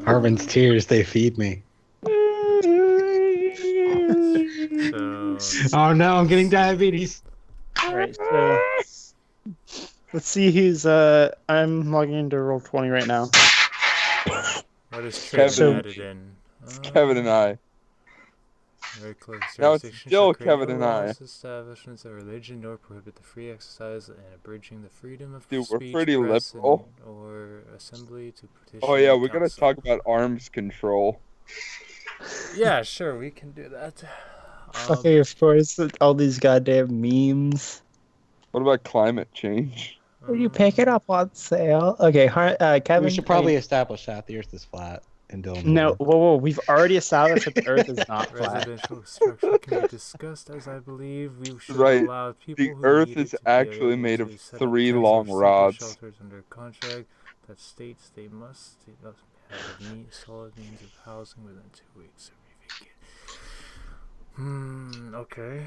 Harmon's tears, they feed me. So Oh no, I'm getting diabetes. Alright, so let's see who's I'm logging into Roll20 right now. what is Kevin. Kevin added in? It's Kevin and I. Very close. Now it's Jurisdiction still shall create Kevin no and I. laws, establishments of religion, nor prohibit the free exercise and abridging the freedom of Dude, we're speech, pretty press, liberal. or assembly to petition. Oh yeah, the we're gonna council. talk about arms control. Yeah, sure, we can do that. Okay, of course, all these goddamn memes. What about climate change? Will you pick it up on sale? Okay, Kevin. We should probably establish that the Earth is flat and Dylan. No, whoa, we've already established that the Earth is not flat. Residential structure can be discussed, as I believe we should Right. allow people The who Earth need is it to be actually able made to of set up 3 tents long or sleeping rods. shelters under contract that states they must have a solid means of housing within 2 weeks of vacant. Okay.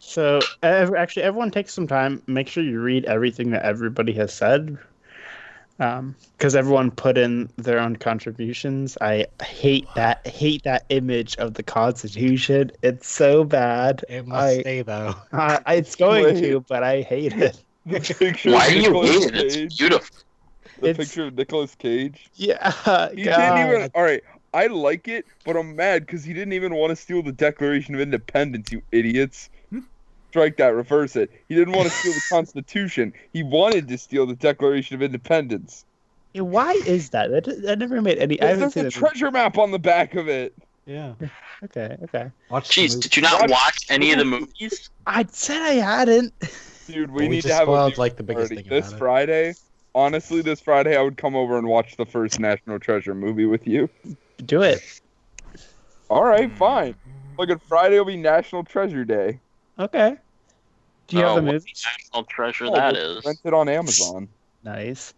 So actually, everyone take some time. Make sure you read everything that everybody has said, because everyone put in their own contributions. I hate that image of the Constitution. It's so bad. It must stay though. It's going Wait. to, but I hate it. The picture Why of do you Nicolas hate it? It's Cage. beautiful. The It's- picture of Nicolas Cage. Yeah, He God. didn't even. All right, I like it, but I'm mad because he didn't even want to steal the Declaration of Independence. You idiots! Strike that. Reverse it. He didn't want to steal the Constitution. He wanted to steal the Declaration of Independence. Yeah, why is that? That never made any. I haven't There's seen a it. treasure map on the back of it. Yeah. Okay. Watch the Jeez, movie. did you not watch any of the movies? I said I hadn't. Dude, we Well, we need just to have a spoiled, viewing like, the biggest party. thing about This it. Friday. Honestly, this Friday I would come over and watch the first National Treasure movie with you. Do it. All right, fine. Look, at Friday will be National Treasure Day. Okay. Do you have the what movies? national treasure Oh, that we'll is. Rent it on Amazon. Nice.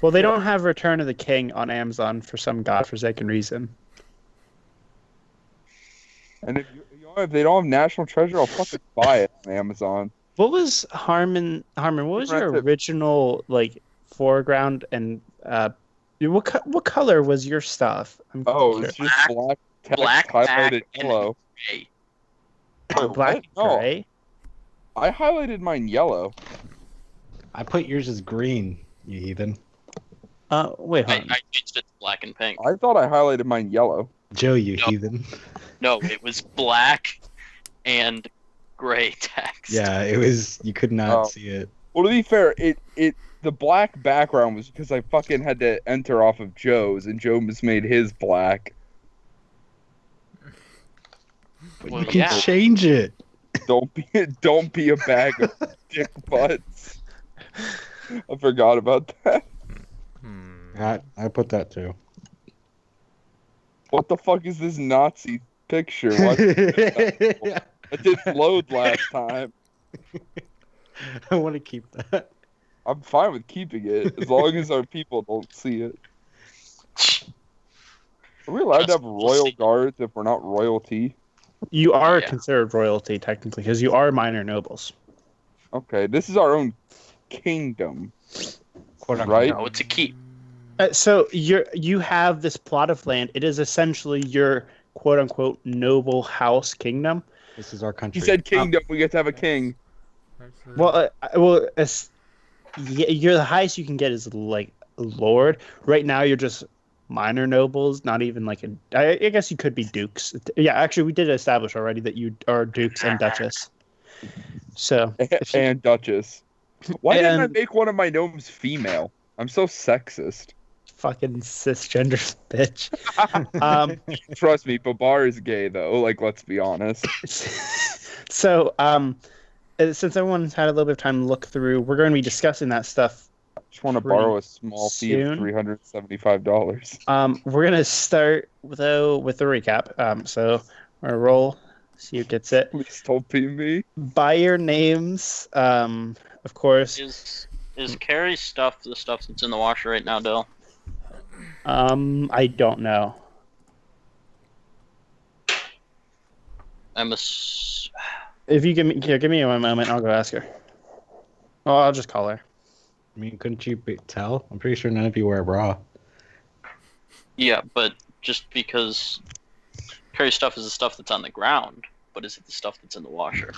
Well, they don't have Return of the King on Amazon for some godforsaken reason. And if they don't have National Treasure, I'll fucking buy it on Amazon. What was Harmon? What was your Rent it. original foreground and what color was your stuff? I'm Oh, curious. it's just black text Black highlighted back and yellow. gray. Wait, black and what? No, gray. I highlighted mine yellow. I put yours as green, you heathen. Wait, hold on. I changed it to black and pink. I thought I highlighted mine yellow. Joe, you No. heathen. No, it was black and gray text. Yeah, it was. You could not Oh. see it. Well, to be fair, the black background was because I fucking had to enter off of Joe's, and Joe just made his black. But Well, you can yeah. change it. Don't be a bag of dick butts. I forgot about that. I put that too. What the fuck is this Nazi picture? What? It didn't load last time. I want to keep that. I'm fine with keeping it as long as our people don't see it. Are we allowed to have royal guards if we're not royalty? You are Yeah. considered royalty technically because you are minor nobles. Okay, this is our own kingdom. Quote unquote. Right? No, it's a keep. So you have this plot of land. It is essentially your quote unquote noble house kingdom. This is our country. He said kingdom. We get to have a king. Well, you're the highest you can get is lord. Right now, you're just minor nobles. Not even I guess you could be dukes. Yeah, actually, we did establish already that you are dukes and duchess. So if you- And Duchess. Why didn't I And- make one of my gnomes female? I'm so sexist. fucking cisgender bitch. Trust me, Babar is gay though. Let's be honest. So since everyone's had a little bit of time to look through, we're going to be discussing that stuff. Just want to Pretty borrow a small fee of soon. $375. We're gonna start with the recap. So we're gonna roll, see who gets it. Please don't be me. By your names, of course. Is Carrie's stuff the stuff that's in the washer right now, Dill? I don't know. If you give me a moment, I'll go ask her. Oh, I'll just call her. I mean, couldn't you tell? I'm pretty sure none of you wear a bra. Yeah, but just because Carrie stuff is the stuff that's on the ground, but is it the stuff that's in the washer?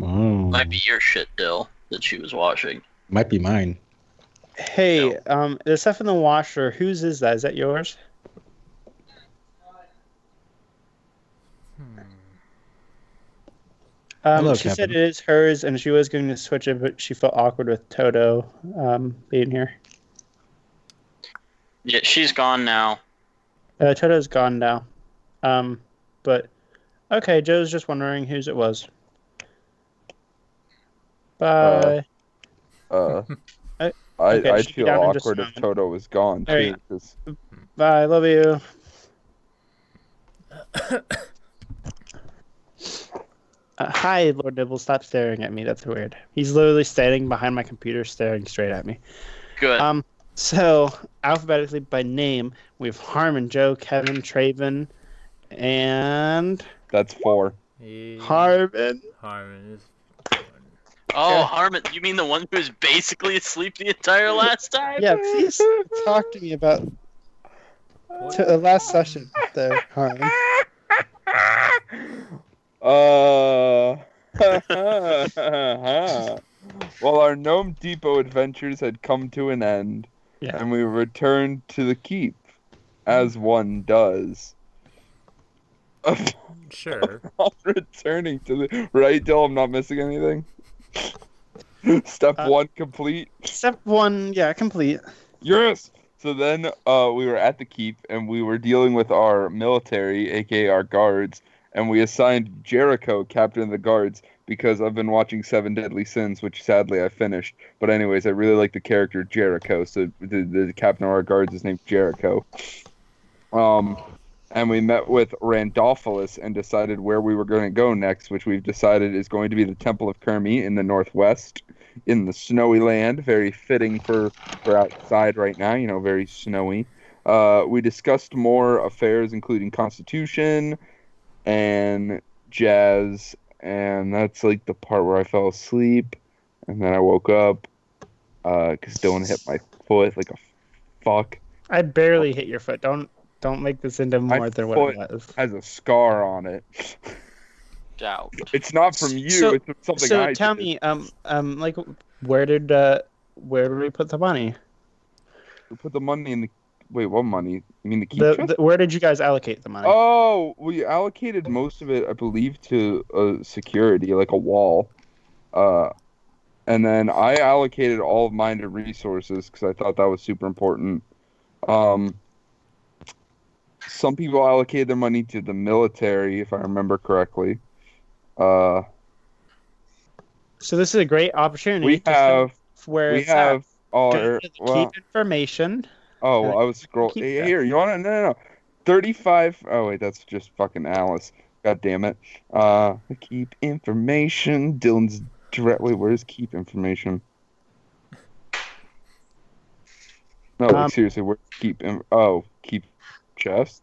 Oh, Might be your shit, Dill, that she was washing. might be mine. Hey, the stuff in the washer, whose is that? Is that yours? Hello, She said Kevin. it is hers, and she was going to switch it, but she felt awkward with Toto being here. Yeah, she's gone now. Toto's gone now. But okay, Joe's just wondering whose it was. Bye. I'd Okay, she'll be feel down in just a awkward if moment. Toto was gone There you too. 'Cause Bye. Love you. Hi, Lord Dibble. Stop staring at me. That's weird. He's literally standing behind my computer, staring straight at me. Good. So alphabetically by name, we have Harmon, Joe, Kevin, Traven, and that's 4. Harmon. Harmon is. Oh, Harmon, you mean the one who was basically asleep the entire last time? Yeah, please talk to me about the last session there, Harmon. Well, our Gnome Depot adventures had come to an end, Yeah. and we returned to the keep, as one does. Sure. Upon returning to the right, Dill, I'm not missing anything. Step 1 complete. Step 1, yeah, complete. Yes. So then, we were at the keep, and we were dealing with our military, aka our guards, and we assigned Jericho captain of the guards because I've been watching Seven Deadly Sins, which sadly I finished. But anyways, I really like the character Jericho, so the captain of our guards is named Jericho. And we met with Randolphilus and decided where we were going to go next, which we've decided is going to be the Temple of Kermi in the northwest, in the snowy land. Very fitting for outside right now, you know, very snowy. We discussed more affairs, including Constitution and jazz, and that's like the part where I fell asleep, and then I woke up because Dylan hit my foot like a fuck. I barely hit your foot. Don't make this into more than what it was. Has a scar on it. Doubt. It's not from you. So- it's something So I tell did. me, like, where did we put the money? We put the money in the. Wait, what money? You mean the keep chest? Where did you guys allocate the money? Oh, we allocated most of it, I believe, to security, like a wall. And then I allocated all of mine to resources because I thought that was super important. Some people allocated their money to the military, if I remember correctly. So this is a great opportunity. We to have show where we it's at. have Go our to the well. keep information. Oh, well, I was scrolling. keep Hey, that. here, you want it? No. 35. Oh, wait, that's just fucking Alice. God damn it. Keep information. Dylan's direct. Wait, where's keep information? No, like, seriously, where's keep? Keep chest.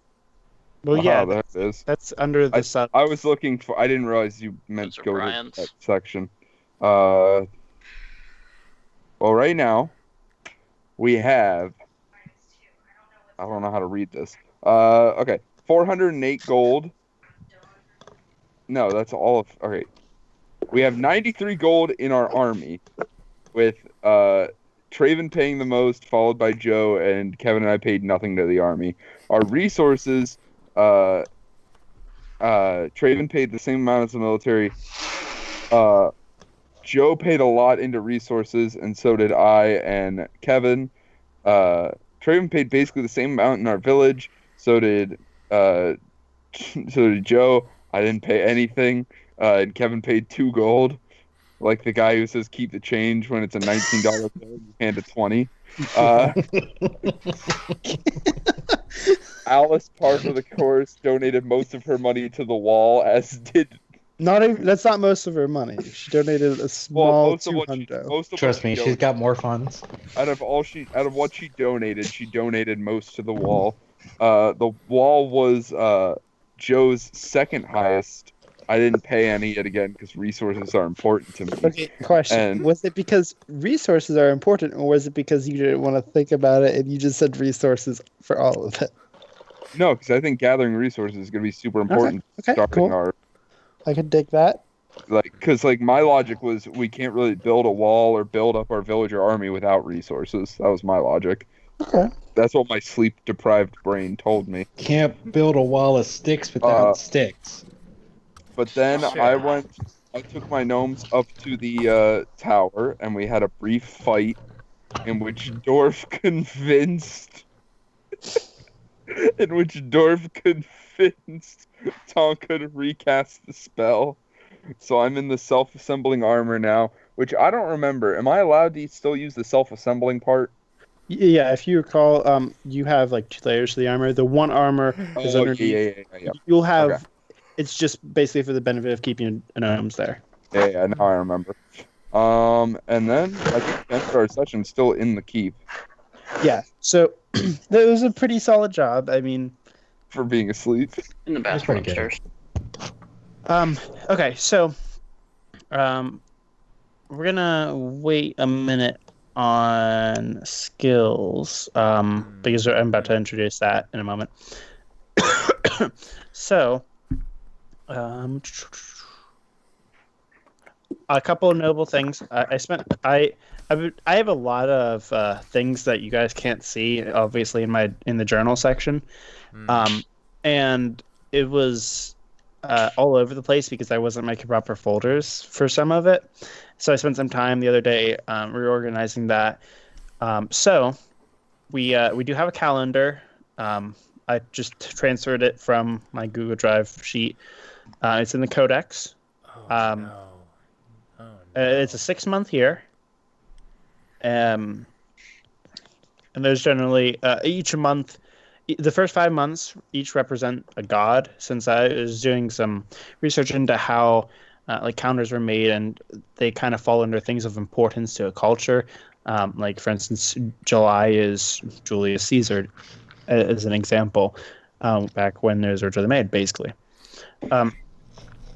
Well, Aha, yeah, there it is. that's under the sub. I was looking for. I didn't realize you meant Those are go to Brian's. that section. Well, right now we have. I don't know how to read this. Okay, 408 gold. No, that's all of. Okay, we have 93 gold in our army, with Traven paying the most, followed by Joe, and Kevin and I paid nothing to the army. Our resources. Traven paid the same amount as the military. Joe paid a lot into resources, and so did I and Kevin. Traven paid basically the same amount in our village. So did Joe. I didn't pay anything. And Kevin paid 2 gold. Like the guy who says keep the change when it's a $19 bill, you hand a 20. Alice, part of the course, donated most of her money to the wall, as did. Not even, that's not most of her money. She donated a small most of what she, 200. most of Trust what she me, she's donated. got more funds. Out of what she donated most to the wall. The wall was Joe's second highest I didn't pay any yet again because resources are important to me. Okay, question. And- Was it because resources are important, or was it because you didn't want to think about it and you just said resources for all of it? No, because I think gathering resources is going to be super important. Okay, starting cool. our I could dig that. because my logic was we can't really build a wall or build up our villager army without resources. That was my logic. Okay. That's what my sleep deprived brain told me. Can't build a wall of sticks without sticks. But then Sure. I took my gnomes up to the tower, and we had a brief fight in which Dorf convinced Tonka to recast the spell. So I'm in the self-assembling armor now, which I don't remember. Am I allowed to still use the self-assembling part? Yeah, if you recall, you have like 2 layers to the armor. The one armor is underneath. Yeah. You'll have. Okay. It's just basically for the benefit of keeping gnomes there. Yeah, now I remember. And then I think the end of our session's still in the keep Yeah. So that was a pretty solid job. I mean, for being asleep. In the That's bathroom pretty good. upstairs. okay, so we're gonna wait a minute on skills because I'm about to introduce that in a moment. So a couple of notable things. I have a lot of things that you guys can't see, obviously in the journal section, and it was all over the place because I wasn't making proper folders for some of it. So I spent some time the other day reorganizing that. So we do have a calendar. I just transferred it from my Google Drive sheet. It's in the Codex. No. It's a 6-month year. And there's generally each month, the first 5 months each represent a god. Since I was doing some research into how like calendars were made, and they kind of fall under things of importance to a culture. Like for instance, July is Julius Caesar, as an example. Back when those were originally made, basically. And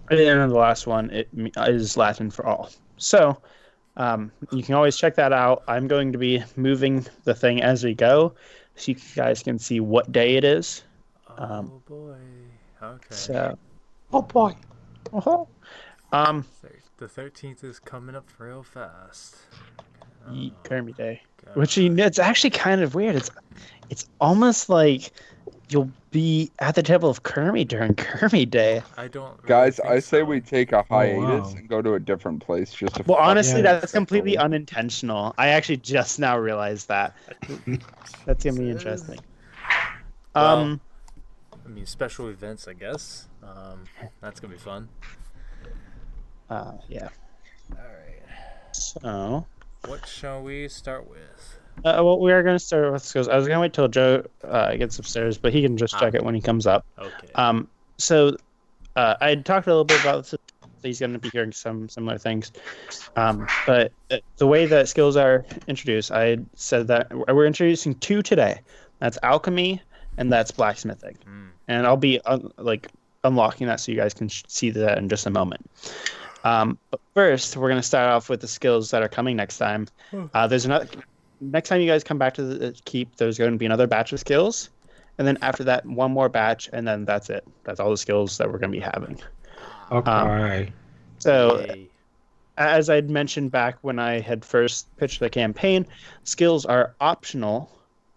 then the last one is Latin for all. So you can always check that out. I'm going to be moving the thing as we go, so you guys can see what day it is. Oh boy. Okay. So, Oh boy. uh-huh. The 13th is coming up real fast. Kermit Day, God. which it's actually kind of weird. It's almost like you'll be at the table of Kermit during Kermit Day. I don't. Really Guys, think I say so. we take a hiatus wow. and go to a different place just to. Well, honestly, Yeah, that's completely unintentional. I actually just now realized that. That's gonna be interesting. Well, I mean, special events, I guess. That's gonna be fun. Yeah. All right. So, What shall we start with? well, we are gonna start with skills. I was gonna wait till Joe gets upstairs, but he can just check it when he comes up. Okay. So I had talked a little bit about this. He's going to be hearing some similar things. But the way that skills are introduced, I had said that we're introducing 2 today. That's alchemy and that's blacksmithing. And I'll be unlocking that so you guys can see that in just a moment. But first, we're going to start off with the skills that are coming next time. There's another. Next time you guys come back to the keep, there's going to be another batch of skills. And then after that, one more batch, and then that's it. That's all the skills that we're going to be having. Okay. So, Yay. as I'd mentioned back when I had first pitched the campaign, skills are optional.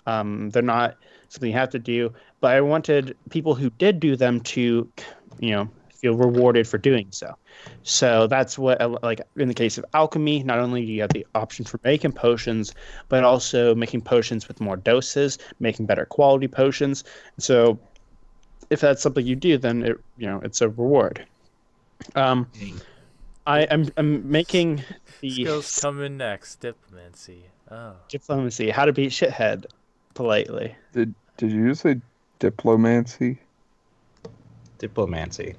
They're not something you have to do, but I wanted people who did do them to, feel rewarded for doing so. So that's what, like in the case of alchemy, not only do you have the option for making potions, but also making potions with more doses, making better quality potions. So if that's something you do, then it's a reward. I'm making the Skills coming next. Diplomacy. Oh. diplomacy, how to beat shithead politely. Did you say diplomancy? Diplomancy.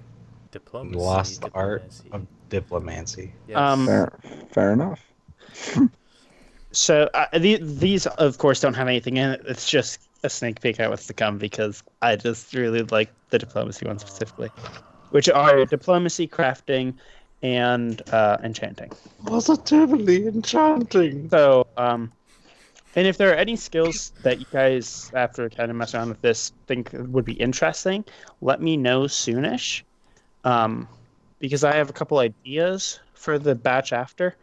Diplomacy. The lost art diplomacy. of diplomancy. Yes. Fair enough. So these, of course, don't have anything in it. It's just a sneak peek at what's to come because I just really like the diplomacy one specifically. which are diplomacy, crafting, and enchanting. Positively enchanting. So, and if there are any skills that you guys, after kind of mess around with this, think would be interesting, let me know soonish. Because I have a couple ideas for the batch after,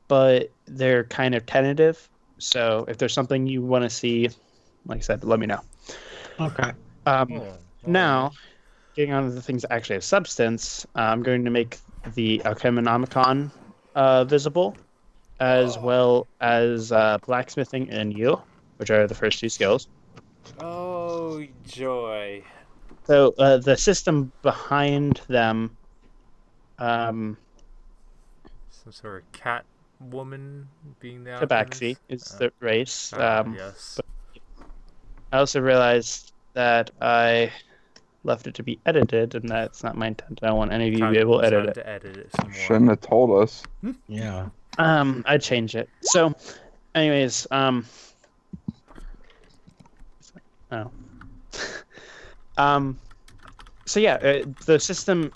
but they're kind of tentative. So if there's something you want to see, like I said, let me know. Okay. Now, getting on to the things that actually have substance, I'm going to make the Alcheminomicon visible, as well as blacksmithing and you, which are the first two skills. Oh, joy. So the system behind them, Some sort of cat woman being the Tabaxi is the race. yes. I also realized that I left it to be edited, and that's not my intent. I don't want any of you to be able to edit it. To edit it some more. Shouldn't have told us. Yeah. I'd change it. So, anyways, oh. So yeah, the system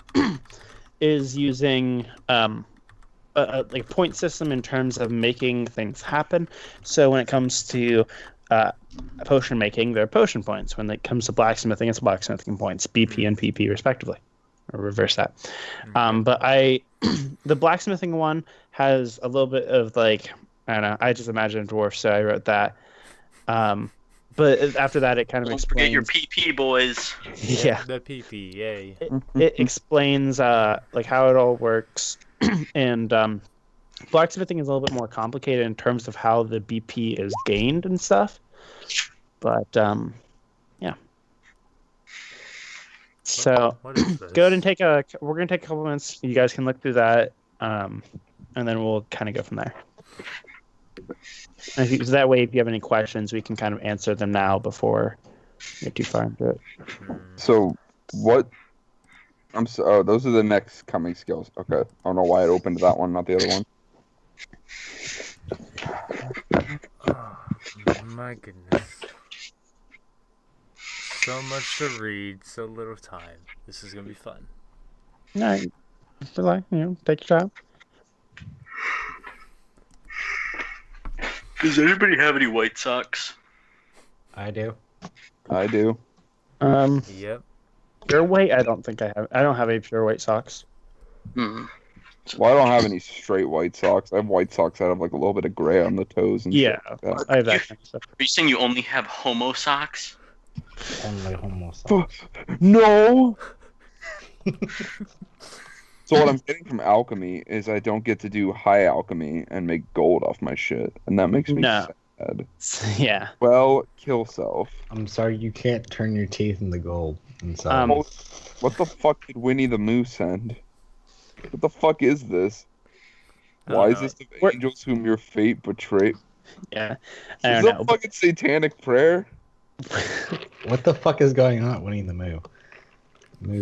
is using like a point system in terms of making things happen. So when it comes to potion making, there are potion points. When it comes to blacksmithing, it's blacksmithing points, BP and PP respectively, or reverse that. But the blacksmithing one has a little bit of like, I don't know, I just imagined a dwarf, so I wrote that. But after that, it kind of Don't explains. forget your PP, boys. Yeah, The PP, yay. it explains like how it all works, and blacksmithing is a little bit more complicated in terms of how the BP is gained and stuff. But yeah. So What is this? go ahead and we're gonna take a couple minutes. You guys can look through that, and then we'll kind of go from there. So that way, if you have any questions, we can kind of answer them now before we get too far into it. So, what? Oh, those are the next coming skills. Okay. I don't know why it opened that one, not the other one. Oh, my goodness. So much to read, so little time. This is gonna be fun. No, like, take your time. Does anybody have any White Sox? I do. I do. Yep. Pure white, I don't think I have. I don't have any pure white socks. Hmm. Well, I don't have any straight white socks. I have white socks that have like a little bit of gray on the toes and Yeah, stuff like that. I have that kind of stuff. Are you saying you only have homo socks? Only homo socks. No. So what I'm getting from alchemy is I don't get to do high alchemy and make gold off my shit, and that makes me No. sad. Yeah. Well, kill self. I'm sorry, you can't turn your teeth into gold. And so, What the fuck did Winnie the Mooh send? What the fuck is this? Why is this the angels whom your fate betrayed? Yeah. I Is don't that know. fucking satanic prayer? what the fuck is going on, Winnie the Mooh? Moo,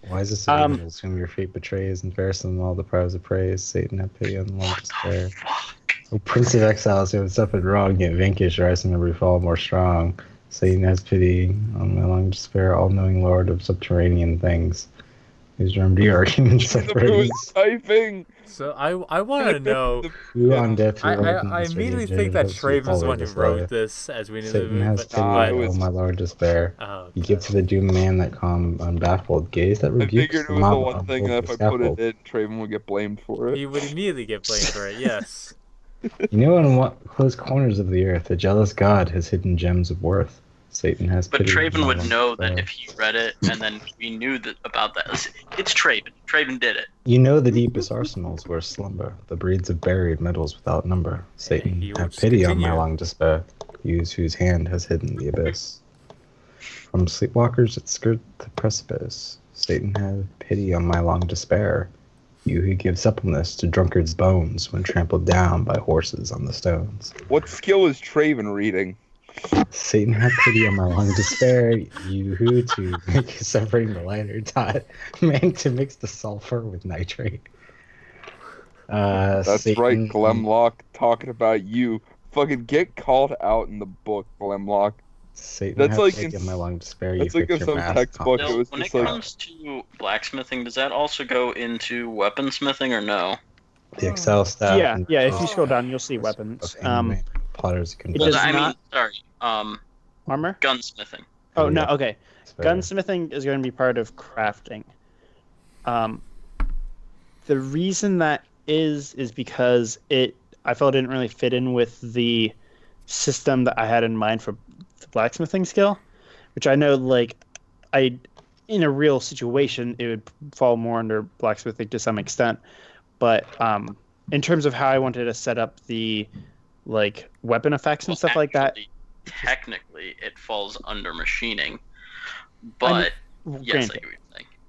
why is this the angels whom your fate betrays and fares them all the prize of praise? Satan have pity on the long despair. O Prince of Exiles, who have suffered wrong, yet vanquish, rising every fall more strong. Satan has pity on my long despair, all-knowing Lord of subterranean things. Whose room do you argue in The Mooh separations? is typing. So I want to know. Who on death who I opens immediately the think that jaded Traven's the hopes one who of follow wrote this, as we knew Satan the has movie. pity, it was- oh my Lord, despair. Oh, You give to the doomed man that calm, unbaffled gaze that I rebukes figured it the was mob the one on thing both that if the I put it scaffold. in, Traven would get blamed for it. he would immediately get blamed for it. Yes. You know in what close corners of the earth a jealous God has hidden gems of worth. Satan has But pity on Traven my would long know that despair. if he read it and then we knew that about that. It's Traven. Traven did it. You know the deepest arsenals where slumber, the breeds of buried metals without number. Satan, he will have just pity on my continue. long despair, use whose hand has hidden the abyss. From sleepwalkers that skirt the precipice, Satan, have pity on my long despair, you who give suppleness to drunkards' bones when trampled down by horses on the stones. What skill is Traven reading? Satan, have pity on my long despair, you who to make suffering the lighter taught man to mix the sulfur with nitrate. That's Satan, right, Glemlock, talking about you. Fucking get called out in the book, Glemlock. Satan, That's have like sake in my long despair. that's You like fix in your some mask textbook. coffee. It was When it just like comes to blacksmithing, does that also go into weaponsmithing or no? The Excel staff. Yeah, and yeah. If you scroll down, you'll see weapons. Plotters can It Well, does I mean, not- sorry, Armor. gunsmithing. Oh no. yeah. Okay. It's better. Gunsmithing is going to be part of crafting. The reason that is because I felt it didn't really fit in with the system that I had in mind for the blacksmithing skill, which I know in a real situation it would fall more under blacksmithing to some extent, but in terms of how I wanted to set up the weapon effects and Well, stuff like that. actually, technically, it falls under machining, but yes, I Granted. get what you're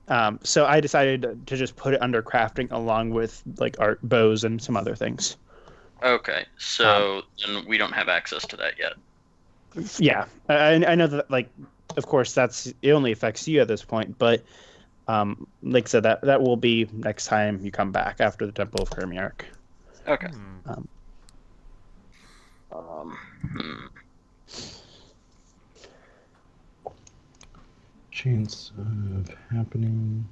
saying. So I decided to just put it under crafting along with art, bows, and some other things. Okay, so then we don't have access to that yet. Yeah, I know that. Of course, it only affects you at this point, but like I said, that will be next time you come back after the Temple of Kermiark. Okay. Hmm. Chance of happening.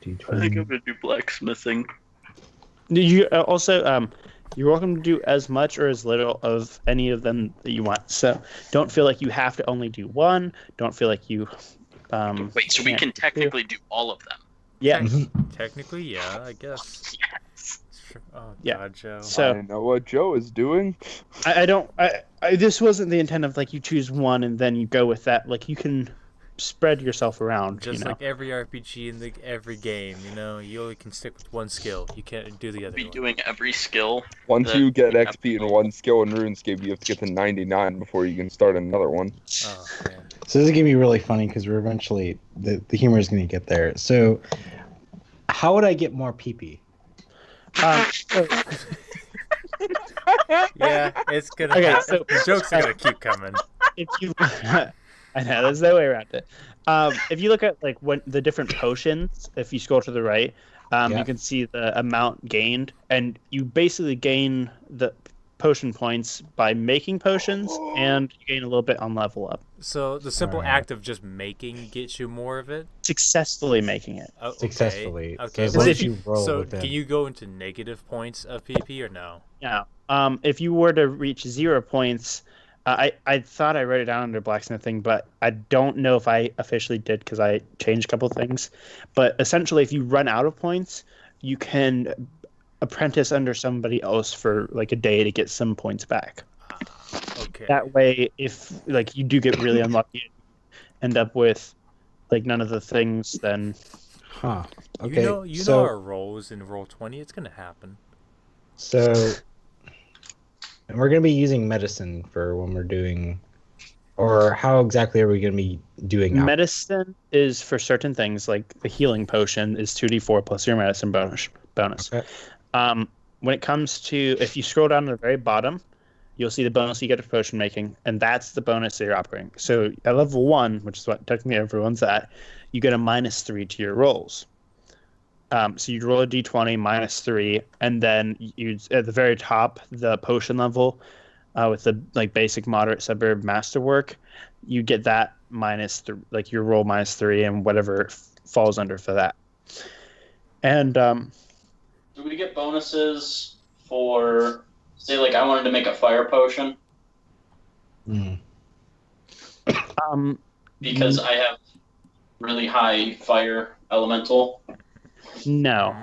D20. I think I'm gonna do blacksmithing. You also you're welcome to do as much or as little of any of them that you want. So don't feel like you have to only do one. Don't feel like you. Wait, so we can't can technically do all of them? Yeah. Technically, yeah, I guess. Yes. Sure. Oh Yeah. God, Joe. So I know what Joe is doing. I don't. This wasn't the intent of you choose one and then you go with that. You can spread yourself around. Just like every RPG in every game, you only can stick with one skill. You can't do the other Be one. doing every skill. Once that you get we have XP to in go. one skill in RuneScape, you have to get to 99 before you can start another one. Oh man. So this is gonna be really funny because we're eventually the humor is gonna get there. So, how would I get more PP? Yeah, it's gonna. Okay, happen. so- The jokes are gonna keep coming. If you, I know there's no way around it. If you look at when the different potions, if you scroll to the right, Yeah. you can see the amount gained, and you basically gain the potion points by making potions, and you gain a little bit on level up. So the simple Alright. act of just making gets you more of it. Successfully making it. Oh, okay. Successfully. So Okay. as long What as if you roll so within. can you go into negative points of PP or no? Yeah. If you were to reach 0 points, I thought I wrote it down under blacksmithing, but I don't know if I officially did because I changed a couple things. But essentially, if you run out of points, you can apprentice under somebody else for a day to get some points back. Okay. That way, if you do get really unlucky, end up with none of the things, then Huh. Okay. You so, know our rolls in roll 20. It's gonna happen. So, and we're gonna be using medicine for when we're doing, or how exactly are we gonna be doing? medicine is for certain things. Like the healing potion is 2d4 plus your medicine bonus. Okay. When it comes to, if you scroll down to the very bottom, you'll see the bonus you get for potion making, and that's the bonus that you're operating. So at level 1, which is what technically everyone's at, you get a -3 to your rolls. So you'd roll a d20 -3, and then you at the very top, the potion level, with the basic, moderate, suburb, masterwork, you get that -3, your roll -3, and whatever falls under for that. And Do we get bonuses for, say, I wanted to make a fire potion Mm. because I have really high fire elemental? No.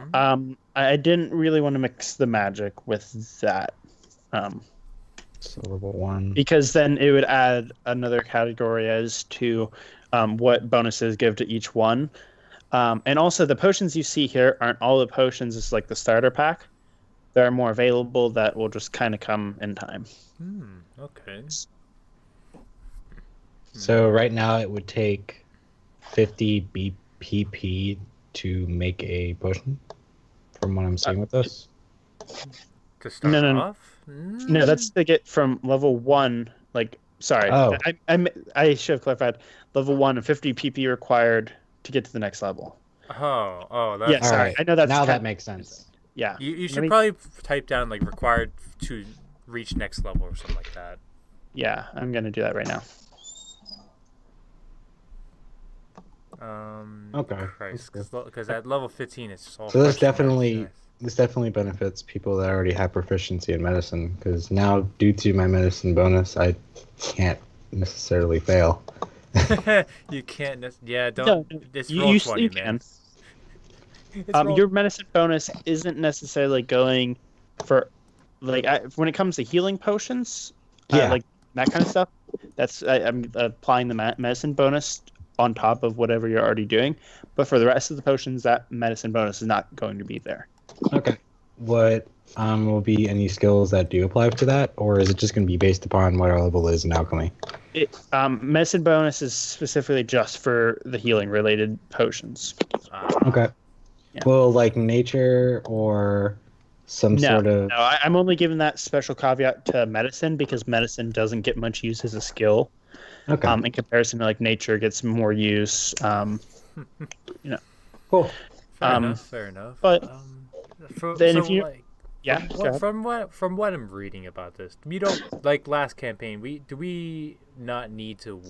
I didn't really want to mix the magic with that. So level 1. Because then it would add another category as to what bonuses give to each one. And also the potions you see here aren't all the potions. It's the starter pack. There are more available that will just kind of come in time. Okay. So right now it would take 50 BPP to make a potion, from what I'm seeing with this. To start No. off? No, that's to get from level 1. Sorry. Oh. I should have clarified. Level 1 and 50 PP required to get to the next level. Oh, that's Yeah, sorry. Alright, I know that's now kind that of- makes sense. Yeah. You Let should me- probably type down required to reach next level or something like that. Yeah, I'm going to do that right now. Okay, Christ, that's because at level 15 it's just all. So this question marks. definitely this definitely benefits people that already have proficiency in medicine, because now due to my medicine bonus, I can't necessarily fail. You can't. Yeah, No, don't. It's you, roll you, 20, you man. can. It's roll. Your medicine bonus isn't necessarily going for, like, when it comes to healing potions, Yeah. like that kind of stuff. I'm applying the medicine bonus on top of whatever you're already doing. But for the rest of the potions, that medicine bonus is not going to be there. Okay. What will be any skills that do apply to that, or is it just going to be based upon what our level is in alchemy? Medicine bonus is specifically just for the healing related potions. Okay. Yeah. Well, like nature or some sort of. No, I'm only giving that special caveat to medicine because medicine doesn't get much use as a skill. Okay. In comparison to like nature gets more use. Cool. Fair enough. But then so if you, like, yeah, from what I'm reading about this, we don't like last campaign. Do we not need to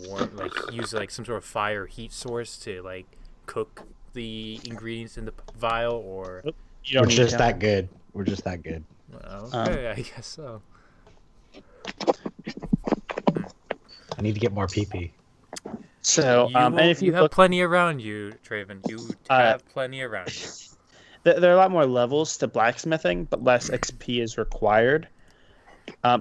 use like some sort of fire heat source to like cook the ingredients in the vial, or you don't We're need just to. that good. We're just that good. okay, I guess so. I need to get more PP. So and if you have look, plenty around you, Traven. You have plenty around you. there are a lot more levels to blacksmithing, but less XP is required. I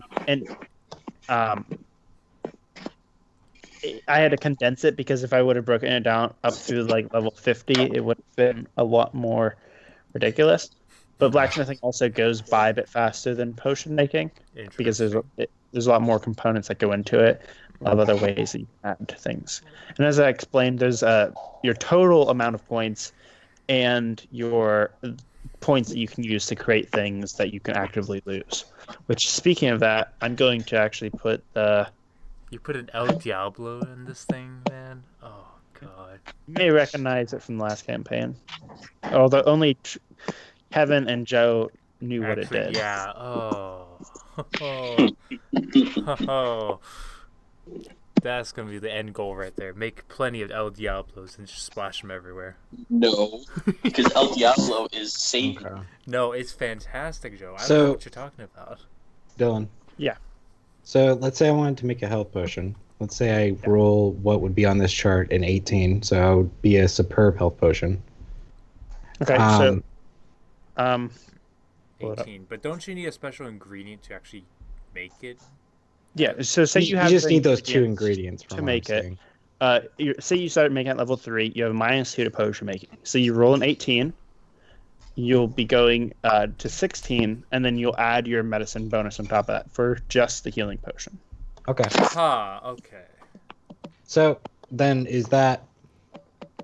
had to condense it because if I would have broken it down up to like level 50, it would have been a lot more ridiculous. But blacksmithing also goes by a bit faster than potion making because there's a lot more components that go into it, a lot of other ways that you can add things. And as I explained, there's your total amount of points and your points that you can use to create things that you can actively lose. Which, speaking of that, I'm going to actually put the... You put an El Diablo in this thing, man? Oh, God. You may recognize it from the last campaign. Although only Kevin and Joe knew what it did. Yeah. Oh. Oh. That's going to be the end goal right there. Make plenty of El Diablos and just splash them everywhere. No, because El Diablo is Satan. Okay. No, it's fantastic, Joe. I don't know what you're talking about. Dylan. Yeah. So let's say I wanted to make a health potion. Let's say I roll what would be on this chart in 18, so it would be a superb health potion. Okay, 18, but don't you need a special ingredient to actually make it? Yeah, so say you have just need those two ingredients to make it. Say you start making at level 3, you have -2 to potion making. So you roll an 18, you'll be going to 16, and then you'll add your medicine bonus on top of that for just the healing potion. Okay. Okay. So then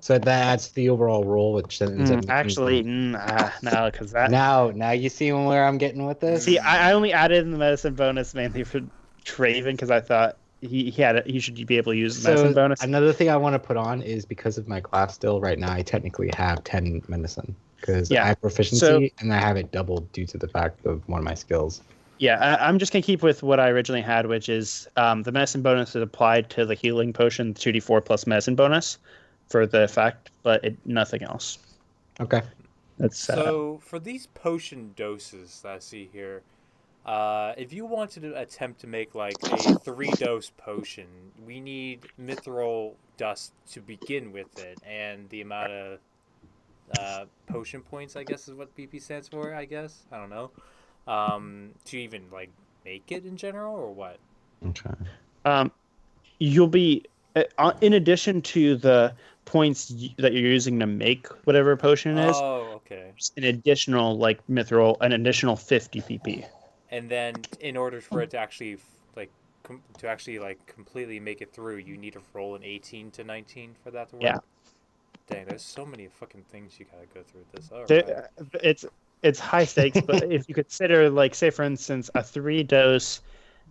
so that adds to the overall roll, which then ends up actually, no, because that... Now you see where I'm getting with this? See, I only added in the medicine bonus mainly for Traven because I thought he should be able to use the medicine bonus. Another thing I want to put on is because of my class still right now, I technically have 10 medicine because I have proficiency and I have it doubled due to the fact of one of my skills. Yeah, I'm just going to keep with what I originally had, which is the medicine bonus is applied to the healing potion, 2d4 plus medicine bonus for the effect, but nothing else. Okay. So for these potion doses that I see here, if you wanted to attempt to make like a 3-dose potion, we need mithril dust to begin with it, and the amount of potion points, I guess, is what PP stands for. I guess I don't know. To even like make it in general, or what? Okay. You'll be in addition to the points that you're using to make whatever potion is. Oh, okay. An additional like mithril, an additional 50 PP. And then, in order for it to actually completely make it through, you need to roll an 18 to 19 for that to work. Yeah. Dang, there's so many fucking things you gotta go through with this. It's high stakes, but if you consider, like, say for instance, a 3-dose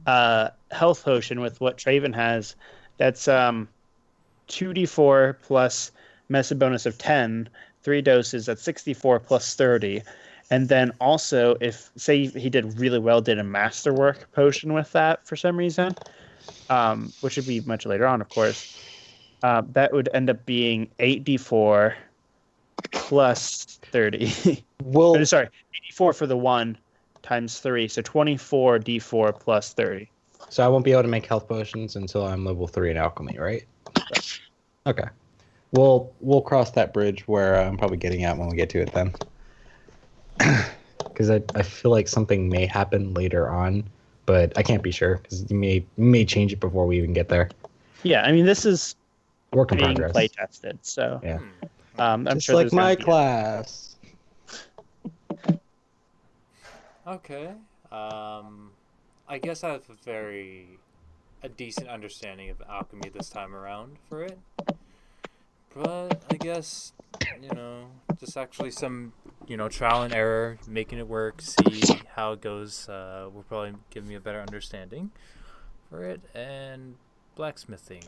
health potion with what Traven has, that's 2d4 plus medicine bonus of 10, 3 doses at 64 plus 30. And then also, if, say he did really well, did a masterwork potion with that for some reason, which would be much later on, of course, That would end up being 8d4 plus 30. Well, Sorry, 8d4 for the 1 times 3, so 24d4 plus 30. so I won't be able to make health potions until I'm level 3 in alchemy, right? Okay. We'll cross that bridge where I'm probably getting at when we get to it then. Because I feel like something may happen later on, but I can't be sure because you may change it before we even get there. Yeah, I mean, this is Work in being progress. play tested, so Yeah. I'm Just sure like there's gonna my be- class. Okay. I guess I have a decent understanding of alchemy this time around for it. But I guess, just actually some, trial and error, making it work, see how it goes, will probably give me a better understanding for it. And blacksmithing,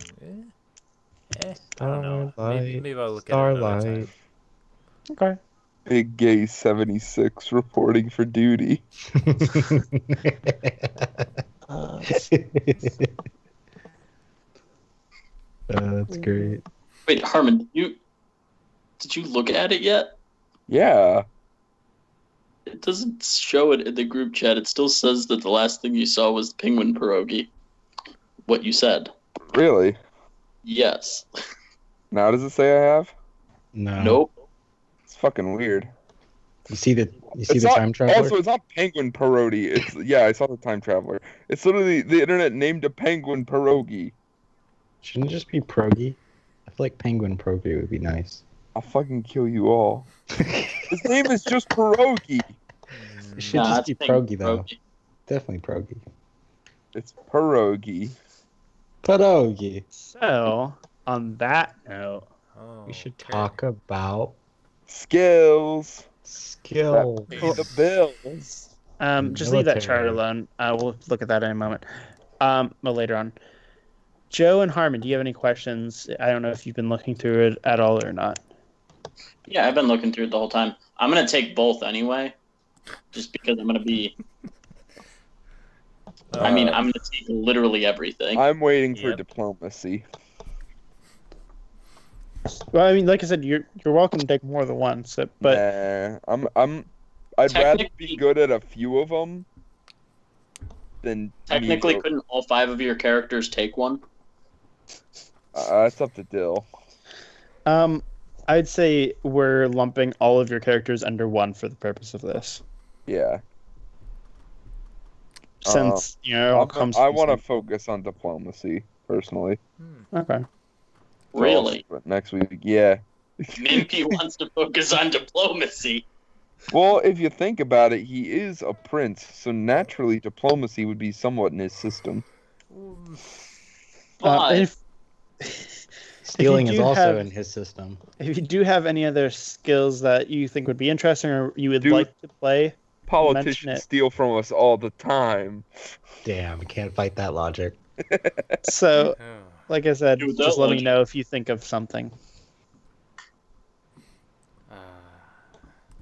I don't know. Maybe I'll look at it another time. Okay. Big Gay 76 reporting for duty. That's great. Wait, Harmon, did you look at it yet? Yeah. It doesn't show it in the group chat. It still says that the last thing you saw was penguin pierogi. What you said. Really? Yes. Now does it say I have? No. Nope. It's fucking weird. You see the It's not, time traveler? Also, it's not penguin pierogi. I saw the time traveler. It's literally the internet named a penguin pierogi. Shouldn't it just be Progi? I feel like penguin Progi would be nice. I'll fucking kill you all. His name is just pierogi. It should just be it's Progi though. pierogi. Definitely Progi. It's pierogi. Pierogi. So, on that note, We should talk about Skills. skill. Pay the bills. just leave that chart Military. alone. We'll look at that in a moment. But later on. Joe and Harmon, do you have any questions? I don't know if you've been looking through it at all or not. Yeah, I've been looking through it the whole time. I'm going to take both anyway. Just because I'm going to be... I'm going to take literally everything. I'm waiting for Yep. diplomacy. Well, I mean, like I said, you're welcome to take more than one. So, but Nah, I'd rather be Technically- good at a few of them than Technically, mediocre. couldn't all 5 of your characters take one? That's up to Dill. I'd say we're lumping all of your characters under one for the purpose of this, Yeah. since it all comes. I from want to some- focus on diplomacy personally. Okay. Really? But next week, yeah. Mimpy wants to focus on diplomacy. Well, if you think about it, he is a prince, so naturally diplomacy would be somewhat in his system. But If Stealing is do also have- in his system. if you do have any other skills that you think would be interesting or you would Dude. like to play, Politicians it. steal from us all the time. Damn, I can't fight that logic. so Oh. like I said, Dude, just that let me logic- know if you think of something.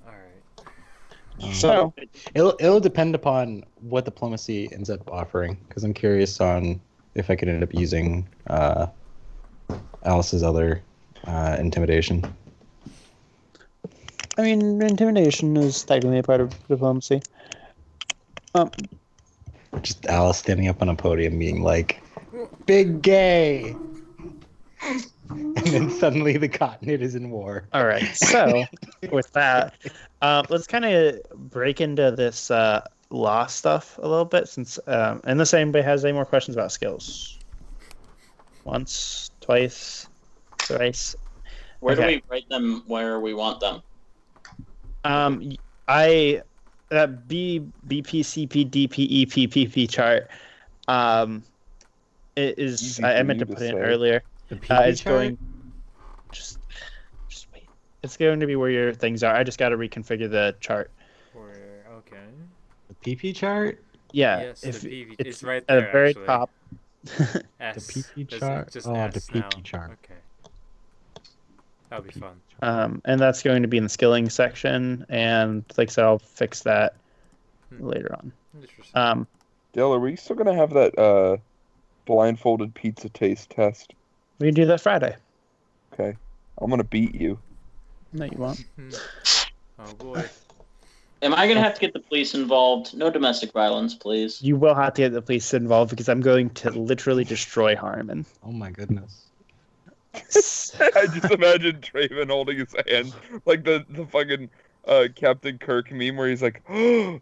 All right. So It'll depend upon what diplomacy ends up offering, because I'm curious on if I could end up using Alice's other intimidation. I mean, intimidation is technically a part of diplomacy. Just Alice standing up on a podium being like, "Big gay," and then suddenly the continent is in war. All right. So with that, let's kind of break into this law stuff a little bit, since unless anybody has any more questions about skills. Once, twice, thrice. where do Okay. we write them where we want them? That BPCP chart. It is. Easy I for meant you to to put it in say. earlier. The PP It's chart? going. Just wait. It's going to be where your things are. I just got to reconfigure the chart. Okay. The PP chart? Yeah. Yes, if the PV. it's It's right at there. the very actually. top. S. The PP Just- chart? Just Oh, the S now. PP chart. Okay. That'll be fun. And that's going to be in the skilling section. And like I said, I'll fix that later on. Interesting. Dill, are we still gonna have that blindfolded pizza taste test? We can do that Friday. okay? I'm gonna beat you. No, you won't. Oh boy. Am I gonna have to get the police involved? No domestic violence, please. You will have to get the police involved because I'm going to literally destroy Harmon. Oh my goodness. I just imagine Draven holding his hand like the fucking Captain Kirk meme where he's like, oh,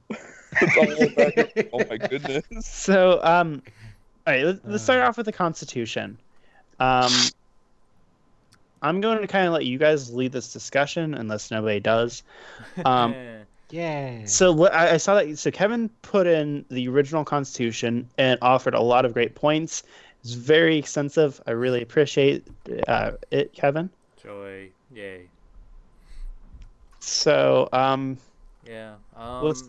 oh my goodness. So, all right, let's start off with the Constitution. I'm going to kind of let you guys lead this discussion unless nobody does. Yeah. So I saw that. So Kevin put in the original Constitution and offered a lot of great points. It's very extensive. I really appreciate it, Kevin. Joy. Yay. So Yeah. let's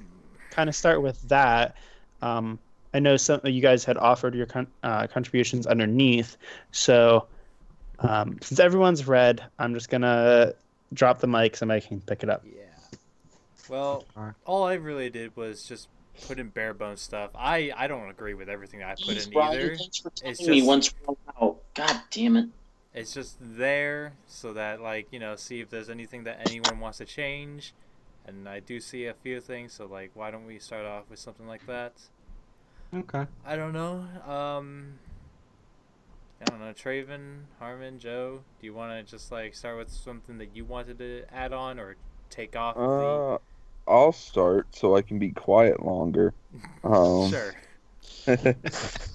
kind of start with that. I know some of you guys had offered your contributions underneath. So since everyone's read, I'm just gonna drop the mic so somebody can pick it up. Yeah. Well, all I really did was just put in bare bones stuff. I don't agree with everything I put in either. Thanks for It's telling me just- once we're out. God damn it. It's just there so that, like, you know, see if there's anything that anyone wants to change. And I do see a few things, so, like, why don't we start off with something like that? Okay. I don't know. I don't know. Traven, Harmon, Joe, do you want to just, like, start with something that you wanted to add on or take off of I'll start so I can be quiet longer. Sure.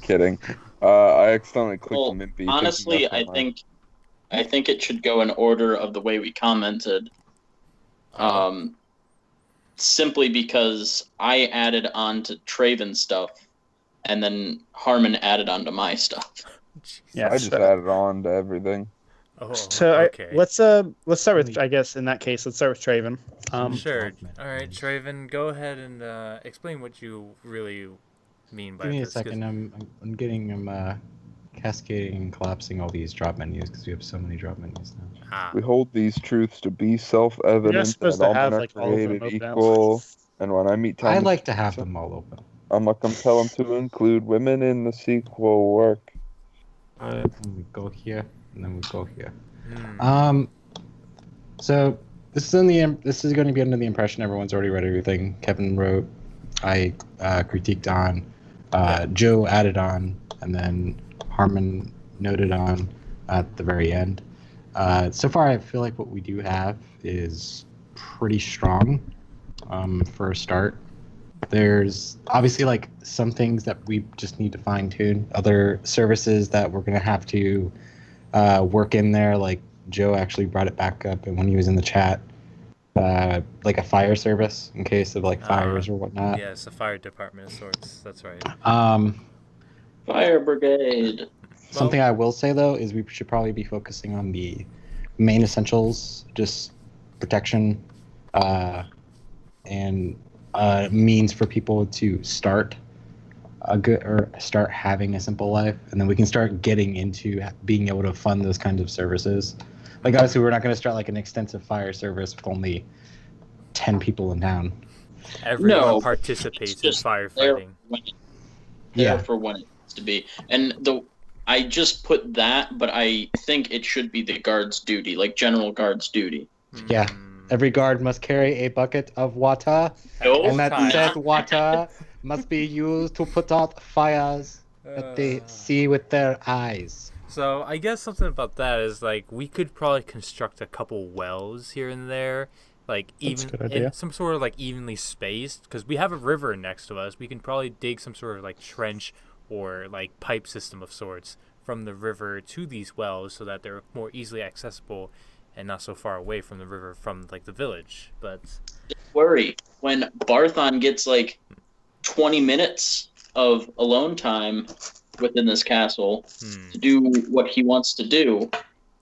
Kidding. I accidentally clicked Well, the Mimpy. honestly, I think it should go in order of the way we commented. Simply because I added on to Traven's stuff, and then Harmon added on to my stuff. Yeah. I just added on to everything. Oh, So okay. let's start with, I guess in that case, let's start with Traven. Sure. All right, Traven, go ahead and explain what you really mean by Give me a this. 'cause- second. I'm getting cascading and collapsing all these drop menus because we have so many drop menus now. Ah, We hold these truths to be You're self-evident supposed that to all have men are like all of them created open at equal. once. And when I meet I Thomas, like to have them all open. I'm gonna compel him to include women in the sequel work. And we go here, and then we go here. hmm. So this is going to be under the impression everyone's already read everything Kevin wrote. I critiqued on, Joe added on, and then Harmon noted on at the very end. So far, I feel like what we do have is pretty strong for a start. There's obviously like some things that we just need to fine tune. Other services that we're going to have to work in there, like Joe actually brought it back up and when he was in the chat, like a fire service in case of like fires or whatnot. Yes, the fire department of sorts. That's right. Fire brigade. Something I will say though is we should probably be focusing on the main essentials, just protection, and means for people to start a good or start having a simple life, and then we can start getting into being able to fund those kinds of services. Like obviously, we're not going to start like an extensive fire service with only 10 people in town. Everyone No, participates it's in just firefighting. There for when it needs to be. And I just put that, but I think it should be the guard's duty, like general guard's duty. Yeah. Every guard must carry a bucket of water, and that said water must be used to put out fires that they see with their eyes. So I guess something about that is like we could probably construct a couple wells here and there, like That's a even good idea. in some sort of like evenly spaced, because we have a river next to us. We can probably dig some sort of like trench or like pipe system of sorts from the river to these wells so that they're more easily accessible and not so far away from the river from like the village. But Don't worry, when Barthon gets like 20 minutes of alone time within this castle to do what he wants to do,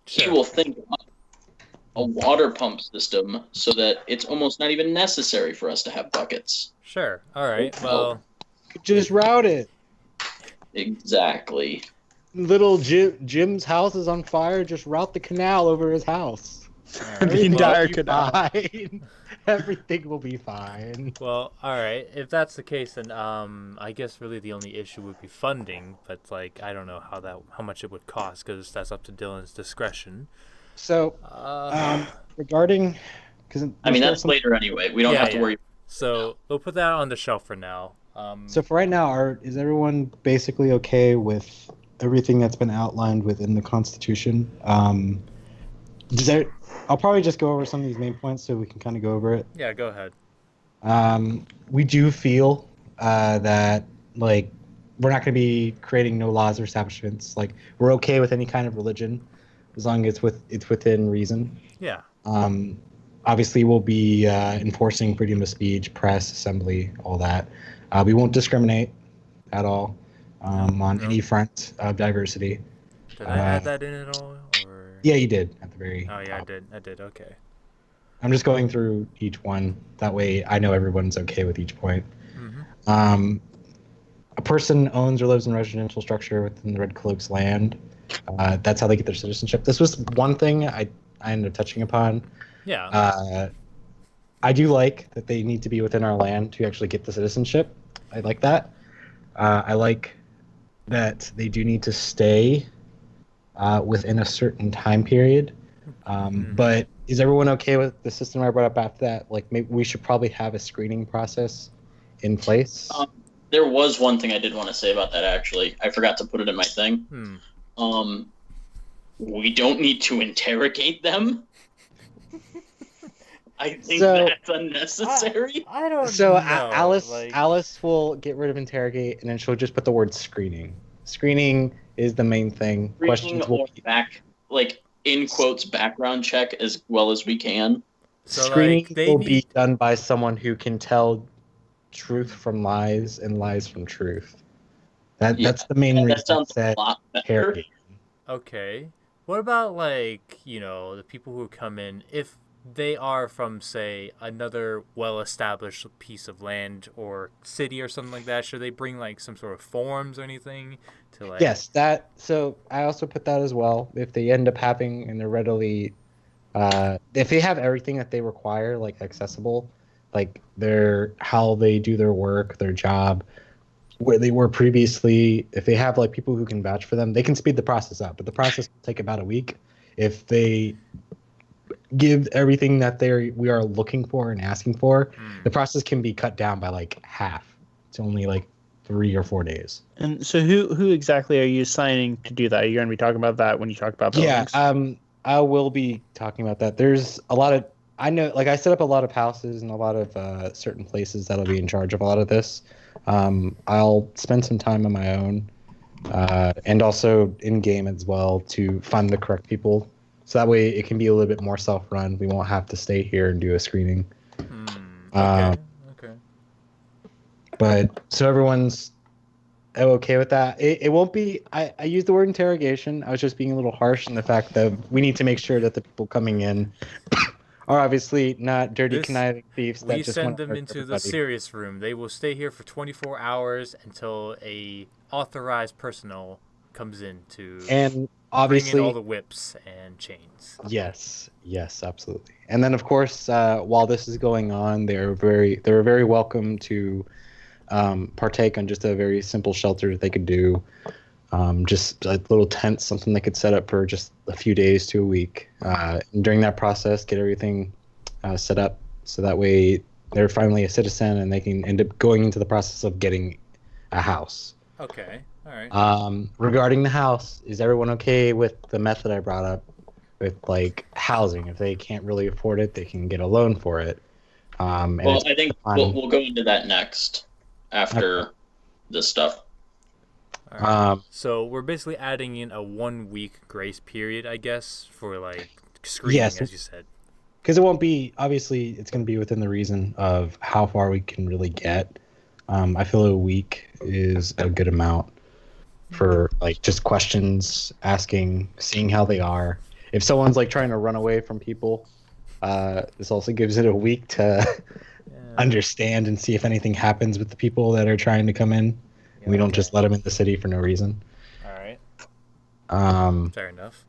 he will think up a water pump system so that it's almost not even necessary for us to have buckets. Sure. All right. Well, Just route it. Exactly. Little Jim's house is on fire. Just route the canal over his house. The entire Everything will be canal. fine. Everything will be fine. well, all right. If that's the case, then I guess really the only issue would be funding. But like, I don't know how much it would cost because that's up to Dylan's discretion. So, regarding, because I mean, that's later anyway. We don't have to worry. So we'll put that on the shelf for now. So for right now, is everyone basically okay with everything that's been outlined within the Constitution? I'll probably just go over some of these main points so we can kind of go over it. Yeah, go ahead. We do feel that like we're not going to be creating no laws or establishments. Like we're okay with any kind of religion as long as it's within reason. Yeah. Obviously, we'll be enforcing freedom of speech, press, assembly, all that. We won't discriminate at all on any front of diversity. Did I add that in at all? Or... Yeah, you did at the very Oh, yeah, top. I did. Okay. I'm just going through each one. That way I know everyone's okay with each point. Mm-hmm. A person owns or lives in a residential structure within the Red Cloak's land. That's how they get their citizenship. This was one thing I ended up touching upon. Yeah. I do like that they need to be within our land to actually get the citizenship. I like that. I like that they do need to stay within a certain time period. But is everyone okay with the system I brought up after that? Like, maybe we should probably have a screening process in place. There was one thing I did want to say about that, actually. I forgot to put it in my thing. We don't need to interrogate them. I think that's unnecessary. I don't so know. Alice will get rid of interrogate, and then she'll just put the word screening. Screening is the main thing. Questions will be in quotes, background check as well as we can. So screening will be done by someone who can tell truth from lies and lies from truth. That's the main reason. That sounds a lot better. Okay. What about the people who come in, if they are from, say, another well-established piece of land or city or something like that, should they bring some sort of forms or anything to Yes, so I also put that as well. If they end up having and they're readily if they have everything that they require, accessible, how they do their work, their job, where they were previously, if they have people who can vouch for them, they can speed the process up, but the process will take about a week. If they give everything that we are looking for and asking for, the process can be cut down by half. It's only 3 or 4 days. And so who exactly are you assigning to do that? Are you going to be talking about that when you talk about buildings? Yeah, I will be talking about that. There's a lot of, I know, I set up a lot of houses and a lot of certain places that'll be in charge of a lot of this. I'll spend some time on my own and also in game as well to find the correct people. So that way it can be a little bit more self-run. We won't have to stay here and do a screening. Okay. But so everyone's okay with that. It won't be, I used the word interrogation. I was just being a little harsh in the fact that we need to make sure that the people coming in are obviously not dirty, conniving thieves. We send them into the serious room. They will stay here for 24 hours until a authorized personnel comes in to obviously bring in all the whips and chains. Yes, absolutely. And then of course, while this is going on, they're very welcome to partake on just a very simple shelter that they could do. Just a little tent, something they could set up for just a few days to a week. And during that process, get everything set up so that way they're finally a citizen and they can end up going into the process of getting a house. Okay, all right. Regarding the house, is everyone okay with the method I brought up with housing? If they can't really afford it, they can get a loan for it. Well, I think we'll go into that next after this stuff. Right. So we're basically adding in a 1 week grace period, I guess, for screening, yes, as you said. Because it won't be, obviously, it's going to be within the reason of how far we can really get. I feel a week is a good amount for just questions, asking, seeing how they are. If someone's trying to run away from people, this also gives it a week to understand and see if anything happens with the people that are trying to come in. Yeah, we don't just let them in the city for no reason. All right. Fair enough.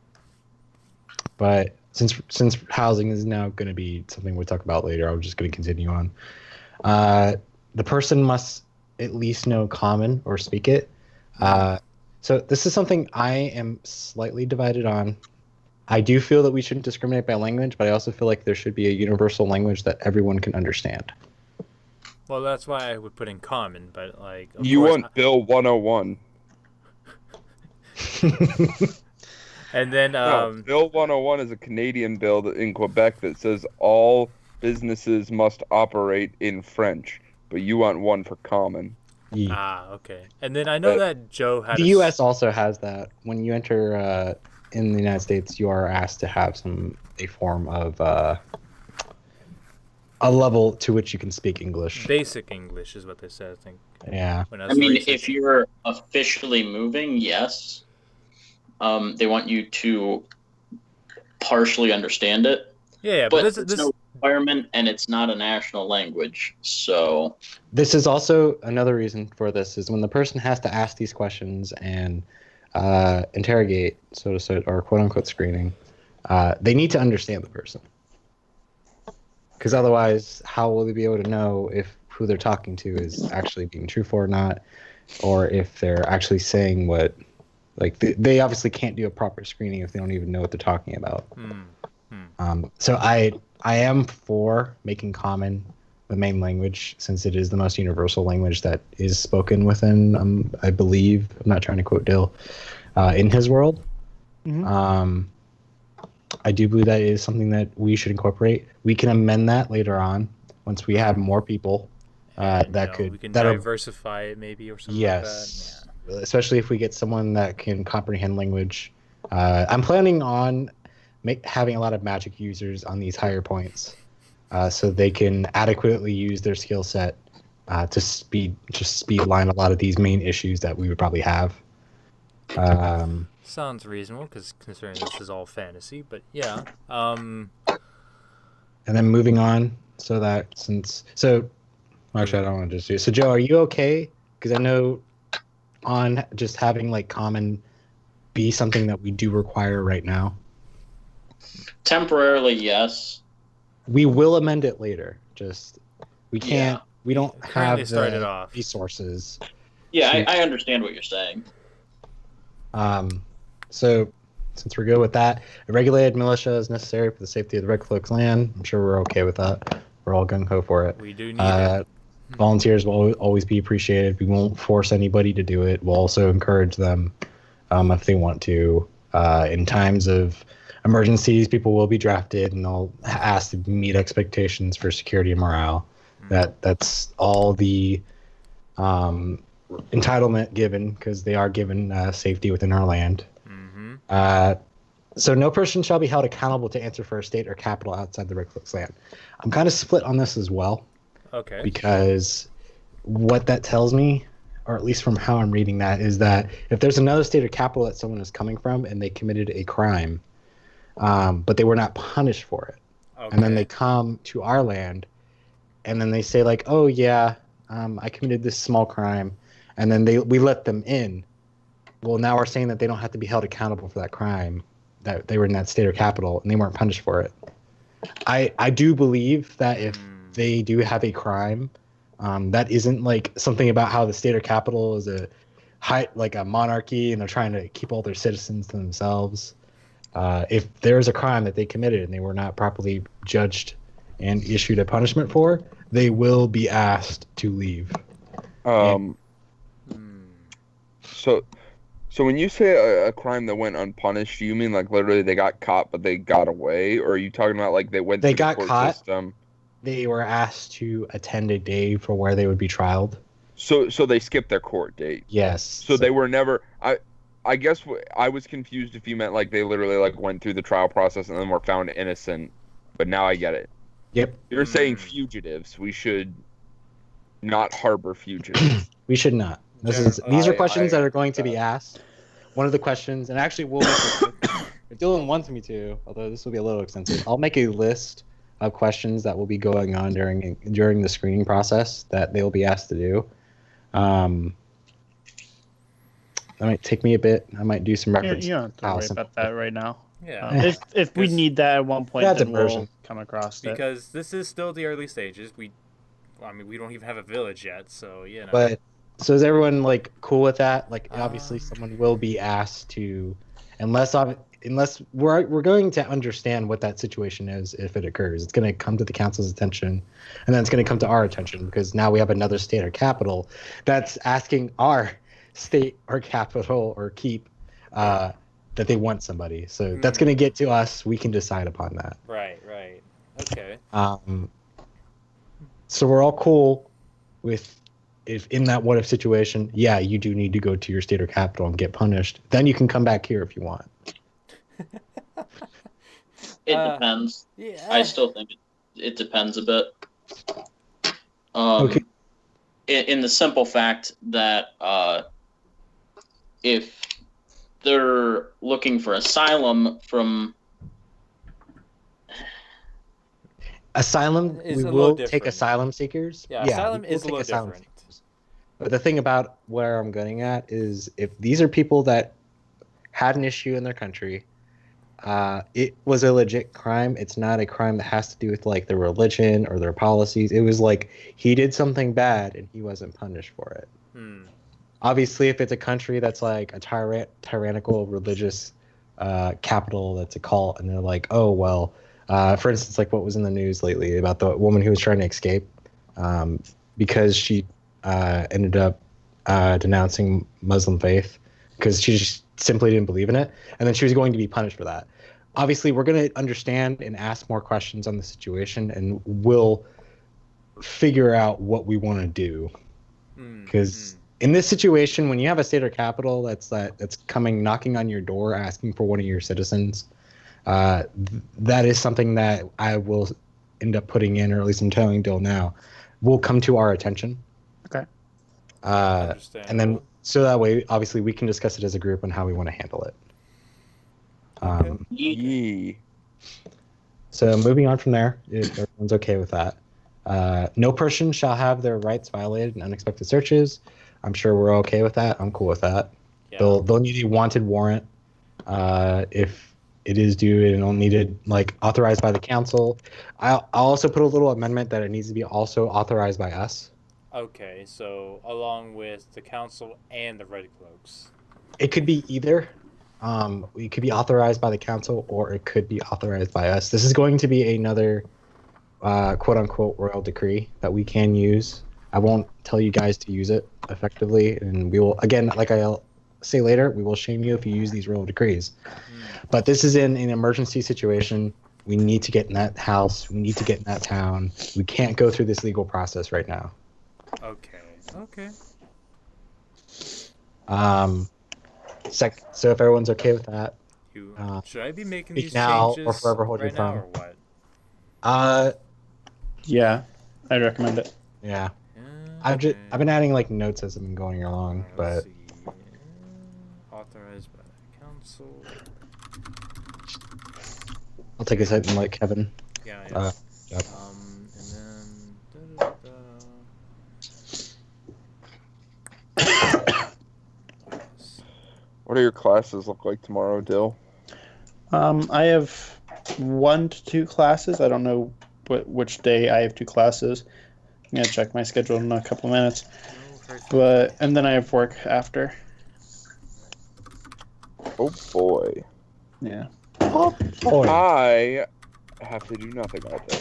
But since housing is now going to be something we'll talk about later, I'm just going to continue on. The person must at least know Common or speak it. So this is something I am slightly divided on. I do feel that we shouldn't discriminate by language, but I also feel like there should be a universal language that everyone can understand. Well, that's why I would put in common, but like of You course, want Bill 101. and then No, Bill 101 is a Canadian bill in Quebec that says all businesses must operate in French, but you want one for common. okay. And then I know that Joe had The U.S. also has that. When you enter in the United States, you are asked to have a form of a level to which you can speak English. Basic English is what they said, I think. Yeah. I mean, if you're officially moving, yes. They want you to partially understand it. Yeah, but this it's no requirement, and it's not a national language. So this is also another reason for this is when the person has to ask these questions and interrogate, so to say, or quote unquote screening, they need to understand the person. Because otherwise, how will they be able to know if who they're talking to is actually being truthful or not, or if they're actually saying what, like they obviously can't do a proper screening if they don't even know what they're talking about. So I am for making common the main language, since it is the most universal language that is spoken within, I believe, I'm not trying to quote Dill, in his world. Mm-hmm. I do believe that is something that we should incorporate. We can amend that later on once we have more people we can diversify it maybe or something like that. Yeah. Especially if we get someone that can comprehend language. I'm planning on having a lot of magic users on these higher points, so they can adequately use their skill set to speed line a lot of these main issues that we would probably have. Sounds reasonable, because considering this is all fantasy, but yeah. And then moving on, actually, I don't want to just do it. So, Joe, are you okay? Because I know on just having like common be something that we do require right now. Temporarily, yes. We will amend it later. Just we can't. Yeah. We don't have the resources. Yeah, I understand what you're saying. So, since we're good with that, a regulated militia is necessary for the safety of the Red Cloak clan. I'm sure we're okay with that. We're all gung ho for it. We do need it. Volunteers will always be appreciated. We won't force anybody to do it. We'll also encourage them if they want to. In times of emergencies, people will be drafted and they'll ask to meet expectations for security and morale. That's all the entitlement given, because they are given safety within our land. So no person shall be held accountable to answer for a state or capital outside the Red Cloak's land. I'm kind of split on this as well. Okay. Because what that tells me, or at least from how I'm reading that, is that if there's another state or capital that someone is coming from and they committed a crime, but they were not punished for it, and then they come to our land, and then they say like, oh yeah, I committed this small crime, and then we let them in. Well, now we're saying that they don't have to be held accountable for that crime, that they were in that state or capital and they weren't punished for it. I do believe that if they do have a crime, that isn't like something about how the state or capital is a monarchy and they're trying to keep all their citizens to themselves. If there is a crime that they committed and they were not properly judged and issued a punishment for, they will be asked to leave. So when you say a crime that went unpunished, do you mean like literally they got caught but they got away, or are you talking about like they went through the court system? They were asked to attend a day for where they would be trialed. So they skipped their court date. Yes. So they were never. I guess I was confused if you meant like they literally like went through the trial process and then were found innocent. But now I get it. Yep. You're saying fugitives. We should not harbor fugitives. We should not. These are questions that are going to be asked. One of the questions, and actually we'll make Dylan wants me to, although this will be a little extensive. I'll make a list of questions that will be going on during the screening process that they'll be asked to do. That might take me a bit. I might do some reference. You don't have to worry about that right now. Yeah. If we need that at one point, then we'll come across it. Because this is still the early stages. We don't even have a village yet, so you know. But so is everyone like cool with that? Like obviously someone will be asked to, unless unless we're going to understand what that situation is if it occurs. It's going to come to the council's attention, and then it's going to come to our attention because now we have another state or capital that's asking our state or capital or keep that they want somebody. So that's going to get to us. We can decide upon that. Right. Okay. So we're all cool with if in that what if situation, yeah, you do need to go to your state or capital and get punished. Then you can come back here if you want. It depends. Yeah. I still think it depends a bit. Okay. In the simple fact that if they're looking for asylum from asylum, Is we a little will take different. asylum seekers. Yeah, asylum we will is a take little asylum different. seekers. But the thing about where I'm getting at is if these are people that had an issue in their country, it was a legit crime. It's not a crime that has to do with like their religion or their policies. It was like he did something bad and he wasn't punished for it. Obviously, if it's a country that's like a tyrannical religious capital that's a cult, and they're like, oh, well, for instance, like what was in the news lately about the woman who was trying to escape because she ended up denouncing Muslim faith because she just simply didn't believe in it. And then she was going to be punished for that. Obviously, we're going to understand and ask more questions on the situation, and we'll figure out what we want to do. Because in this situation, when you have a state or capital that's coming knocking on your door asking for one of your citizens, that is something that I will end up putting in, or at least I'm telling Dill now, will come to our attention. Okay. And then so that way, obviously, we can discuss it as a group on how we want to handle it. So moving on from there, if everyone's okay with that. No person shall have their rights violated in unexpected searches. I'm sure we're okay with that. I'm cool with that. Yeah. They'll need a wanted warrant if it is due and it'll need it like authorized by the council. I'll also put a little amendment that it needs to be also authorized by us. Okay, so along with the council and the Red Cloaks. It could be either. It could be authorized by the council or it could be authorized by us. This is going to be another quote-unquote royal decree that we can use. I won't tell you guys to use it effectively, and we will, again, like I'll say later, we will shame you if you use these royal decrees. But this is in an emergency situation. We need to get in that house. We need to get in that town. We can't go through this legal process right now. Okay. So if everyone's okay with that, should I be making speak these now changes or forever hold your right now, tongue. or what? Yeah, I'd recommend it. Yeah. I've been adding like notes as I've been going along, but Let's see. Authorized by the council. I'll take a second, like Kevin. Yeah. Yep. And then. What do your classes look like tomorrow, Dill? I have 1 to 2 classes. I don't know which day I have 2 classes. I'm gonna check my schedule in a couple of minutes. And then I have work after. Oh boy. Yeah. Oh, I have to do nothing all day.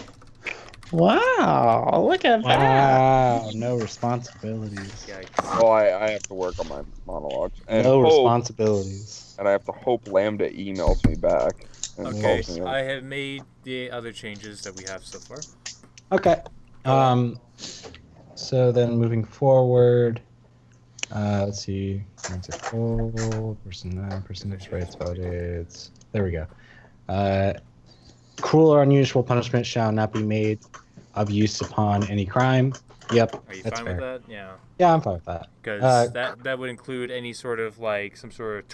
Wow! Look at that. wow, no responsibilities. Well, I have to work on my monologues. And No hope, responsibilities. and I have to hope Lambda emails me back. And Okay, tells me I have made the other changes that we have so far. Okay. So then moving forward, let's see. Person rights audits. There we go. Cruel or unusual punishment shall not be made of use upon any crime. Yep. Are you that's fine fair. with that? Yeah. Yeah, I'm fine with that. Because that would include any sort of like some sort of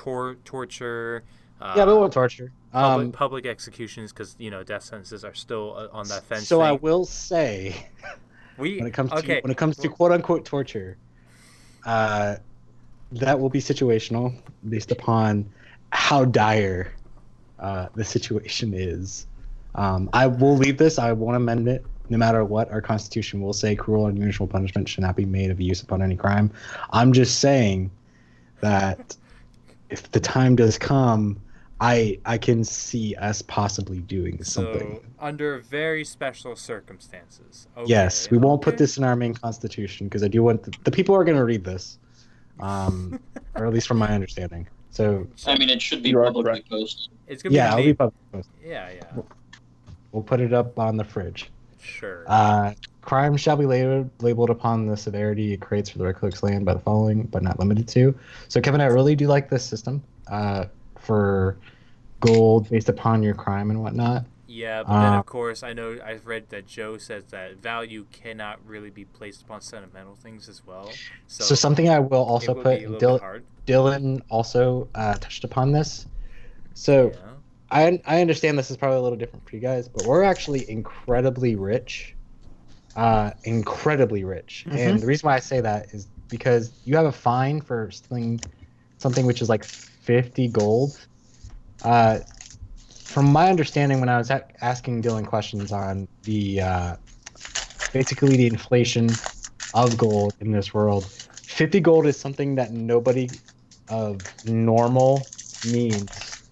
torture. Yeah, but we'll torture. Public executions, because death sentences are still on that fence. So thing. I will say, when it comes to quote unquote torture, that will be situational based upon how dire the situation is. I will leave this. I won't amend it. No matter what, our Constitution will say cruel and unusual punishment should not be made of use upon any crime. I'm just saying that if the time does come, I can see us possibly doing something. So under very special circumstances. Okay, Yes, we won't put okay. this in our main constitution because I do want the people are going to read this, or at least from my understanding. So I mean, it should be You are publicly correct. posted. It's gonna yeah, I'll be be public post. Yeah, yeah. We'll put it up on the fridge. Sure. Crime shall be labeled upon the severity it creates for the Red land by the following, but not limited to. So, Kevin, I really do like this system for gold based upon your crime and whatnot. Yeah, but then of course I know I've read that Joe says that value cannot really be placed upon sentimental things as well. So something I will also it will put, be a little bit hard. Dylan also touched upon this. So Yeah. I understand this is probably a little different for you guys, but we're actually incredibly rich. Incredibly rich. And the reason why I say that is because you have a fine for stealing something which is like 50 gold. From my understanding, when I was asking Dylan questions on the basically the inflation of gold in this world, 50 gold is something that nobody of normal means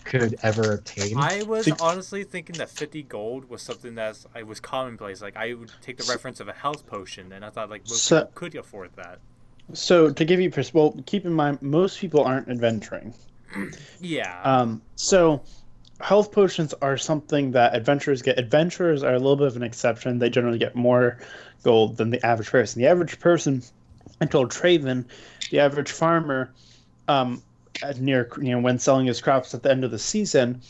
could ever obtain. I was honestly thinking that 50 gold was something that was commonplace. Like I would take the reference of a health potion, and I thought like most people could afford that. So to give you keep in mind most people aren't adventuring. Yeah. So health potions are something that adventurers get. Adventurers are a little bit of an exception. They generally get more gold than the average person. The average person, I told Traven, the average farmer, when selling his crops at the end of the season,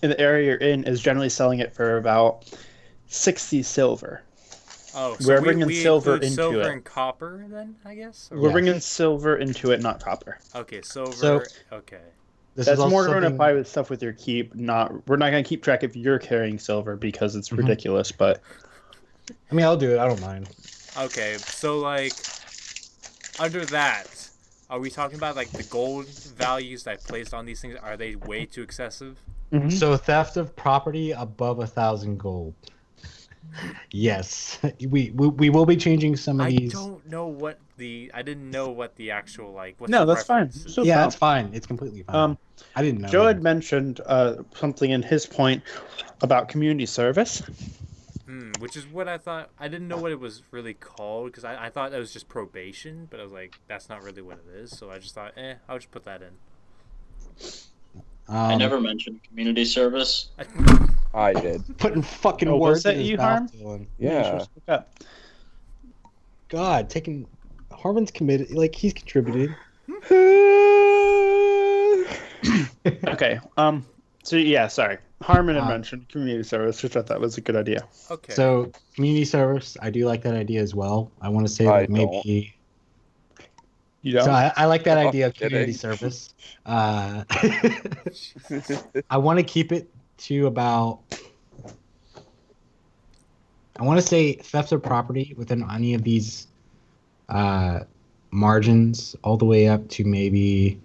in the area you're in, is generally selling it for about 60 silver. Oh, so we're bringing silver into silver it. And copper, then I guess. We're bringing silver into it, not copper. Okay, silver. Okay. That's more going to apply with stuff with your keep. We're not going to keep track if you're carrying silver because it's ridiculous. But I mean, I'll do it. I don't mind. Okay, so like under that, are we talking about like the gold values that I placed on these things? Are they way too excessive? So theft of property above 1,000 gold. Yes, we will be changing some of these. I don't know what I didn't know what the actual like. What's no, the that's fine. reference? Yeah, that's fine. It's completely fine. I didn't know. Joe had mentioned something in his point about community service. Which is what I thought. I didn't know what it was really called because I thought that was just probation, but I was like, that's not really what it is. So I just thought, I'll just put that in. I never mentioned community service. I did. Putting fucking words in his mouth. Yeah. God, Harmon's committed. Like he's contributed. Okay. So yeah, sorry. Harmon had mentioned community service, which I thought was a good idea. Okay. So community service, I do like that idea as well. I want to say that maybe. You don't? So I like that idea of community service. I want to keep it to about. I want to say theft of property within any of these margins, all the way up to maybe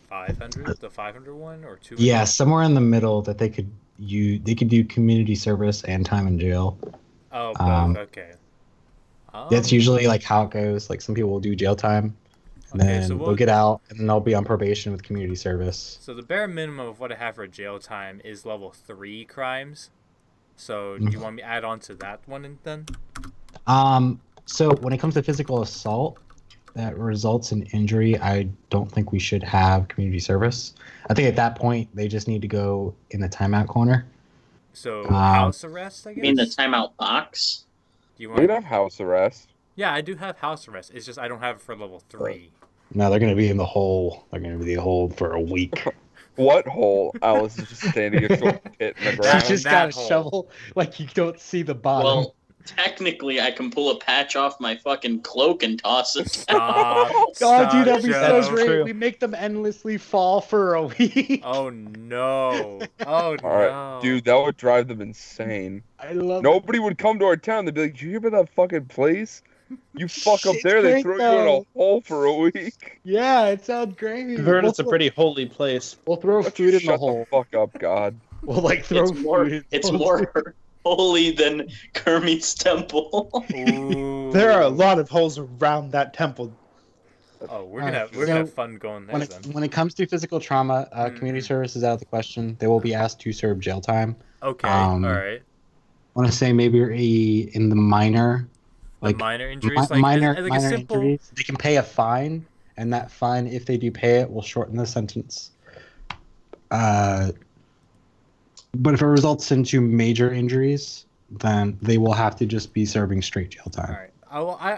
500, the 500 one or 200? Yeah, somewhere in the middle that they could do community service and time in jail. Oh, both. Okay. That's usually like how it goes. Like some people will do jail time, and then they'll get out, and then they'll be on probation with community service. So the bare minimum of what I have for jail time is level 3 crimes. So do you want me to add on to that one then? So when it comes to physical assault that results in injury, I don't think we should have community service. I think at that point they just need to go in the timeout corner. So house arrest, I guess. You mean the timeout box? You want? We have house arrest. Yeah, I do have house arrest. It's just I don't have it for level 3. No, they're gonna be in the hole. They're gonna be in the hole for a week. What hole? Alice is just standing a short pit in the ground. She just got a shovel, like you don't see the bottom. Well, technically, I can pull a patch off my fucking cloak and toss it. Stop, God, dude, that'd be Joe. so great. We make them endlessly fall for a week. Oh no! Oh no! Alright, dude, that would drive them insane. I love. Nobody would come to our town. They'd be like, "Did you hear about that fucking place? You fuck up there, they throw you in a hole for a week." Yeah, it sounds great. I've heard it's a pretty holy place. We'll throw food in the hole. Fuck up, God. We'll like throw food. It's more holy than Kermit's temple. Ooh. There are a lot of holes around that temple. Oh, we're Alright, gonna have so fun going there when it, then. when it comes to physical trauma, community service is out of the question. They will be asked to serve jail time. Okay, Um, all right. I want to say maybe in the minor, The like minor injuries, like minor as like a minor simple. injuries, they can pay a fine, and that fine, if they do pay it, will shorten the sentence. But if it results into major injuries, then they will have to just be serving straight jail time. All right.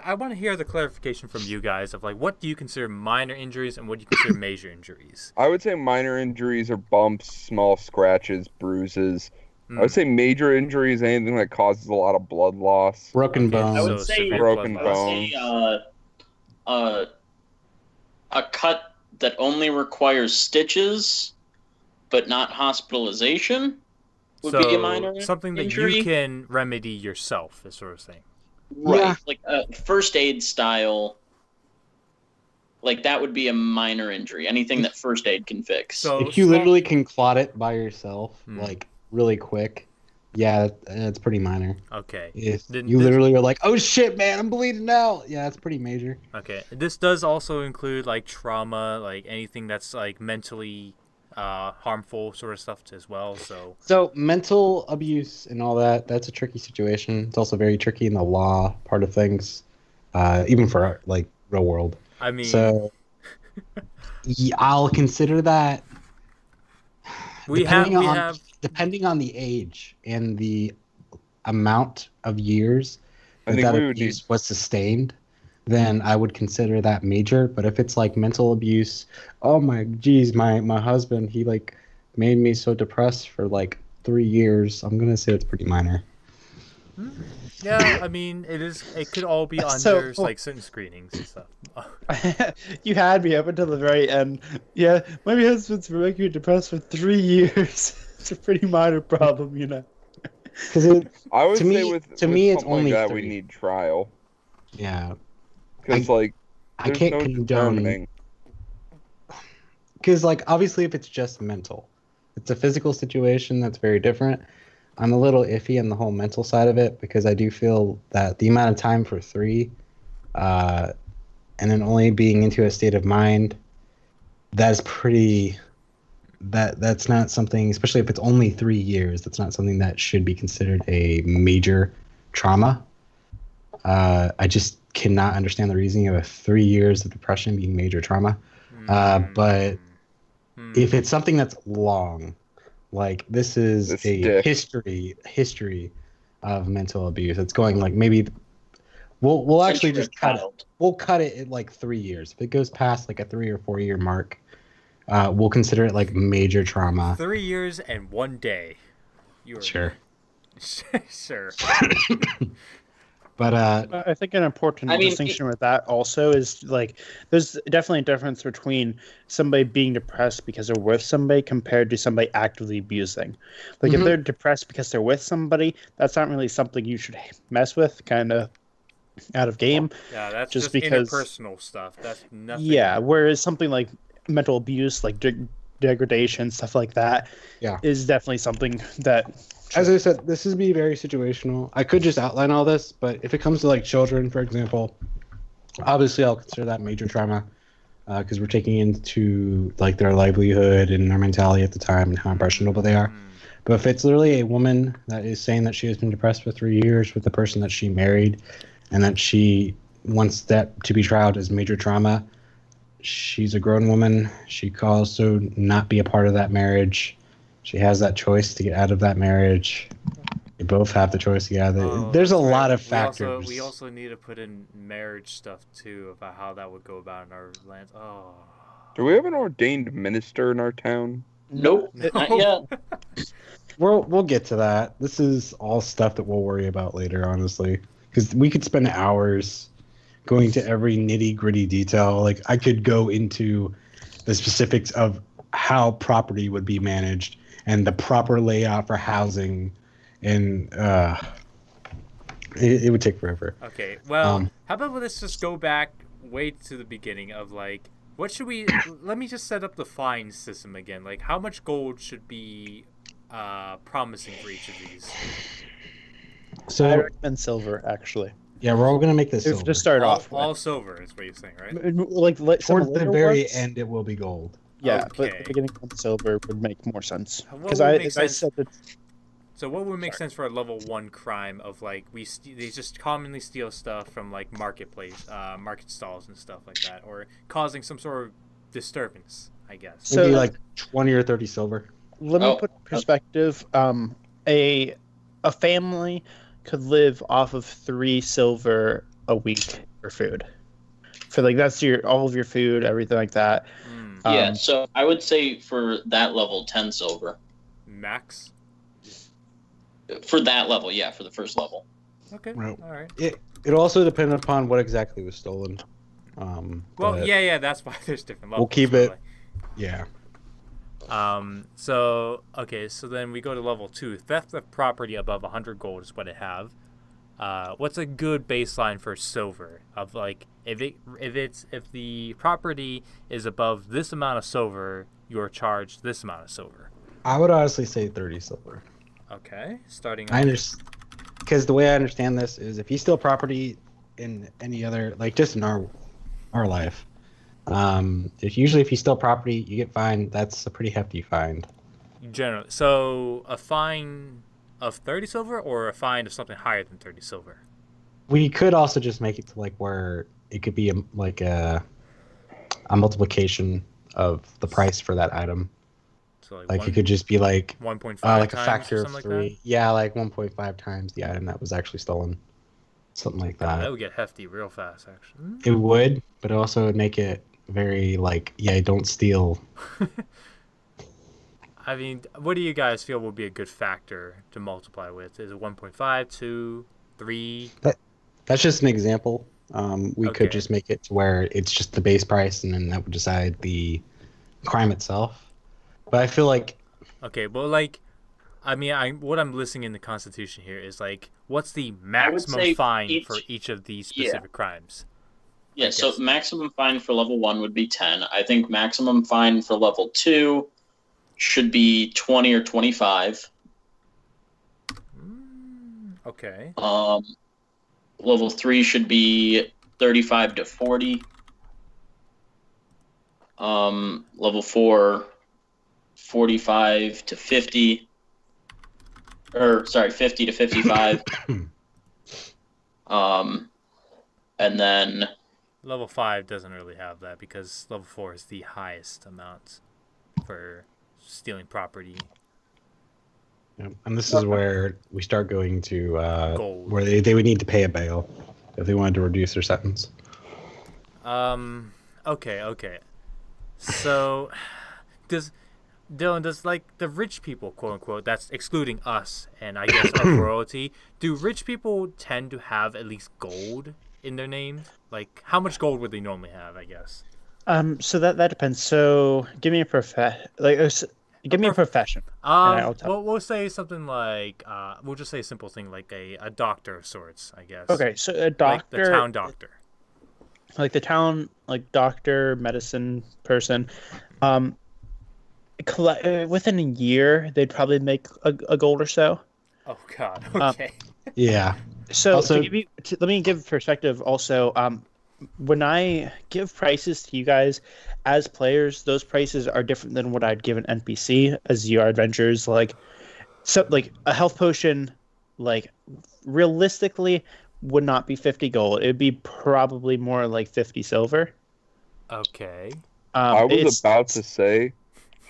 I want to hear the clarification from you guys of like what do you consider minor injuries and what do you consider major injuries? I would say minor injuries are bumps, small scratches, bruises. I would say major injuries, anything that causes a lot of blood loss. Broken Okay, bones. I would so say severe broken blood loss. bones. A cut that only requires stitches, but not hospitalization, would be a minor something that injury. you can remedy yourself, is sort of thing. Right, Yeah. like a first aid style. Like that would be a minor injury. Anything that first aid can fix. So If you small- literally can clot it by yourself, like really quick, yeah, it's pretty minor. Okay. If Then you this- literally are like, oh shit, man, I'm bleeding out. Yeah, that's pretty major. Okay. This does also include like trauma, like anything that's like mentally harmful sort of stuff as well. So mental abuse and all that's a tricky situation. It's also very tricky in the law part of things, even for like real world. I mean, So I'll consider that depending on the age and the amount of years I think that we would abuse was sustained, then I would consider that major. But if it's like mental abuse, oh my geez, my husband, he like made me so depressed for like 3 years, I'm gonna say it's pretty minor. yeah, I mean, it could all be So- under like certain screenings and stuff. You had me up until the very end. Yeah, my husband's been making me depressed for 3 years. It's a pretty minor problem, you know. Because I would To say me- with to me, it's something like only that 3. we need trial yeah, because like I there's can't no condone. determining. Because like obviously if it's just mental, it's a physical situation that's very different. I'm a little iffy on the whole mental side of it because I do feel that the amount of time for 3 and then only being into a state of mind, that's pretty that's not something, especially if it's only 3 years, that's not something that should be considered a major trauma. I just cannot understand the reasoning of 3 years of depression being major trauma. But if it's something that's long, like this is This a dick. history of mental abuse, it's going like maybe we'll actually Essentially just cut it. child. We'll cut it at like 3 years. If it goes past like a 3 or 4 year mark, we'll consider it like major trauma. 3 years and 1 day. You are Sure. sure. But I think an important I mean, distinction with that also is like there's definitely a difference between somebody being depressed because they're with somebody compared to somebody actively abusing. Like if Mhm. they're depressed because they're with somebody, that's not really something you should mess with, kind of out of game. Yeah, that's Just just because- interpersonal stuff. That's nothing. Yeah, whereas something like mental abuse, like degradation, stuff like that, Yeah. is definitely something that as I said, this is be very situational. I could just outline all this, but if it comes to like children, for example, obviously I'll consider that major trauma because we're taking into like their livelihood and their mentality at the time and how impressionable they are. But if it's literally a woman that is saying that she has been depressed for 3 years with the person that she married and that she wants that to be trialed as major trauma, she's a grown woman. She could also not be a part of that marriage. She has that choice to get out of that marriage. They both have the choice to get out of it. Oh, There's a that's right. lot of factors. We also need to put in marriage stuff too about how that would go about in our land. Oh. Do we have an ordained minister in our town? Nope, not yet. We'll get to that. This is all stuff that we'll worry about later, honestly, because we could spend hours going to every nitty gritty detail. Like I could go into the specifics of how property would be managed and the proper layout for housing, and it would take forever. Okay. Well, how about let's just go back way to the beginning of like what should we? Let me just set up the fine system again. Like how much gold should be promising for each of these? I So recommend silver, actually. Yeah, we're all gonna make this silver. To start off all with. silver is what you're saying, right? Some Towards the later very ones, end, it will be gold. Yeah, but Okay. beginning with silver would make more sense. What Because would I, make as I sense? said that. So what would make sense for a level 1 crime of like they just commonly steal stuff from like marketplace, market stalls and stuff like that, or causing some sort of disturbance, I guess. So- Maybe like 20 or 30 silver. Let me put in perspective. A family could live off of 3 silver a week for food. For like that's all of your food, everything like that. Yeah, so I would say for that level, 10 silver. Max. For that level, yeah, for the first level. Okay. Right. All right. It also depends upon what exactly was stolen. Well, but yeah, that's why there's different levels. We'll keep really. it. Yeah. So then we go to level 2. Theft of property above 100 gold is what it have. What's a good baseline for silver? Of like if the property is above this amount of silver, you're charged this amount of silver. I would honestly say 30 silver. Okay, starting. I understand, because the way I understand this is if you steal property in any other, like just in our life, if you steal property, you get fined. That's a pretty hefty fine. Generally, so a fine of 30 silver or a fine of something higher than 30 silver. We could also just make it to like where it could be a multiplication of the price for that item. So Like it could just be like 1.5 like times a factor or of something 3. like that? Yeah, like 1.5 times the item that was actually stolen. Something like that. That would get hefty real fast, actually. It would, but it also would make it very like, yeah, don't steal. I mean, what do you guys feel would be a good factor to multiply with? Is it 1.5, 2, 3? That's just an example. We Okay. could just make it to where it's just the base price, and then that would decide the crime itself. But I feel like Okay, well, like, I mean, what I'm listing in the Constitution here is like, what's the maximum say fine for each of these specific crimes? Yeah, so guess. maximum fine for level 1 would be 10. I think maximum fine for level 2 should be 20 or 25. Okay. Level 3 should be 35 to 40. Level 4, 45 to 50. Or, sorry, 50 to 55. And then Level 5 doesn't really have that because level 4 is the highest amount for stealing property. yeah, and this is where we start going to Gold. where they would need to pay a bail if they wanted to reduce their sentence. Okay. So, Dylan, does like the rich people, quote unquote, that's excluding us and I guess our royalty, do rich people tend to have at least gold in their name? Like, how much gold would they normally have, I guess? So that depends. So give me a profession. Give me a profession. and I'll tell. Well, we'll say something like, we'll just say a simple thing like a doctor of sorts, I guess. Okay, so a Like doctor, the town doctor. like the town, like doctor, medicine person, within a year they'd probably make a gold or so. Oh God. Okay. Yeah. So Also- let me give perspective. Also, when I give prices to you guys as players, those prices are different than what I'd give an NPC as you are adventurers. Like a health potion, like realistically, would not be 50 gold. It would be probably more like 50 silver. Okay. I was it's- about to say,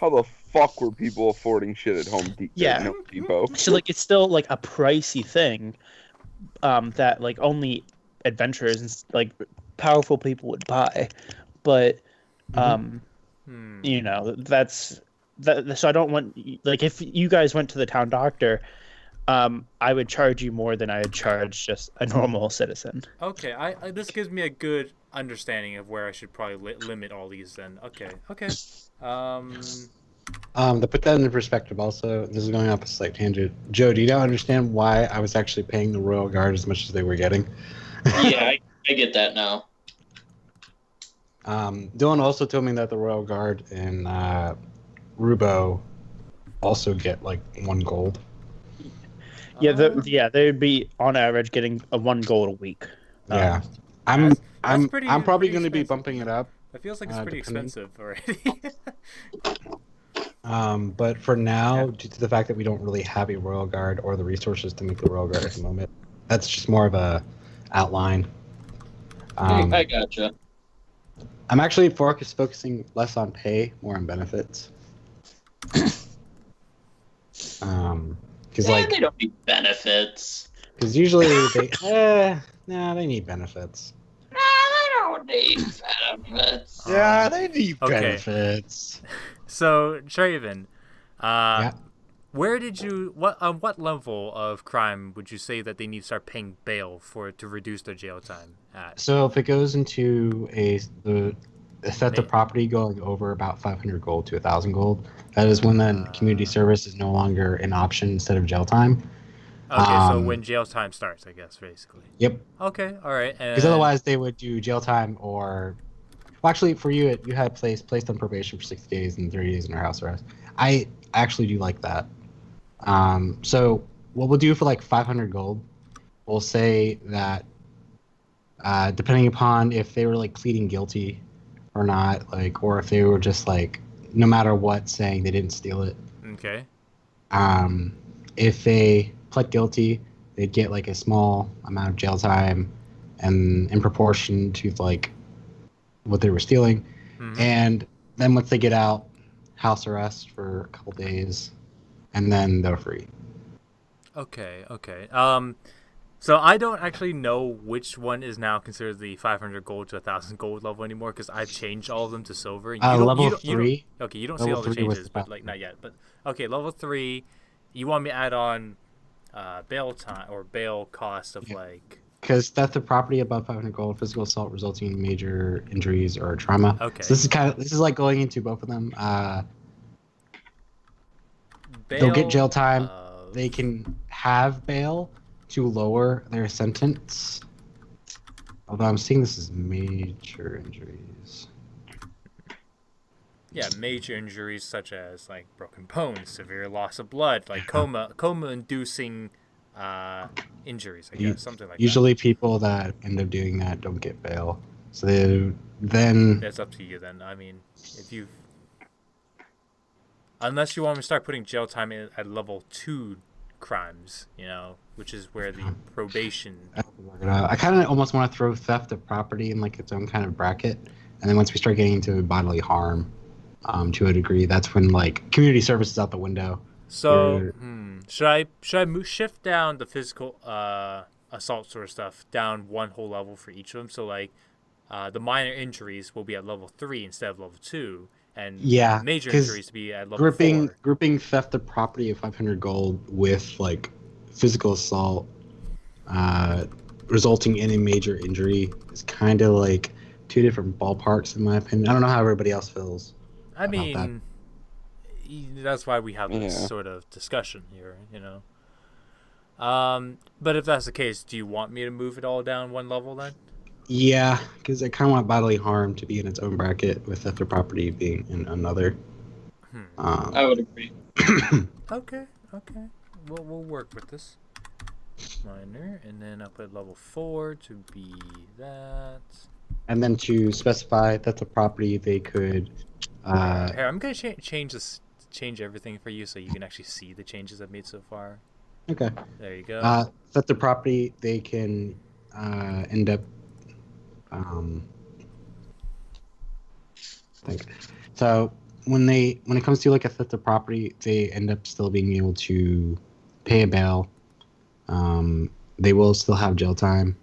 how the fuck were people affording shit at Home Depot? So like it's still like a pricey thing, that like only adventurers and like powerful people would buy, but you know that's that. So I don't want, like, if you guys went to the town doctor, I would charge you more than I would charge just a normal citizen. Okay. I this gives me a good understanding of where I should probably limit all these. Then. Okay. To put that into perspective, also, this is going off a slight tangent. Joe, do you now understand why I was actually paying the Royal Guard as much as they were getting? yeah, I get that now. Dylan also told me that the Royal Guard in Rubo also get like 1 gold. Yeah, they'd be on average getting a 1 gold a week. Yeah, That's I'm pretty. I'm probably pretty going to be expensive. bumping it up. That feels like it's pretty depending. expensive already. But for now, Yeah. due to the fact that we don't really have a royal guard or the resources to make the royal guard at the moment, that's just more of a outline. I gotcha. I'm actually focusing less on pay, more on benefits. Because They don't need benefits. usually they they need benefits. Nah, they don't need benefits. Yeah, they need okay. benefits. So Traven, Yeah. where did you what level of crime would you say that they need to start paying bail to reduce their jail time at? So if it goes into the set the property going over about 500 gold to 1,000 gold, that is when then community service is no longer an option instead of jail time. Okay, so when jail time starts, I guess, basically. Yep. Okay, all right. Because otherwise they would do jail time or... Well, actually, for you, you had placed on probation for 60 days and 30 days in our house arrest. I actually do like that. So what we'll do for like 500 gold, we'll say that depending upon if they were like pleading guilty or not, like, or if they were just like, no matter what, saying they didn't steal it. Okay. If they pled guilty, they'd get like a small amount of jail time, and in proportion to like what they were stealing. Mm-hmm. And then once they get out, house arrest for a couple days, and then they're free. Okay. So I don't actually know which one is now considered the 500 gold to 1,000 gold level anymore because I've changed all of them to silver. And Level 3. Okay, you don't see all the changes, but like not yet. But okay, level 3. You want me to add on bail time or bail cost of like? Because theft of property above 500 gold, physical assault resulting in major injuries or trauma. Okay. So this is like going into both of them. They'll get jail time. They can have bail to lower their sentence. Although I'm seeing this as major injuries. Yeah, major injuries such as like broken bones, severe loss of blood, like coma-inducing injuries, I guess, something like usually that. People that end up doing that don't get bail. So then... That's up to you then. I mean, if you... Unless you want me to start putting jail time at level 2 crimes, which is where the probation... I kind of almost want to throw theft of property in like its own kind of bracket. And then once we start getting into bodily harm to a degree, that's when like community service is out the window. So, should I shift down the physical assault sort of stuff down one whole level for each of them? So like the minor injuries will be at level 3 instead of level 2, and major injuries to be at level 4. Grouping theft of property of 500 gold with like physical assault resulting in a major injury is kind of like two different ballparks in my opinion. I don't know how everybody else feels. I mean, that's why we have this sort of discussion here, But if that's the case, do you want me to move it all down one level then? Yeah, because I kind of want bodily harm to be in its own bracket, with theft of property being in another. I would agree. Okay. We'll work with this. Minor, and then I'll put level 4 to be that. And then to specify theft of property, they could. Here, I'm gonna change everything for you so you can actually see the changes I've made so far. Okay. There you go. Theft of property, they can end up. So when it comes to like a theft of property, they end up still being able to pay a bail. They will still have jail time.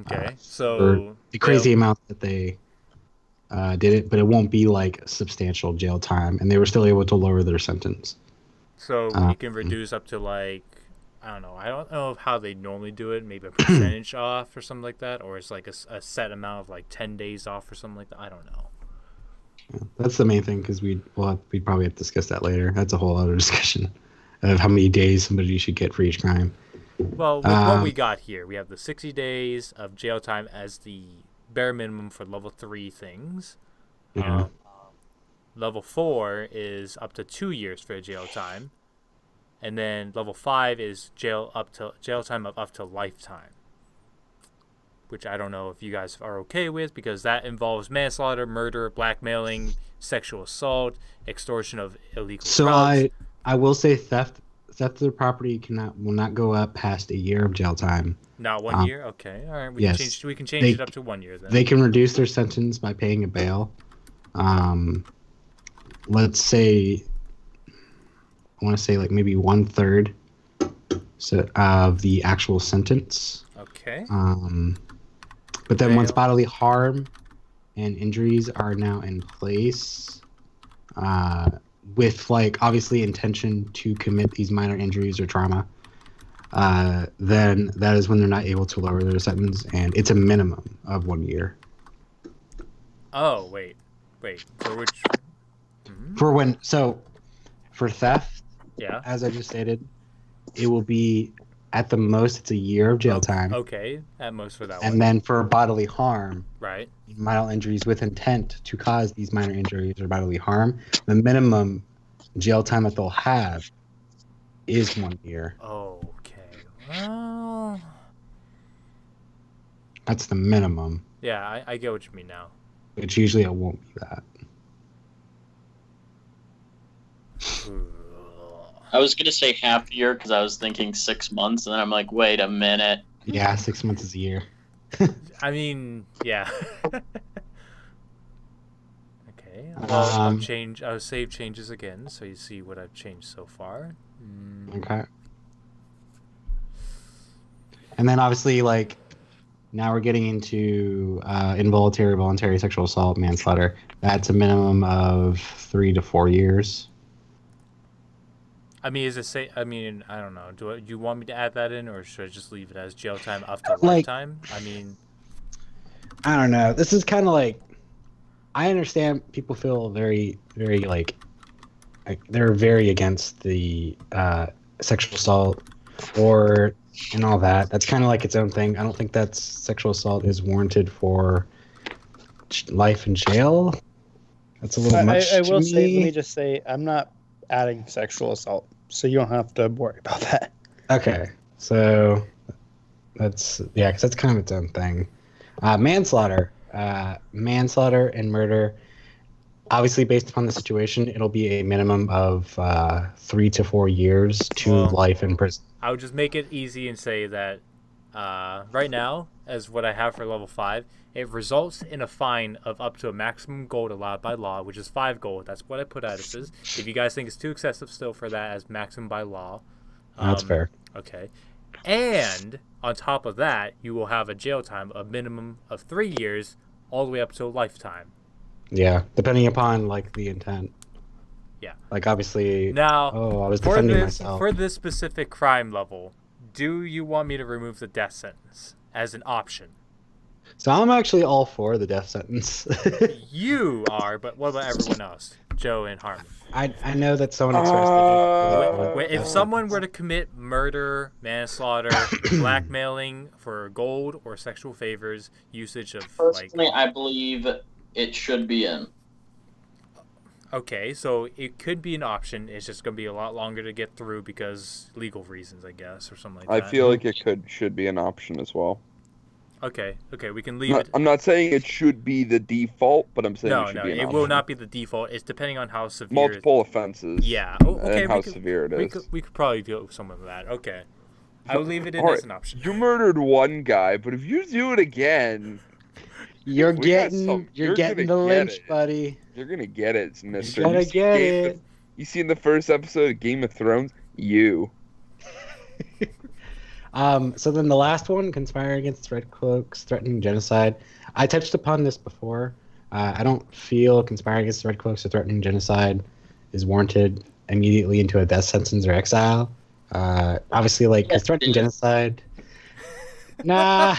Okay, so for the crazy amount that they did it, but it won't be like substantial jail time, and they were still able to lower their sentence. So you can reduce up to like, I don't know how they normally do it, maybe a percentage off or something like that, or it's like a set amount of like 10 days off or something like that. I don't know. Yeah, that's the main thing, because we'd probably have to discuss that later. That's a whole other discussion of how many days somebody should get for each crime. Well, with what we got here, we have the 60 days of jail time as the bare minimum for level 3 things. Yeah. Level 4 is up to 2 years for jail time. And then level 5 is jail time of up to lifetime. which I don't know if you guys are okay with, because that involves manslaughter, murder, blackmailing, sexual assault, extortion of illegal So drugs. I will say theft of the property will not go up past a year of jail time. Not 1 year? Okay. All right. Yes. We can change it up to 1 year then. They can reduce their sentence by paying a bail. Let's say, I want to say like maybe 1/3 of the actual sentence. Okay. But then once Bail. bodily harm and injuries are now in place, with like obviously intention to commit these minor injuries or trauma, then that is when they're not able to lower their sentence, and it's a minimum of 1 year. Oh, wait. For which? For theft, Yeah. as I just stated, it will be at the most it's a year of jail time. Okay. At most for that one. And then for bodily harm, Right. minor injuries with intent to cause these minor injuries or bodily harm, the minimum jail time that they'll have is 1 year. Okay. Well. That's the minimum, Yeah, I get what you mean now. which usually it won't be that. I was gonna say half year because I was thinking 6 months, and then I'm like, wait a minute. Yeah, 6 months is a year. I mean, yeah. Okay. I'll save changes again, so you see what I've changed so far. Okay. And then obviously, like, now we're getting into involuntary, voluntary sexual assault, manslaughter. That's a minimum of 3 to 4 years. I mean, I mean, I don't know. Do you want me to add that in, or should I just leave it as jail time up to lifetime? I mean, I don't know. This is kind of like, I understand people feel very, very like they're very against the sexual assault and all that. That's kind of like its own thing. I don't think that sexual assault is warranted for life in jail. That's a little much. I will to say, me. let me just say, I'm not adding sexual assault, so you don't have to worry about that. Okay, so because that's kind of its own thing. Manslaughter and murder. Obviously, based upon the situation, it'll be a minimum of 3 to 4 years to life in prison. I would just make it easy and say that right now, as what I have for level 5, it results in a fine of up to a maximum gold allowed by law, which is 5 gold. That's what I put as is. If you guys think it's too excessive still for that as maximum by law. That's fair. Okay. And on top of that, you will have a jail time, a minimum of 3 years, all the way up to a lifetime. Yeah, depending upon like the intent. Yeah. Like obviously. Now, I was defending myself. For this specific crime level, do you want me to remove the death sentence as an option? So I'm actually all for the death sentence. You are, but what about everyone else? Joe and Harmon. I know that someone expressed If someone were to commit murder, manslaughter, blackmailing for gold or sexual favors, usage of Personally, I believe it should be in. Okay, so it could be an option. It's just going to be a lot longer to get through because legal reasons, I guess, or something like that. I feel like it should be an option as well. Okay, we can leave it. I'm not saying it should be the default, but I'm saying it should be an option. It will not be the default. It's depending on how severe. Multiple offenses. Yeah. Okay. And how severe it is. We could probably deal with some of that. Okay. I will leave it in as an option. You murdered one guy, but if you do it again, you're getting the lynch, buddy. You're gonna get it, mister. You're gonna get it. You see in the first episode of Game of Thrones, you. So then the last one, conspiring against Red Cloaks, threatening genocide. I touched upon this before. I don't feel conspiring against Red Cloaks or threatening genocide is warranted immediately into a death sentence or exile. Obviously, like, threatening genocide. Nah.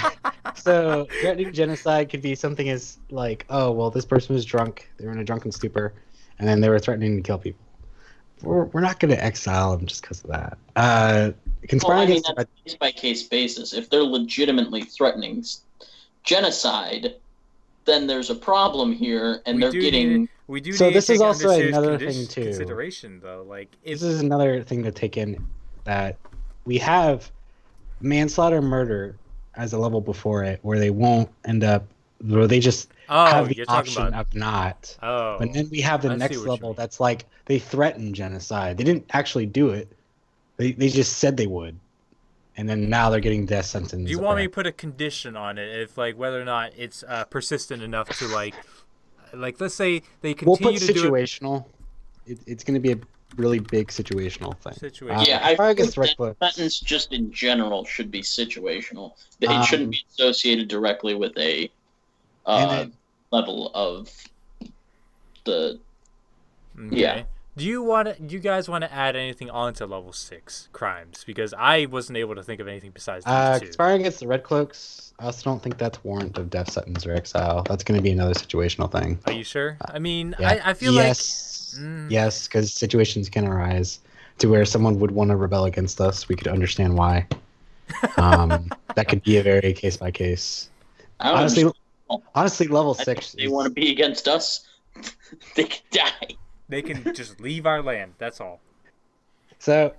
So threatening genocide could be something as like, oh, well, this person was drunk. They were in a drunken stupor, and then they were threatening to kill people. We're not going to exile them just because of that. Conspiring that's a case-by-case basis. If they're legitimately threatening genocide, then there's a problem here, and they're getting... So this is also another thing, too. Consideration, though. Like, this is another thing to take in, that we have manslaughter, murder, as a level before it, where they won't end up, where they just Oh, have the you're talking option about. of not. Oh. But then we have the I see next what you level mean. that's like they threaten genocide. They didn't actually do it. They just said they would, and then now they're getting death sentences. Do you want me to put a condition on it, if like whether or not it's persistent enough to like let's say they We'll put continue to do it. situational. It's going to be a really big situational thing. Situation. Yeah, I Conspire think against red that cloaks. sentence just in general should be situational. It shouldn't be associated directly with a level of the. Okay. Yeah. Do you guys want to add anything onto level 6 crimes? Because I wasn't able to think of anything besides these two. Conspiring against the red cloaks. I also don't think that's warrant of death sentence or exile. That's going to be another situational thing. Are you sure? I mean, Yeah. I feel yes, like yes, because situations can arise to where someone would want to rebel against us. We could understand why. That could be a very case by case. Honestly, level 6. If they want to be against us, they can die. they can just leave our land. That's all. So,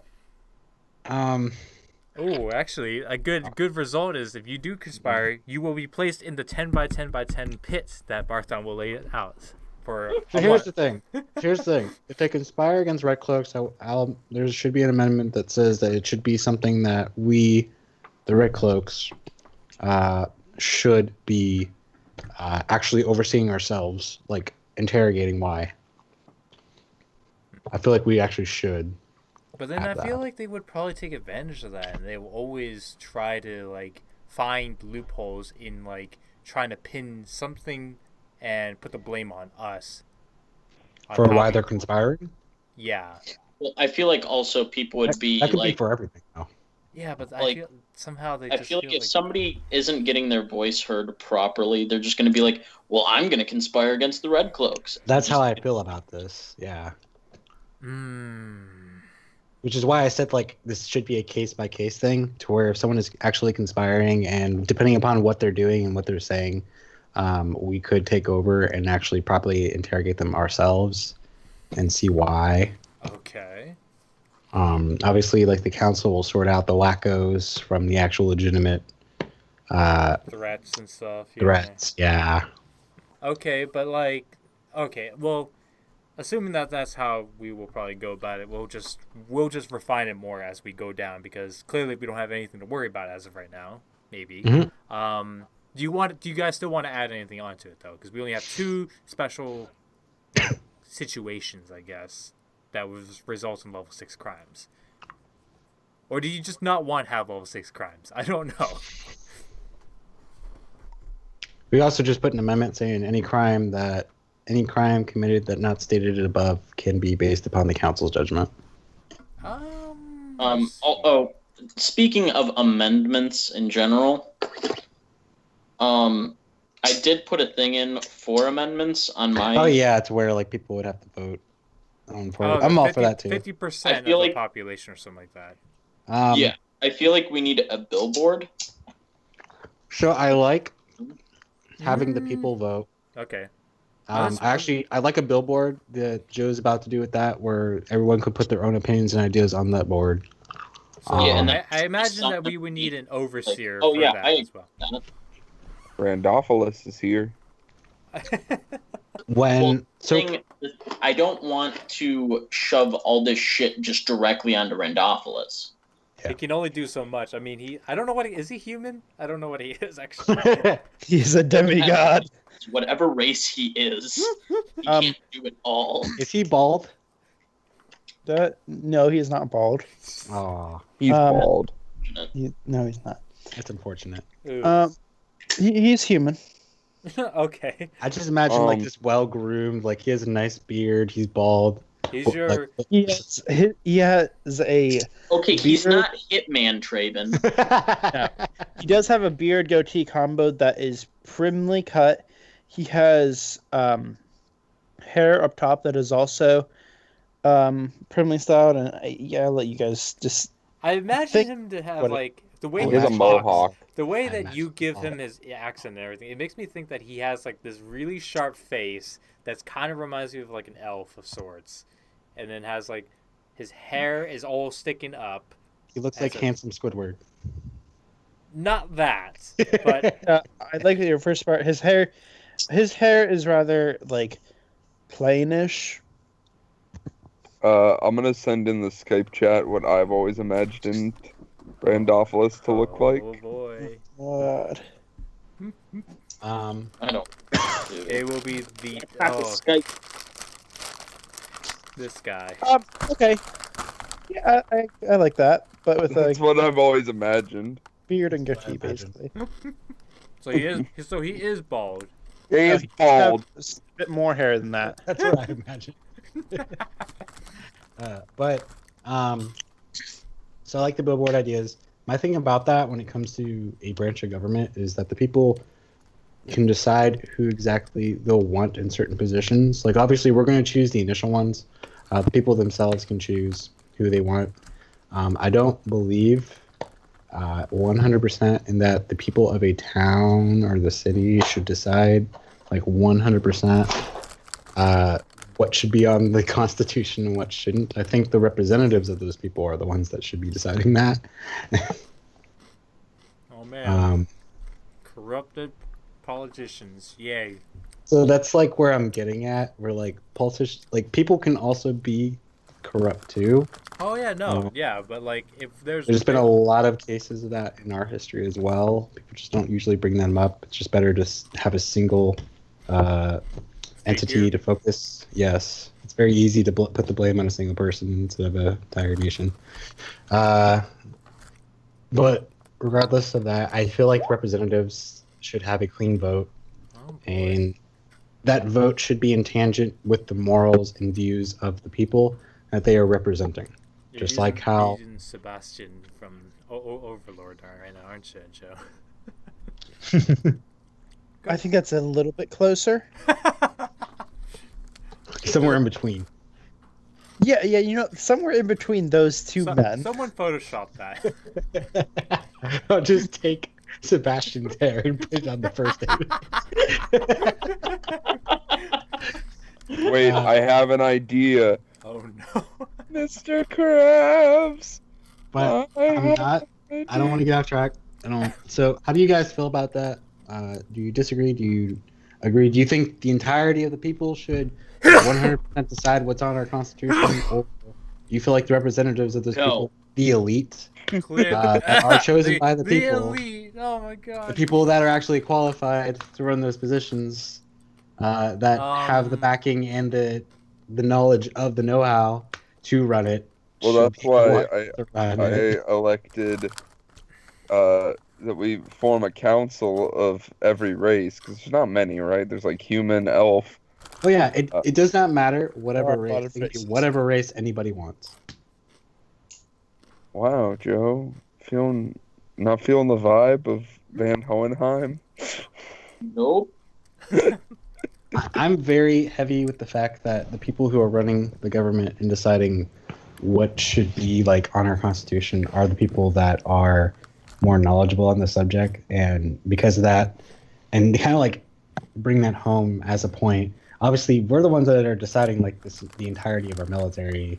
Oh, actually, a good result is if you do conspire, you will be placed in the 10 by 10 by 10 pit that Barthon will lay out for. so here's the thing. If they conspire against red cloaks, there should be an amendment that says that it should be something that we, the red cloaks, should be actually overseeing ourselves, like interrogating why. I feel like we actually should. But then I feel like they would probably take advantage of that, and they will always try to like find loopholes in like trying to pin something and put the blame on us. For why they're conspiring? Yeah. Well, I feel like also people would be that could like, be for everything, though. Yeah, but I Like, feel somehow they I just feel like if somebody isn't getting their voice heard properly, they're just going to be like, "Well, I'm going to conspire against the Red Cloaks." That's how I feel about this. Yeah. Hmm. Which is why I said like this should be a case by case thing, to where if someone is actually conspiring, and depending upon what they're doing and what they're saying, we could take over and actually properly interrogate them ourselves and see why. Okay. Obviously, like the council will sort out the wackos from the actual legitimate Threats and stuff. Yeah. threats. Yeah. Okay, but like, okay, well, assuming that that's how we will probably go about it, we'll just refine it more as we go down, because clearly we don't have anything to worry about as of right now. Maybe. Mhm. Do you guys still want to add anything onto it though? Because we only have 2 special situations, I guess, that would result in level 6 crimes. Or do you just not want to have level 6 crimes? I don't know. We also just put an amendment saying any crime committed that not stated above can be based upon the council's judgment. Speaking of amendments in general, I did put a thing in for amendments on my. Oh yeah, it's where like people would have to vote. I'm all for that too. 50% of the population or something like that. Yeah, I feel like we need a billboard. So I like having the people vote. Okay. I like a billboard that Joe's about to do with that, where everyone could put their own opinions and ideas on that board. So, Yeah, and I imagine that we would need an overseer Oh for yeah, that I as well. Randolphilus is here. I don't want to shove all this shit just directly onto Randolphilus. He can only do so much. I mean, I don't know is he human? I don't know what he is actually. He's a demigod. Whatever race he is, he can't do it all. Is he bald? No, he's not bald. Oh, He's bald. No, he's not. that's unfortunate. He's human. Okay. I just imagine like this well-groomed, like he has a nice beard, he's bald. He's your. He has a. Okay, he's beard. not Hitman Traven. He does have a beard goatee combo that is primly cut. He has hair up top that is also primly styled, and I'll let you guys just. I imagine him to have like the way He has a mohawk. The way that you give him his accent and everything, it makes me think that he has like this really sharp face that's kind of reminds me of like an elf of sorts, and then has like his hair is all sticking up. He looks like handsome Squidward. not that, but I like your first part. His hair is rather like plainish. I'm gonna send in the Skype chat what I've always imagined Randolphus to look like. Oh boy. God. I don't. It will be the Skype. this guy. Okay. Yeah, I like that, but with That's a what I've always imagined. beard and That's what I goatee, imagined. basically. So he is bald. He is He bald. has a bit more hair than that. That's what I imagine. So I like the billboard ideas. My thing about that when it comes to a branch of government is that the people can decide who exactly they'll want in certain positions. Like obviously we're going to choose the initial ones. The people themselves can choose who they want. I don't believe 100% in that the people of a town or the city should decide like 100% what should be on the Constitution and what shouldn't. I think the representatives of those people are the ones that should be deciding that. Oh man. Corrupted politicians. Yay. So that's like where I'm getting at. Where like politicians, like people can also be corrupt too. Oh yeah, no, yeah, but like if There's been a lot of cases of that in our history as well. People just don't usually bring them up. It's just better to have a single entity to focus. Yes, it's very easy to put the blame on a single person instead of a entire nation. But regardless of that, I feel like representatives should have a clean vote, and that vote should be in tangent with the morals and views of the people that they are representing. You're Just like how Sebastian from Overlord right now, aren't you, Joe? I think that's a little bit closer. somewhere in between. Yeah, you know, somewhere in between those two men. Someone photoshopped that. I'll just take Sebastian's hair and put it on the first aid. Wait, I have an idea. Oh no. Mr. Krabs! But I'm not. I don't want to get off track. So, how do you guys feel about that? Do you disagree? Do you agree? Do you think the entirety of the people should 100% decide what's on our Constitution? Or do you feel like the representatives of those people, the elite, that are chosen by the people, the elite. Oh my god. the people that are actually qualified to run those positions, that have the backing and the knowledge of the know-how to run it? Well, that's why I elected that we form a council of every race, because there's not many, right? There's like human, elf. Oh yeah, it does not matter whatever race, race anybody wants. Wow, Joe, not feeling the vibe of Van Hohenheim? Nope. I'm very heavy with the fact that the people who are running the government and deciding what should be like on our Constitution are the people that are more knowledgeable on the subject, and because of that, and kind of like bring that home as a point. Obviously, we're the ones that are deciding like the entirety of our military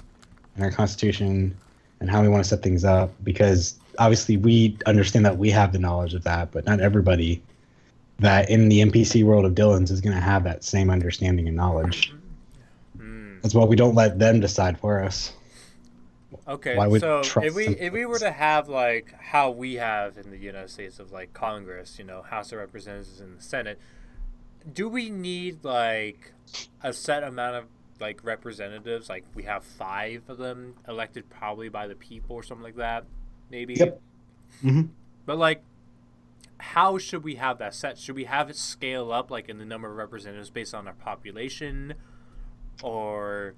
and our Constitution and how we want to set things up, because obviously we understand that we have the knowledge of that, but not everybody that in the NPC world of Dylan's is going to have that same understanding and knowledge. That's why we don't let them decide for us. Okay, so if we were to have like how we have in the United States of like Congress, you know, House of Representatives and the Senate, do we need like a set amount of like representatives? Like we have 5 of them elected probably by the people or something like that, maybe. Yep. Mm-hmm. But like, how should we have that set? Should we have it scale up like in the number of representatives based on our population, or?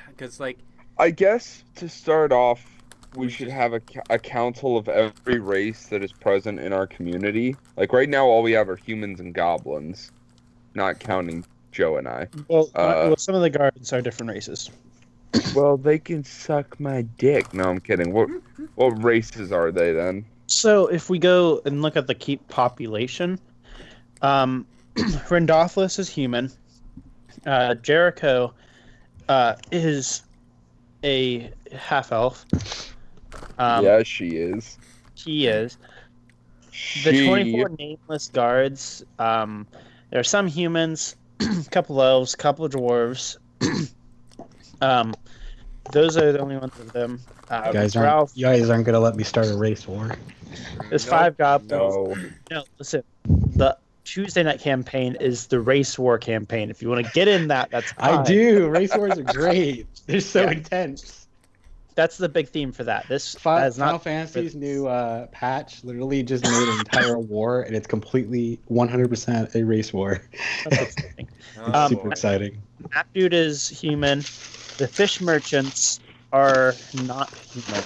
Because like, I guess to start off, we should have a council of every race that is present in our community. Like right now, all we have are humans and goblins, not counting Joe and I. Well, some of the guards are different races. Well, they can suck my dick. No, I'm kidding. What races are they then? So if we go and look at the keep population, Randolphus is human. Jericho is a half elf. Yeah, she is. he is. The 24 nameless guards, there are some humans, a couple elves, a couple of dwarves. Those are the only ones of them. You guys aren't going to let me start a race war. There's 5 goblins. No, listen. The Tuesday night campaign is the race war campaign. If you want to get in that, that's fine. I do. Race wars are great. They're so intense. That's the big theme for that. This Final Fantasy's new patch literally just made an entire war, and it's completely 100% a race war. That's exciting. It's super exciting. That dude is human. The fish merchants are not human.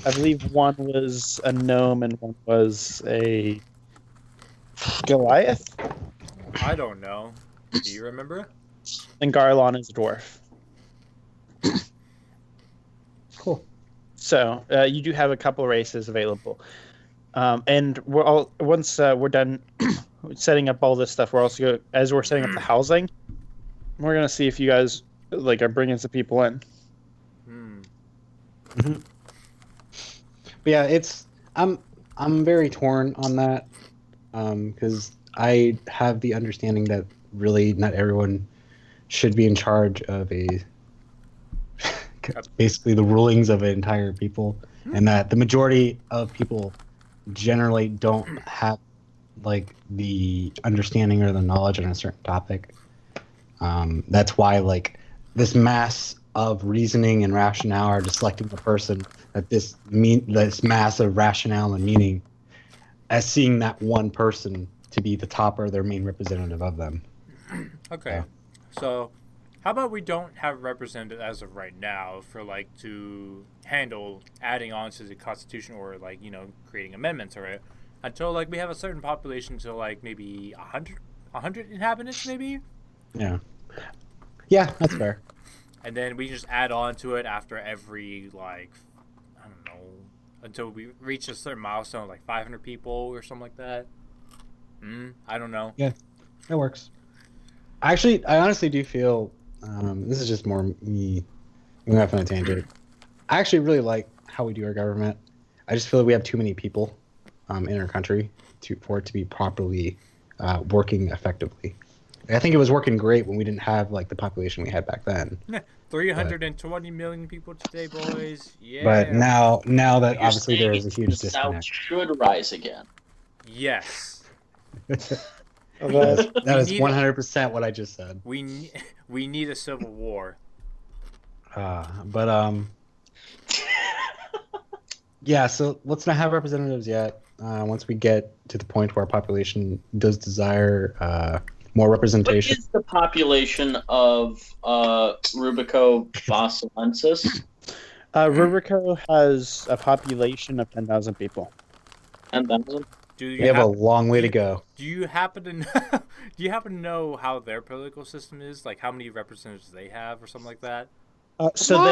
I believe one was a gnome and one was a Goliath. I don't know. Do you remember? And Garlon is a dwarf. Cool. So you do have a couple races available, and once we're done setting up all this stuff, we're also as we're setting up the housing, we're gonna see if you guys are bringing some people in. Mm-hmm. But yeah, I'm very torn on that because I have the understanding that really not everyone should be in charge of basically the rulings of an entire people, and that the majority of people generally don't have the understanding or the knowledge on a certain topic. That's why this mass of reasoning and rationale are just selecting the person that this mass of rationale and meaning as seeing that one person to be the top or their main representative of them. Okay, so how about we don't have a representative as of right now for to handle adding on to the Constitution or creating amendments or it until we have a certain population to maybe 100 inhabitants maybe. Yeah, that's fair. And then we just add on to it after every I don't know, until we reach a certain milestone 500 people or something like that. I don't know. Yeah, that works. I honestly do feel this is just more me going off on a tangent. I actually really like how we do our government. I just feel that we have too many people in our country for it to be properly working effectively. I think it was working great when we didn't have the population we had back then. 320 million people today, boys. Yeah. But now that obviously there is a huge disconnect. The South disconnect. should rise again. Yes. That is 100% what I just said. We need a civil war. Yeah, so let's not have representatives yet. Once we get to the point where our population does desire more representation. What is the population of Rubico Basilensis? Rubico has a population of 10,000 people. 10,000? We have a long way to go. Do you happen to know, do know how their political system is? How many representatives they have or something like that? So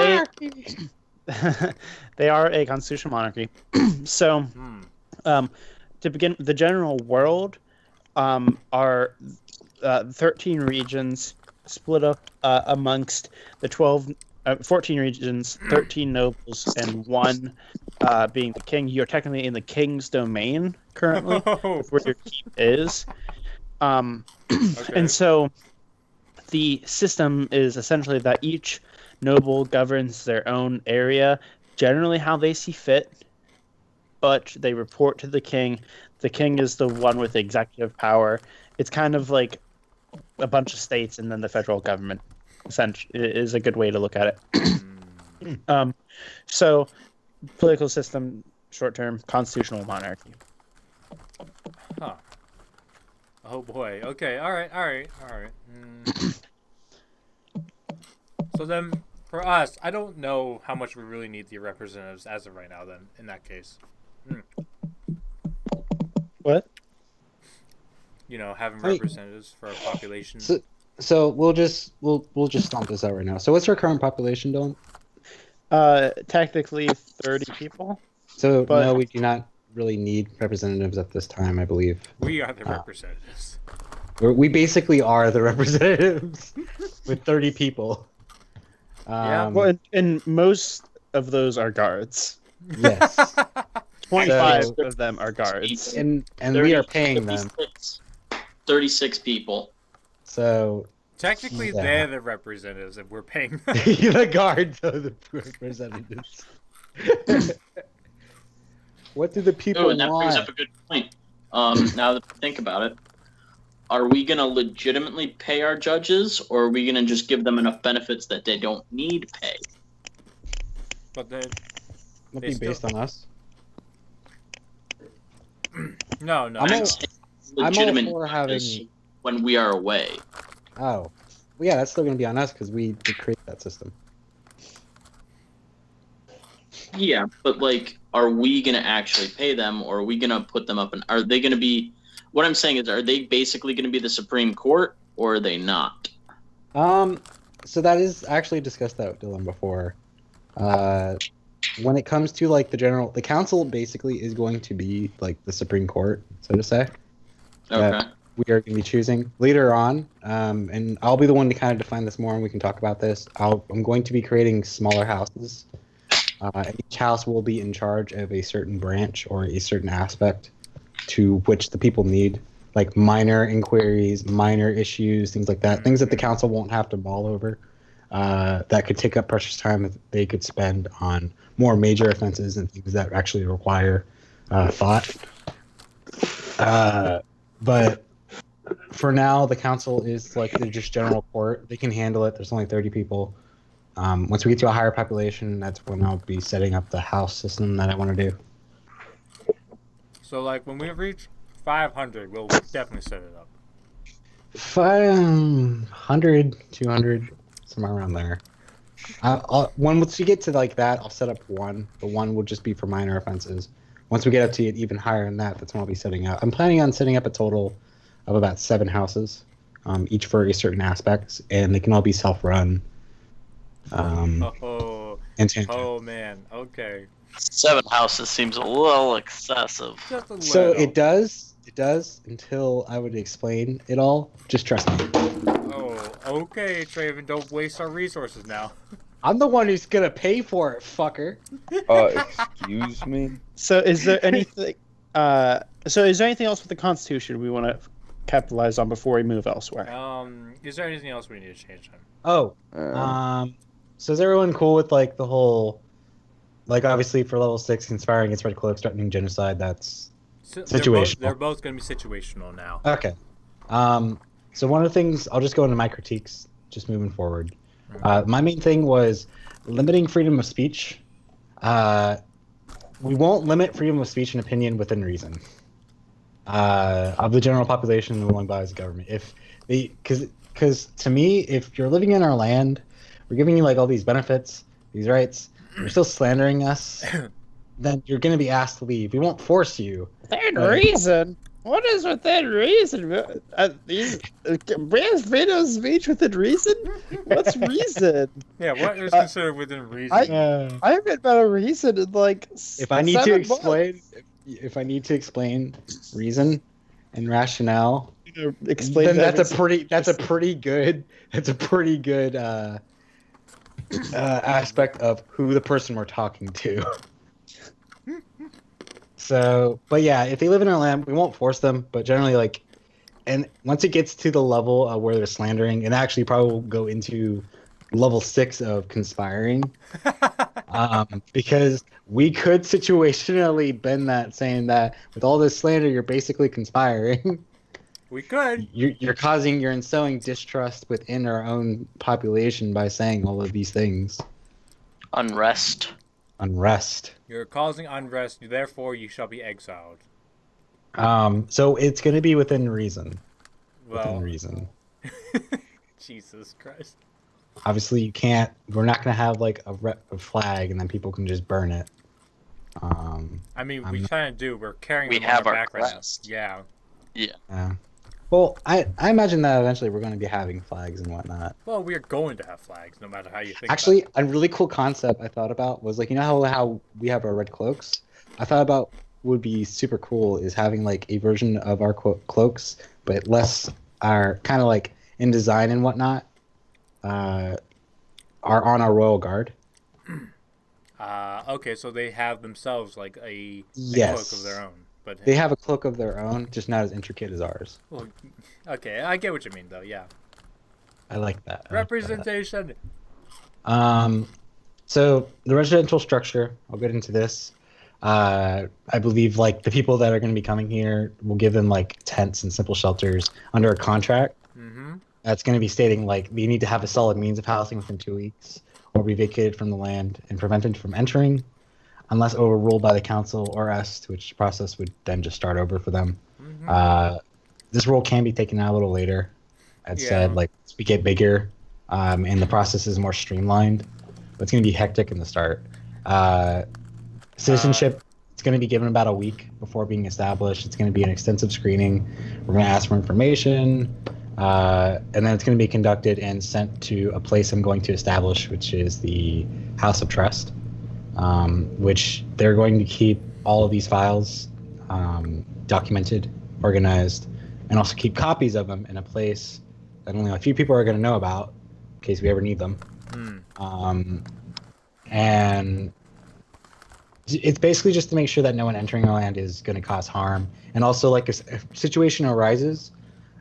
they are a constitutional monarchy. So to begin, the general world are 13 regions split up amongst the 14 regions, 13 nobles, and one being the king. You're technically in the king's domain currently, where your keep is. Okay. And so the system is essentially that each noble governs their own area, generally how they see fit, but they report to the king. The king is the one with executive power. It's kind of like a bunch of states and then the federal government, essentially, is a good way to look at it. So political system, short-term, constitutional monarchy. Huh. Oh boy. Okay. All right. So then, for us, I don't know how much we really need the representatives as of right now. Then, in that case, What? Having representatives for our population. So we'll just stomp this out right now. So what's our current population, Dylan? Technically 30 people. So no, we do not really need representatives at this time, I believe. We are the representatives. We basically are the representatives with 30 people. Well, and most of those are guards. Yes. 25 So- of them are guards. And we are paying them. 36 people. So Technically, Yeah. they're the representatives, and we're paying them. the guards are the representatives. What do the people Oh, and that brings want? up a good point. Now that I think about it, are we going to legitimately pay our judges, or are we going to just give them enough benefits that they don't need pay? But they Won't they be still- based on us. no. I'm all- Legitimate for judges having- when we are away. Oh, well, yeah, that's still going to be on us because we create that system. Yeah, but like, are we going to actually pay them, or are we going to put them up? And are they going to be? What I'm saying is, are they basically going to be the Supreme Court, or are they not? So that is actually discussed that with Dylan before. When it comes to like the council basically is going to be like the Supreme Court, so to say. Okay. We are going to be choosing later on, and I'll be the one to kind of define this more, and we can talk about this. I'm going to be creating smaller houses. And each house will be in charge of a certain branch or a certain aspect to which the people need, like minor inquiries, minor issues, things like that, things that the council won't have to mull over. That could take up precious time that they could spend on more major offenses and things that actually require thought. But for now, the council is like the just general court. They can handle it. There's only 30 people. Once we get to a higher population, that's when I'll be setting up the house system that I want to do. So, like, when we reach 500, we'll definitely set it up. 500, 200, somewhere around there. Once you get to like that, I'll set up one. The one will just be for minor offenses. Once we get up to it even higher than that, that's when I'll be setting up. I'm planning on setting up a total of about 7 houses, each for a certain aspect, and they can all be self-run. Oh, And man. Okay. 7 houses seems a little excessive. Just a little. so it does until I would explain it all. Just trust me. Oh, okay, Traven. Don't waste our resources now. I'm the one who's gonna pay for it, fucker. Excuse me? So is there anything else with the Constitution we want to capitalize on before we move elsewhere? Is there anything else we need to change on? Oh, so is everyone cool with like the whole, like obviously for level 6, conspiring against Red Cloaks, threatening genocide? That's situational. They're both going to be situational now. okay. So one of the things I'll just go into my critiques, just moving forward. My main thing was limiting freedom of speech. We won't limit freedom of speech and opinion within reason. Of the general population and the one bodies of government. If they, because to me, if you're living in our land, we're giving you like all these benefits, these rights, you're still slandering us, then you're going to be asked to leave. We won't force you. Within reason? What is within reason? Freedom of speech within reason? What's reason? Yeah, what is considered within reason? I haven't been a reason in like If I need to 7 explain, months. if I need to explain reason and rationale, Explain then that that's a pretty good aspect of who the person we're talking to. So, but yeah, if they live in our land, we won't force them, but generally like, and once it gets to the level where they're slandering, and actually probably will go into level 6 of conspiring, because we could situationally bend that, saying that with all this slander, you're basically conspiring. We could. You're instilling distrust within our own population by saying all of these things. Unrest. You're causing unrest, therefore you shall be exiled. So it's going to be within reason. Well, Jesus Christ. Obviously, you can't. We're not going to have like a flag and then people can just burn it. I mean, we kind of do. We're carrying We them have on our our back right now. crest. Yeah. Yeah. Well, I imagine that eventually we're going to be having flags and whatnot. Well, we are going to have flags, no matter how you think. Actually, a really cool concept I thought about was like, you know how we have our red cloaks? I thought about would be super cool is having like a version of our cloaks, but less are kind of like in design and whatnot, are on our royal guard. Okay, so they have themselves like a Yes. cloak of their own. But They have a cloak of their own, just not as intricate as ours. well, okay, I get what you mean though. Yeah. I like that. Representation. So the residential structure, I'll get into this. I believe like the people that are going to be coming here, we'll give them like tents and simple shelters under a contract. Mm-hmm. That's going to be stating like we need to have a solid means of housing within 2 weeks, or be vacated from the land and prevented from entering, unless overruled by the council or us, which process would then just start over for them. Mm-hmm. This rule can be taken out a little later. As said, like as we get bigger, and the process is more streamlined. But it's going to be hectic in the start. Citizenship, it's going to be given about a week before being established. It's going to be an extensive screening. We're going to ask for information, and then it's going to be conducted and sent to a place I'm going to establish, which is the House of Trust, which they're going to keep all of these files documented, organized, and also keep copies of them in a place that only a few people are going to know about in case we ever need them. And it's basically just to make sure that no one entering our land is going to cause harm. And also, like, if a situation arises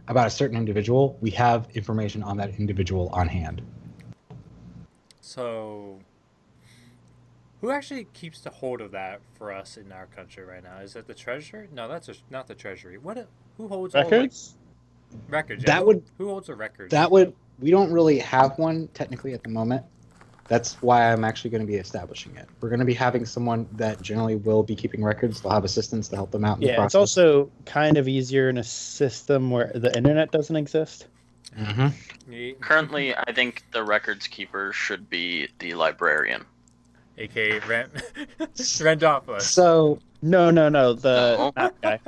about a certain individual, we have information on that individual on hand. So, who actually keeps the hold of that for us in our country right now? Is it the treasury? No, that's not the treasury. Who holds Records? all, like, records? That would- Who holds the records? We don't really have one technically at the moment. That's why I'm actually going to be establishing it. We're going to be having someone that generally will be keeping records. They'll have assistants to help them out in the Yeah, process. it's also kind of easier in a system where the internet doesn't exist. Mm-hmm. Currently, I think the records keeper should be the librarian. A.K.A. Randolphus. So No, the No. map guy.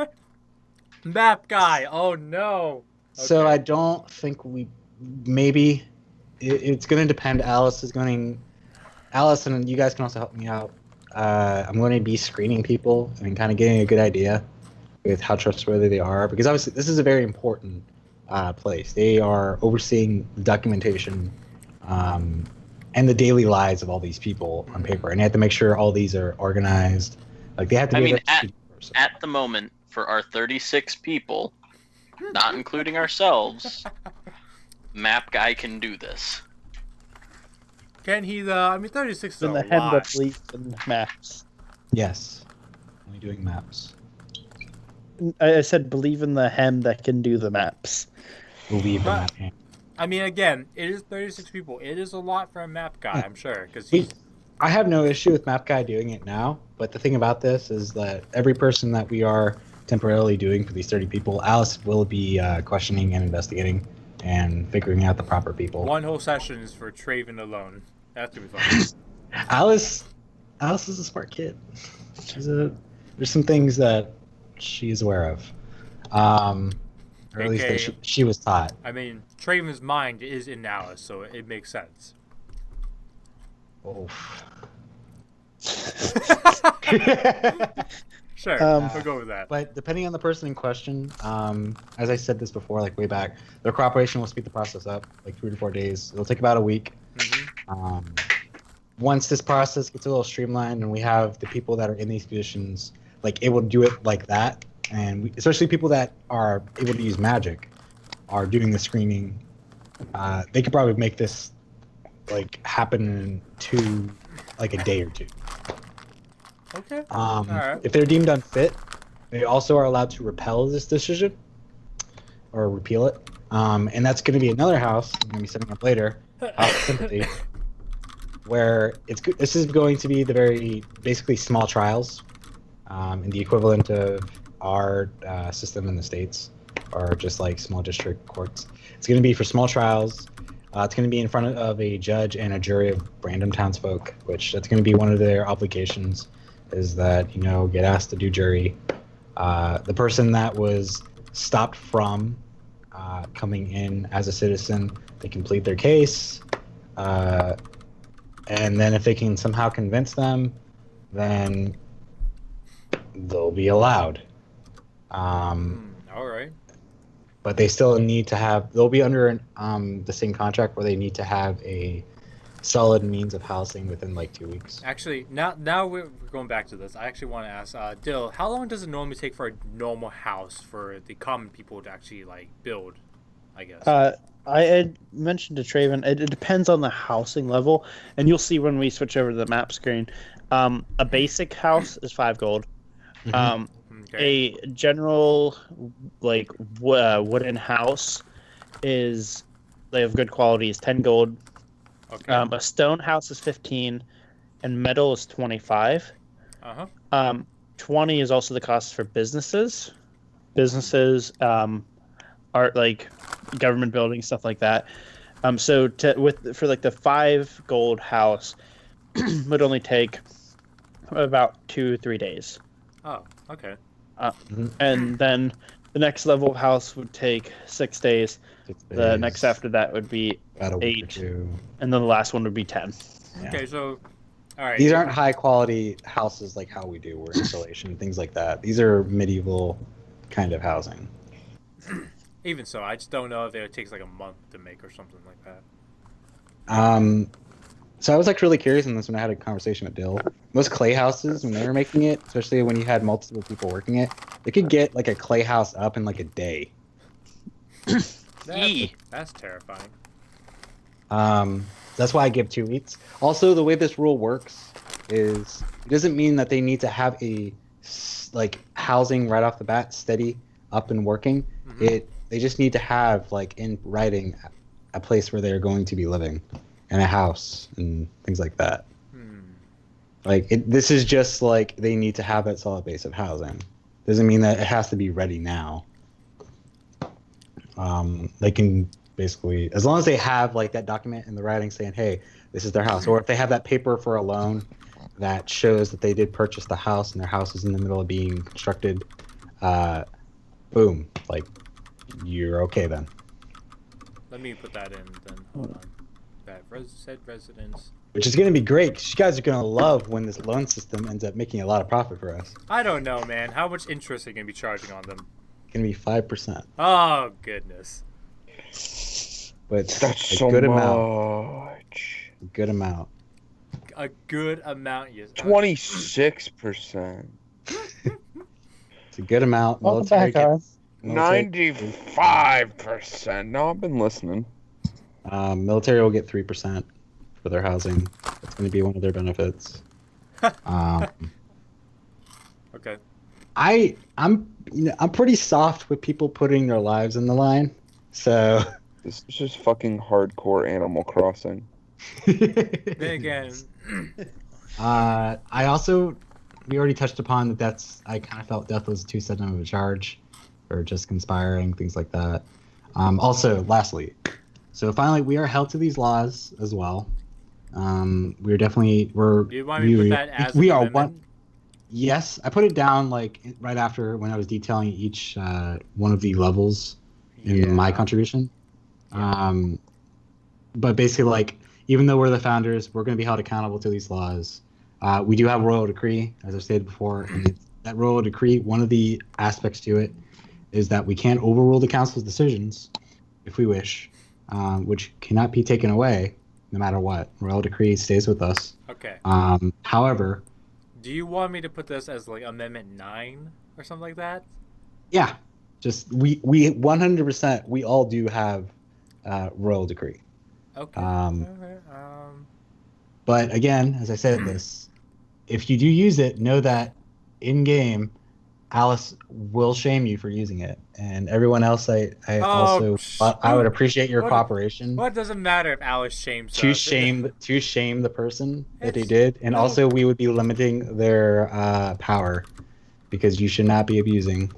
Map guy. Oh, no. So Okay. I don't think maybe it's going to depend. Alice, and you guys can also help me out. I'm going to be screening people and kind of getting a good idea with how trustworthy they are, because obviously this is a very important place. They are overseeing the documentation and the daily lives of all these people on paper, and they have to make sure all these are organized. Like they have to. I be mean, a very person. At the moment, for our 36 people, not including ourselves, map guy can do this. Can he, though? I mean, 36 is In a the head lot. that believes in maps. Yes, only doing maps. I said believe in the hem that can do the maps. Believe in But- that. hand. I mean, again, it is 36 people. It is a lot for a map guy, I'm sure. Because I have no issue with Map Guy doing it now, but the thing about this is that every person that we are temporarily doing for these 30 people, Alice will be questioning and investigating and figuring out the proper people. one whole session is for Traven alone. That's going to be fun. Alice is a smart kid. There's some things that she is aware of. Or at least Okay. that she was taught. I mean, Traven's mind is in Alice, so it makes sense. Oof. Sure, we'll go with that. But depending on the person in question, as I said this before, like way back, their cooperation will speed the process up, like 3 to 4 days. It'll take about a week. Mhm. Once this process gets a little streamlined and we have the people that are in these positions, like it will do it like that. And especially people that are able to use magic are doing the screening. They could probably make this like happen in a day or two. Okay. If they're deemed unfit, they also are allowed to repel this decision or repeal it. And that's going to be another house I'm going to be setting up later, House of Sympathy, where this is going to be the very basically small trials, and the equivalent of our system in the States, or just like small district courts. It's going to be for small trials. It's going to be in front of a judge and a jury of random townsfolk, which that's going to be one of their obligations, is that, get asked to do jury. The person that was stopped from coming in as a citizen, they complete their case, and then if they can somehow convince them, then they'll be allowed. All right. But they still need to have. They'll be under the same contract where they need to have a solid means of housing within like 2 weeks. Actually, now we're going back to this. I actually want to ask, Dill, how long does it normally take for a normal house for the common people to actually like build? I guess. I had mentioned to Traven, it depends on the housing level, and you'll see when we switch over to the map screen. A basic house is 5 gold. Mhm. Okay. A general like wooden house is they have good quality is 10 gold. Okay. A stone house is 15, and metal is 25. 20 is also the cost for businesses. Businesses are like government buildings, stuff like that. So for like the 5 gold house would only take about 2-3 days. Oh, okay. And then the next level of house would take 6 days. 6 The days, next after that would be about a week or 8, 2. and then the last one would be 10. Okay, so all right. These aren't high quality houses like how we do, where installation, things like that. These are medieval kind of housing. Even so, I just don't know if it takes like a month to make or something like that. So I was like really curious in this when I had a conversation with Dill. Most clay houses, when they were making it, especially when you had multiple people working it, they could get like a clay house up in like a day. That's terrifying. That's why I give 2 weeks. Also, the way this rule works is it doesn't mean that they need to have a like housing right off the bat, steady up and working. Mhm. They just need to have like in writing a place where they're going to be living, and a house and things like that. Like this is just like they need to have that solid base of housing. Doesn't mean that it has to be ready now. They can basically, as long as they have like that document in the writing saying, hey, this is their house, or if they have that paper for a loan that shows that they did purchase the house and their house is in the middle of being constructed, boom, like you're okay then. Let me put that in then. Hold on. That said residence. Which is going to be great, because you guys are going to love when this loan system ends up making a lot of profit for us. I don't know, man. How much interest are you going to be charging on them? It's going to be 5%. Oh, goodness. But That's a so good much. amount. A good amount. A good amount, yes. 26%. It's a good amount. Welcome Military back, gets- military- 95%. No, I've been listening. Military will get 3% for their housing. That's going to be one of their benefits. Okay. I'm pretty soft with people putting their lives in the line. So This is just fucking hardcore Animal Crossing. Then again, we already touched upon that. I kind of felt death was too sudden of a charge, or just conspiring, things like that. Also, lastly, so finally we are held to these laws as well. do you want me to put that as we an are amendment? one. Yes, I put it down like right after when I was detailing each one of the levels in my contribution. But basically, like, even though we're the founders, we're going to be held accountable to these laws. We do have a royal decree, as I've stated before, and that royal decree, one of the aspects to it is that we can't overrule the council's decisions if we wish, which cannot be taken away no matter what. Royal decree stays with us. Okay. However, Do you want me to put this as like Amendment 9 or something like that? yeah, just we 100% we all do have royal decree. Okay. Alright, But again, as I said this, if you do use it, know that in game, Alice will shame you for using it, and everyone else. I would appreciate your cooperation. What does it matter if Alice shames to us? shame the person that they It's- did, and no. also we would be limiting their power, because you should not be abusing.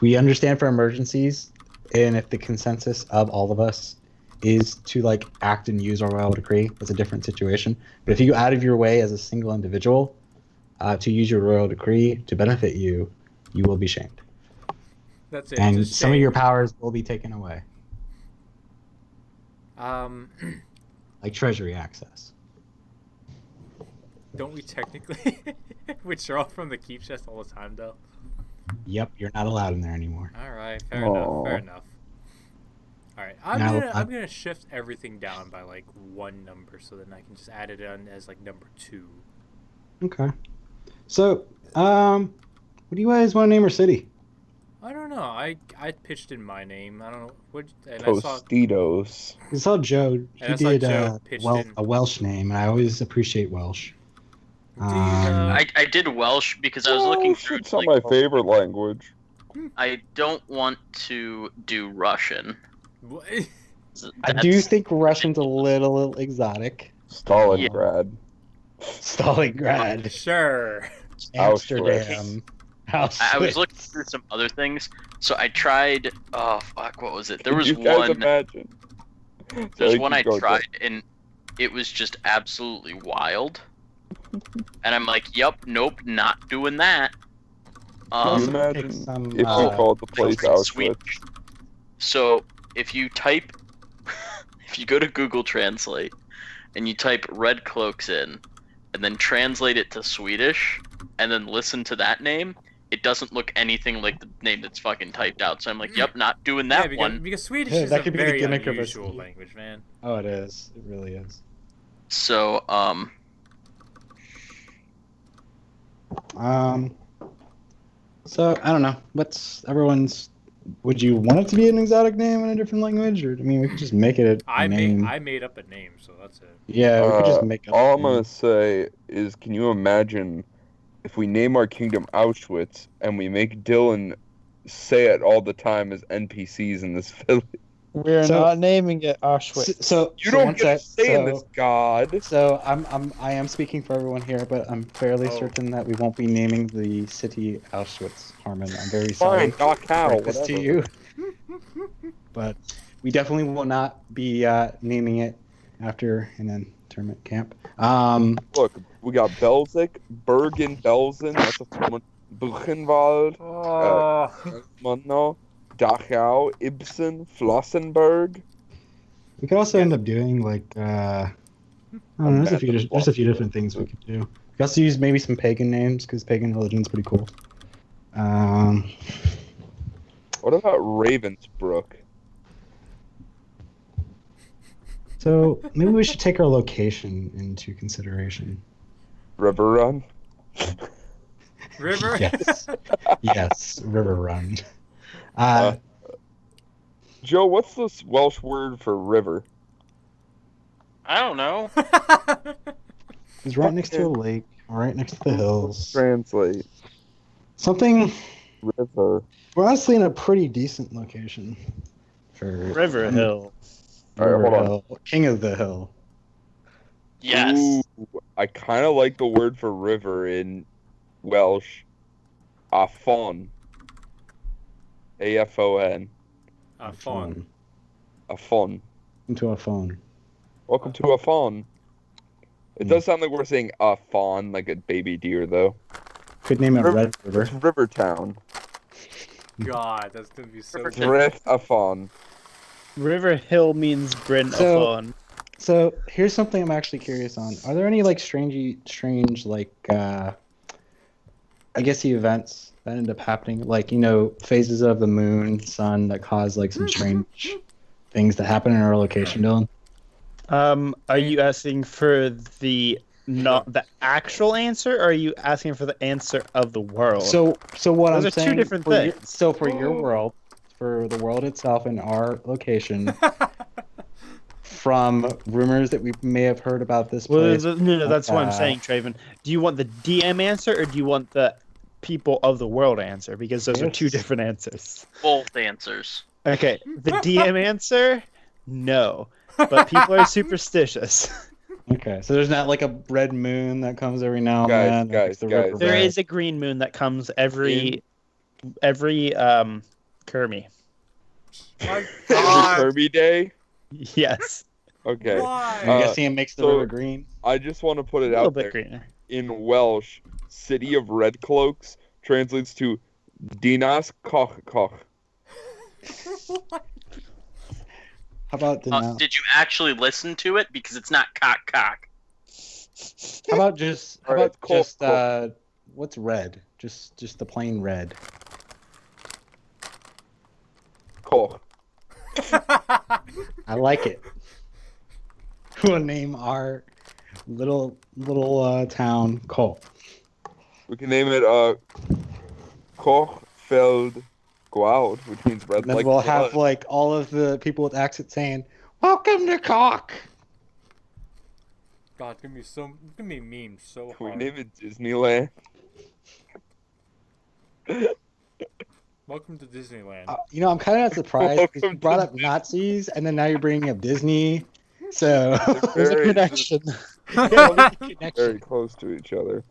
We understand for emergencies, and if the consensus of all of us is to like act and use our royal decree, it's a different situation. But if you go out of your way as a single individual to use your royal decree to benefit you, you will be shamed, That's it. and just some of shame. your powers will be taken away, like treasury access. Don't we technically withdraw from the keep chest all the time, though? Yep, you're not allowed in there anymore. All right, fair enough. Fair enough. All right, Now, I'm gonna shift everything down by like one number, so then I can just add it on as like number 2. Okay. So, what do you guys want to name our city? I don't know. I pitched in my name. I don't know what, and Tostitos. I saw Joe. He I saw did Joe pitched in. a Welsh name, and I always appreciate Welsh. Dude, I did Welsh because I was looking through. It's not my favorite language. I don't want to do Russian. I do think Russian's a little exotic. Stalingrad. Stalingrad. Sure. Amsterdam. I was looking through some other things, so I tried. Oh fuck, what was it? There was you guys one. Imagine? There's one I tried, and it was just absolutely wild. And I'm like, "Yup, nope, not doing that." Can you imagine if we called the place Auschwitz? So if you type, if you go to Google Translate, and you type "red cloaks" in, and then translate it to Swedish, and then listen to that name, it doesn't look anything like the name that's fucking typed out. So I'm like, "Yep, not doing that one." Because Swedish Yeah, is that a could be the very gimmick of a unusual city. language, man. Oh, it is. It really is. So So I don't know. What's everyone's? Would you want it to be an exotic name in a different language, or I mean, we could just make it a name. I made up a name, so that's it. Yeah, we could just make up. All a I'm gonna name. say is, can you imagine if we name our kingdom Auschwitz and we make Dylan say it all the time as NPCs in this village? We're So- not naming it Auschwitz. So You so don't one get to sec, say in so- this, God. So I am speaking for everyone here, but I'm fairly Oh. certain that we won't be naming the city Auschwitz, Harmon. I'm very sorry Fine, Dachau, break this whatever. to you, but we definitely will not be naming it after an internment camp. Look, we got Belzig, Bergen-Belsen, that's a fun one. Buchenwald, Monno, Dachau, Ibsen, Flossenburg. We could also end up doing like I don't know, there's a few different things we could do. We could also use maybe some pagan names because pagan religion's pretty cool. What about Ravensbrook? So maybe we should take our location into consideration. River Run? River. Yes, yes, River Run. Joe, what's this Welsh word for river? I don't know. It's right next to a lake, right next to the hills. Translate. Something. River. We're honestly in a pretty decent location for River Hill. All right, River hold on. Hill, King of the Hill. Yes. Ooh, I kind of like the word for river in Welsh. Afon. A-F-O-N. Fun. Afon. Into a phone. Welcome to Afon. It does sound like we're saying a fawn, like a baby deer, though. Could name it River- Red River. It's Rivertown. God, that's gonna be so. Drith Afon. River Hill means Bryn So- upon. So here's something I'm actually curious on. Are there any like strange like I guess the events that end up happening, like phases of the moon, sun that cause like some strange things that happen in our location, Dylan? Are you asking for the not the actual answer, or are you asking for the answer of the world? So what Those I'm are two saying different for your- things. so for your world, for the world itself and our location, from rumors that we may have heard about this well, place. no, that's what I'm saying, Traven. Do you want the DM answer, or do you want the people of the world answer? Because those are two Yes. different answers. Both answers. Okay, the DM answer, no, but people are superstitious. Okay, so there's not like a red moon that comes every now and Guys, then. that guys, makes the guys. river There red. is a green moon that comes every Kermi. My Every God. Kirby Day? Yes, Okay. Why? I'm guessing it makes the so- river green. I just want to put a it little out there. bit greener. In Welsh, City of Red Cloaks translates to Dinas Koch Koch. How about the now? Did you actually listen to it? Because it's not cock cock. How about just Alright, it's cool. What's red? Just the plain red. Koch. I like it. We'll name our little town Cole. We can name it Kochfeld Gwoud, which means red And then like we'll blood. have like all of the people with accents saying, "Welcome to Cock." God, it's gonna be memed so Can we hard. name it Disneyland? Welcome to Disneyland. I'm kind of surprised because you Welcome brought to up Nazis and then now you're bringing up Disney. So there's a very- connection. Very close to each other.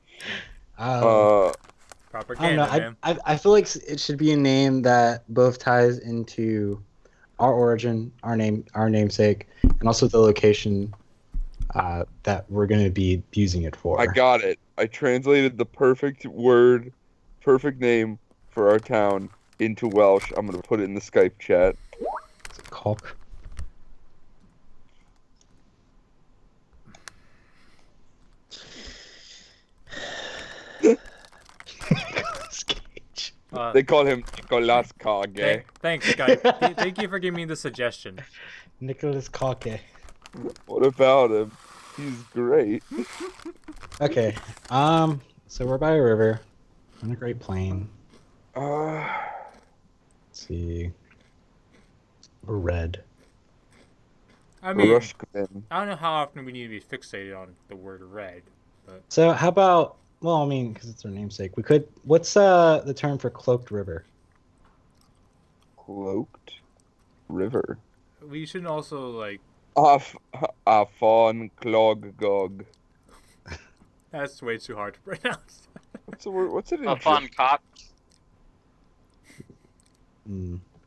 Propaganda, I don't know. man. I feel like it should be a name that both ties into our origin, our namesake, and also the location that we're going to be using it for. I got it. I translated the perfect name for our town into Welsh. I'm gonna put it in the Skype chat. Cock. They call him Nicolas Cage. Thanks, Skype. Thank you for giving me the suggestion. Nicholas Cock. What about him? He's great. Okay. So we're by a river on a Great Plain. Uh, Let's see. We're red. I mean, Rushkin. I don't know how often we need to be fixated on the word red. So how about? Well, I mean, because it's our namesake, we could. What's the term for cloaked river? Cloaked River. We should also like. Afon Cloggog. That's way too hard to pronounce. What's the word? What's it in A fun cop.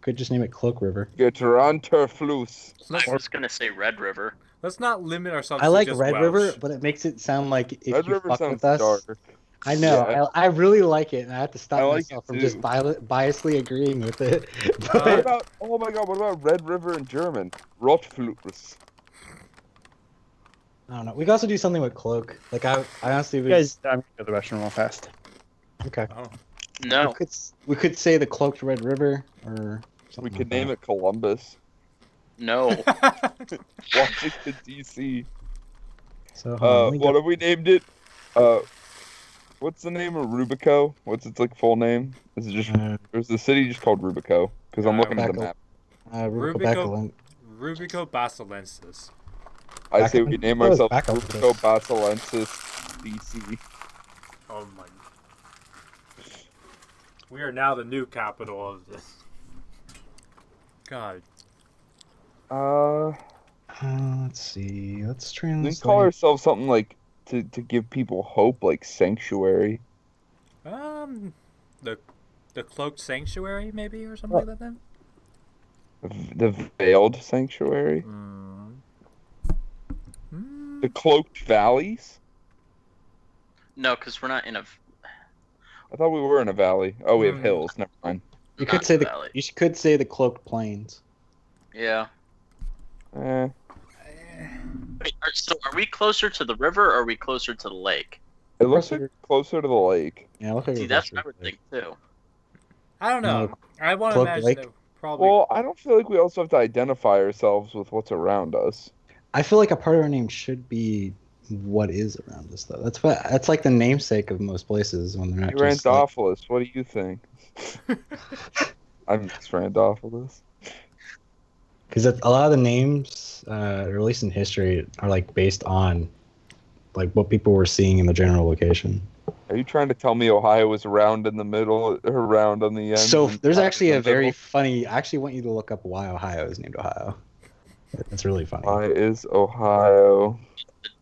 Could just name it Cloak River. Getranterflus. I was gonna say Red River. Let's not limit ourselves. I to like just Red Welsh. River, but it makes it sound like if Red you River fuck sounds with us. dark. I know. Yeah. I really like it, and I have to stop I like myself it from too. just biasly agreeing with it. What But about? Oh my God! What about Red River in German? Rotflus. I don't know. We could also do something with Cloak. Like I honestly You would. guys, I'm gonna go to the restroom real fast. Okay. Oh. No. We could say the Cloaked Red River or something. We could name it Columbus. No. Washington D.C. So let me What go- have we named it? What's the name of Rubico? What's its like full name? Is it just? Or is the city just called Rubico? Because I'm looking at the map. Rubico. Rubico Basilensis. I say we name ourselves back up Rubico Basilensis D.C. Oh my. We are now the new capital of this. God. Let's see. Let's We can translate. call ourselves something like to give people hope, like Sanctuary. The Cloaked Sanctuary, maybe, or something like that then? The Veiled Sanctuary. The Cloaked Valleys. No, because we're not in a. I thought we were in a valley. Oh, we have hills. Never mind. You not could say valley. You could say the Cloaked Plains. Yeah. Eh. Wait, so are we closer to the river or are we closer to the lake? It looks like closer to the lake. Yeah, look like See, we're that's closer what I to would think too. I don't know. No, I want to Cloaked imagine Lake? that probably. Well, I don't feel like we also have to identify ourselves with what's around us. I feel like a part of our name should be what is around us, though. That's like the namesake of most places when they're not just. Like, Randopoulos, what do you think? I'm Miss Randopoulos. because a lot of the names, at least in history, are like based on like what people were seeing in the general location. Are you trying to tell me Ohio was round in the middle, or round on the end? So and there's flat actually in a the very middle? funny. I actually want you to look up why Ohio is named Ohio. It's really funny. Why is Ohio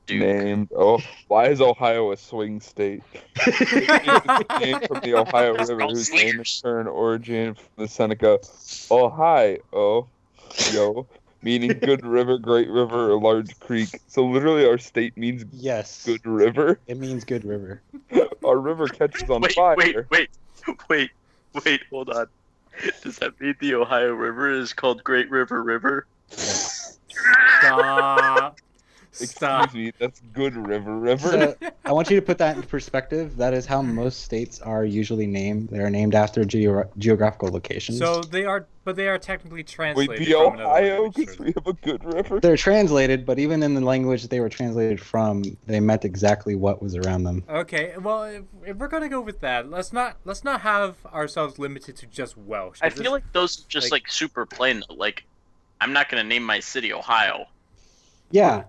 Duke. named? Oh, why is Ohio a swing state? It's named from the Ohio River, whose name is current origin from the Seneca Ohio, yo, meaning good river, great river, or large creek. So literally, our state means Yes, good river. it means good river. Our river catches on Wait, fire. wait, hold on. Does that mean the Ohio River is called Great River River? Stop. Stop. Excuse me, that's Good River. So I want you to put that into perspective. That is how most states are usually named. They are named after geographical locations. So they are, but they are technically Wait, translated be from another Ohio language. because we have a Good River. They're translated, but even in the language that they were translated from, they meant exactly what was around them. Okay, well, if we're gonna go with that, let's not have ourselves limited to just Welsh. I feel like those are just like super plain. Like, I'm not gonna name my city Ohio. Yeah.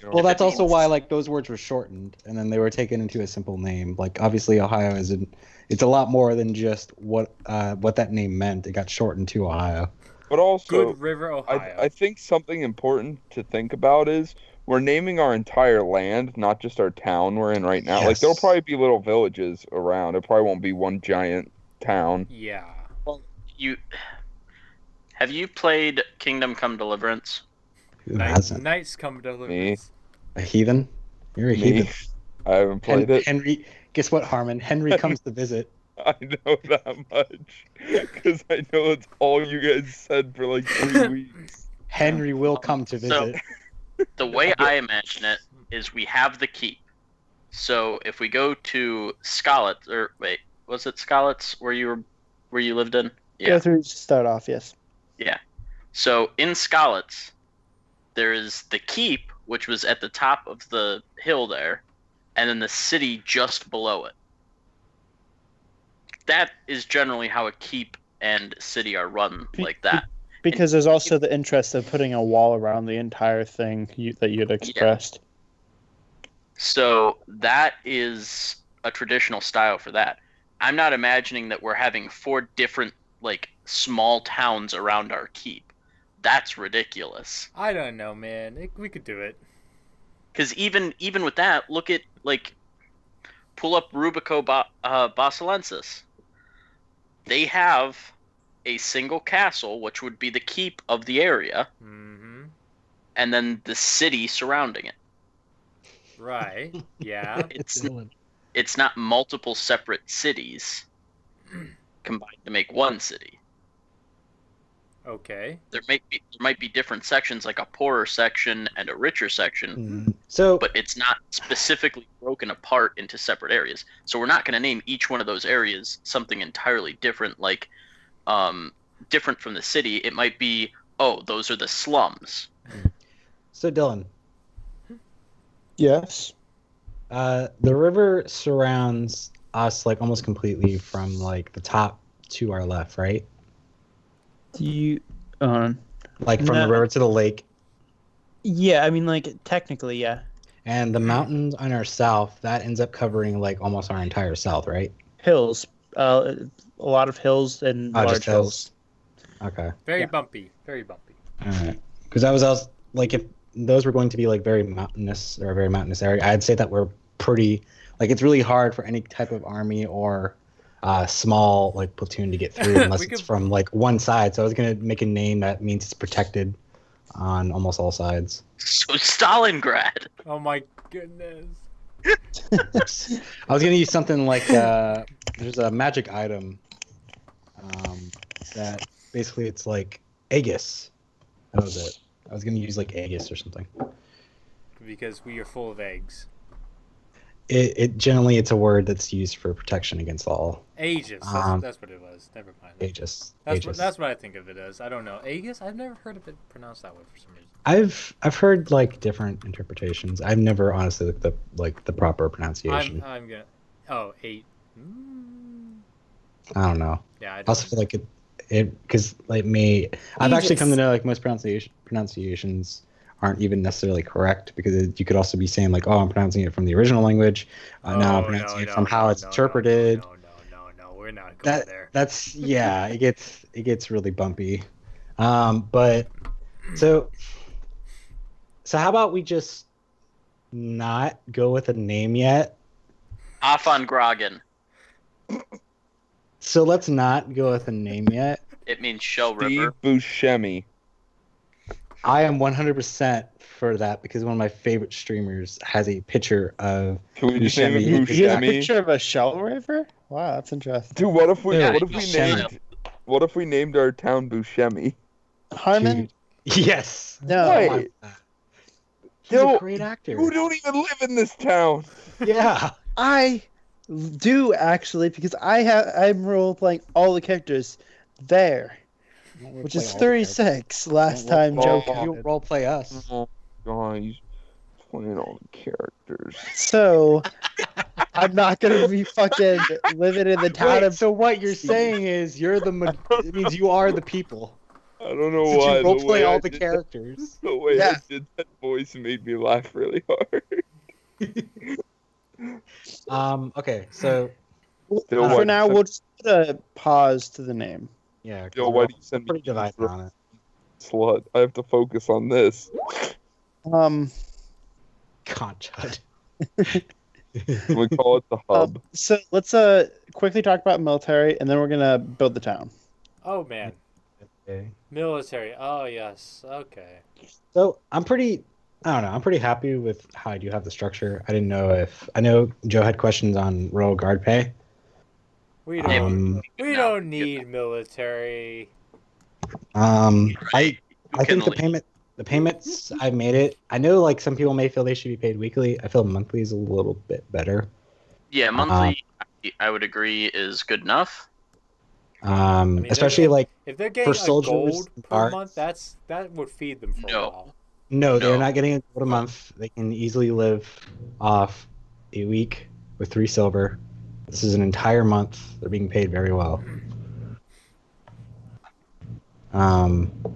Well, If that's it also means- why like those words were shortened, and then they were taken into a simple name. Like obviously, Ohio it's a lot more than just what that name meant. It got shortened to Ohio. But also, Good River, Ohio. I think something important to think about is we're naming our entire land, not just our town we're in right now. Like Yes. there'll probably be little villages around. It probably won't be one giant town. Yeah. Have you played Kingdom Come Deliverance? Who hasn't? Knights come deliverance. A heathen? You're a Me, heathen. I haven't played it. Henry, guess what, Harmon? Henry comes to visit. I know that much because I know it's all you guys said for like 3 weeks. Henry will come to visit. The way I imagine it is we have the keep. So if we go to Scarlet, or wait, was it Scarlet's where you lived in? Yeah, to start off, yes. Yeah. So in Scarlet's, there is the keep, which was at the top of the hill there, and then the city just below it. That is generally how a keep and city are run, like that. Because there's also the interest of putting a wall around the entire thing that you'd expressed. So that is a traditional style for that. I'm not imagining that we're having 4 different, like, small towns around our keep. That's ridiculous. I don't know, man. We could do it. Because even with that, look at, like, pull up Rubico Basilensis. They have a single castle, which would be the keep of the area, Mm-hmm. and then the city surrounding it. Right. Yeah. It's not multiple separate cities combined to make one city. Okay. There might be different sections, like a poorer section and a richer section, So, but it's not specifically broken apart into separate areas. So we're not going to name each one of those areas something entirely different, like different from the city. It might be, oh, those are the slums. so Dylan, Yes. the river surrounds us like almost completely from like the top to our left, right? Do you? Like from the No. river to the lake, Yeah, I mean, like technically, yeah. and the mountains on our south that ends up covering like almost our entire south, right? Hills. A lot of hills and Oh, large just hills. Okay. Very Yeah. bumpy. Very bumpy. All right. Because I was like, if those were going to be like very mountainous or a very mountainous area, I'd say that we're pretty like it's really hard for any type of army or small like platoon to get through unless it's from like one side. So I was gonna make a name that means it's protected on almost all sides. So Stalingrad. Oh my goodness. I was gonna use something like there's a magic item that basically it's like Aegis. That was it. I was gonna use like Aegis or something. Because we are full of eggs. It generally it's a word that's used for protection against all. Aegis. That's what it was. Never mind. Aegis. That's what I think of it as. I don't know. Aegis? I've never heard of it pronounced that way for some reason. I've heard like different interpretations. I've never honestly looked up like the proper pronunciation. I'm gonna. Oh, 8. I don't know. Yeah, I I don't. also feel like it because like me, I've actually come to know like most pronunciations aren't even necessarily correct because you could also be saying like, oh, I'm pronouncing it from the original language. Now I'm pronouncing it from how it's interpreted. No, we're not going there. That's yeah, it gets really bumpy. But so how about we just not go with a name yet? Afan Grogan. So let's not go with a name yet. It means Shell Steve River. Buscemi. I am 100% for that because one of my favorite streamers has a picture of Can we just name Buscemi. it You have a Buscemi? picture of a shell river? Wow, that's interesting. Dude, what if we Yeah, Buscemi. what if we named our town Buscemi? Harmon? Yes. No. Wait. He's No, a great actor. You don't even live in this town. Yeah. I do actually because I'm role playing all the characters there, which is 36. Last time Joe Oh. You counted. role play us. Oh, God, he's playing all the characters. So I'm not gonna be fucking living in the town Wait, of. so what you're saying is it means you are the people. I don't know Since why. you role the play way all I the did characters. The way Yeah. I did that voice made me laugh really hard. Okay, so Still, For why now, do you we'll just put a pause to the name. yeah, 'cause Yo, we're why all do you send me pretty divided on it. slut? I have to focus on this. Um, God, Chud. We call it the hub. so let's quickly talk about military, and then we're gonna build the town. Oh man, Okay. military. Oh yes. Okay. So I don't know, I'm pretty happy with how I do have the structure. I know Joe had questions on Royal Guard pay. We don't. Um, We don't need military. I You think can the payments I made it. I know like some people may feel they should be paid weekly. I feel monthly is a little bit better. Yeah, monthly, I would agree, is good enough. mean, Especially like If they're getting for a soldiers gold and per guards- month, that would feed them for a No. while. no, they're No. not getting a gold a month. They can easily live off a week with 3 silver. This is an entire month. They're being paid very well.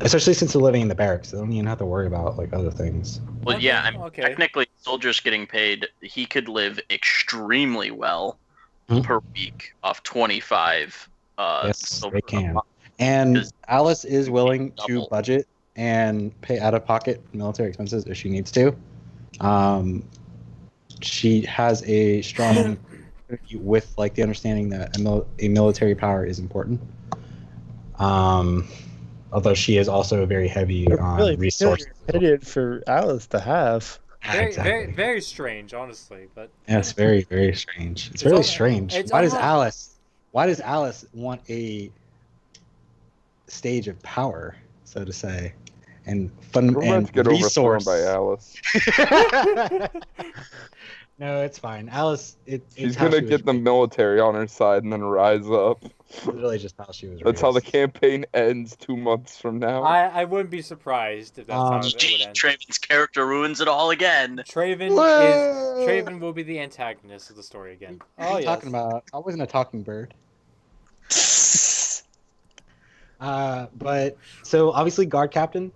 Especially since they're living in the barracks, they don't even have to worry about like other things. Well, Okay, yeah, I mean, okay. technically, soldiers getting paid, he could live extremely well Hmm. per week off 25. Yes, silver they a can. month. And Because Alice is willing to double. budget and pay out of pocket military expenses if she needs to. She has a strong with like the understanding that a military power is important. Although she is also very heavy on Really resources. peculiar opinion for Alice to have. Yeah, Very, exactly. very, very strange, honestly. But Yeah, it's very, very strange. It's It's really al- strange. it's Why does almost- Alice want a stage of power, so to say, and fun We're about and to get overthrown resource? by Alice. No, it's fine. Alice, She's gonna get the military on her side and then rise up. Literally just how she was. That's how the raised. campaign ends 2 months from now. I wouldn't be surprised if that's how it would Gee, end. Traven's character ruins it all again. Traven will be the antagonist of the story again. What are Oh you yes. talking about? I wasn't a talking bird. But so obviously guard captain.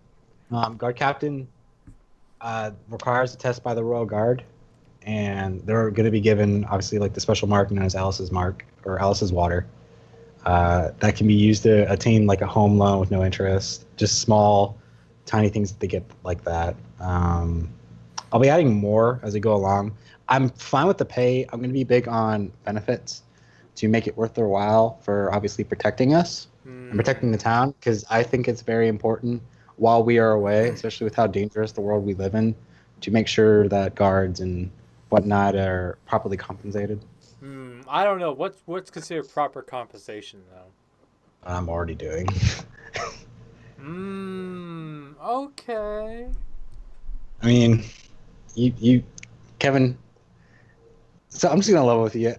Guard captain requires a test by the Royal Guard, and they're going to be given obviously like the special mark known as Alice's mark or Alice's water. That can be used to attain like a home loan with no interest. Just small, tiny things that they get like that. I'll be adding more as I go along. I'm fine with the pay. I'm going to be big on benefits to make it worth their while for obviously protecting us and protecting the town, because I think it's very important while we are away, especially with how dangerous the world we live in, to make sure that guards and whatnot are properly compensated. I don't know what's considered proper compensation though. I'm already doing. Okay. I mean, you, Kevin. So I'm just gonna level with you.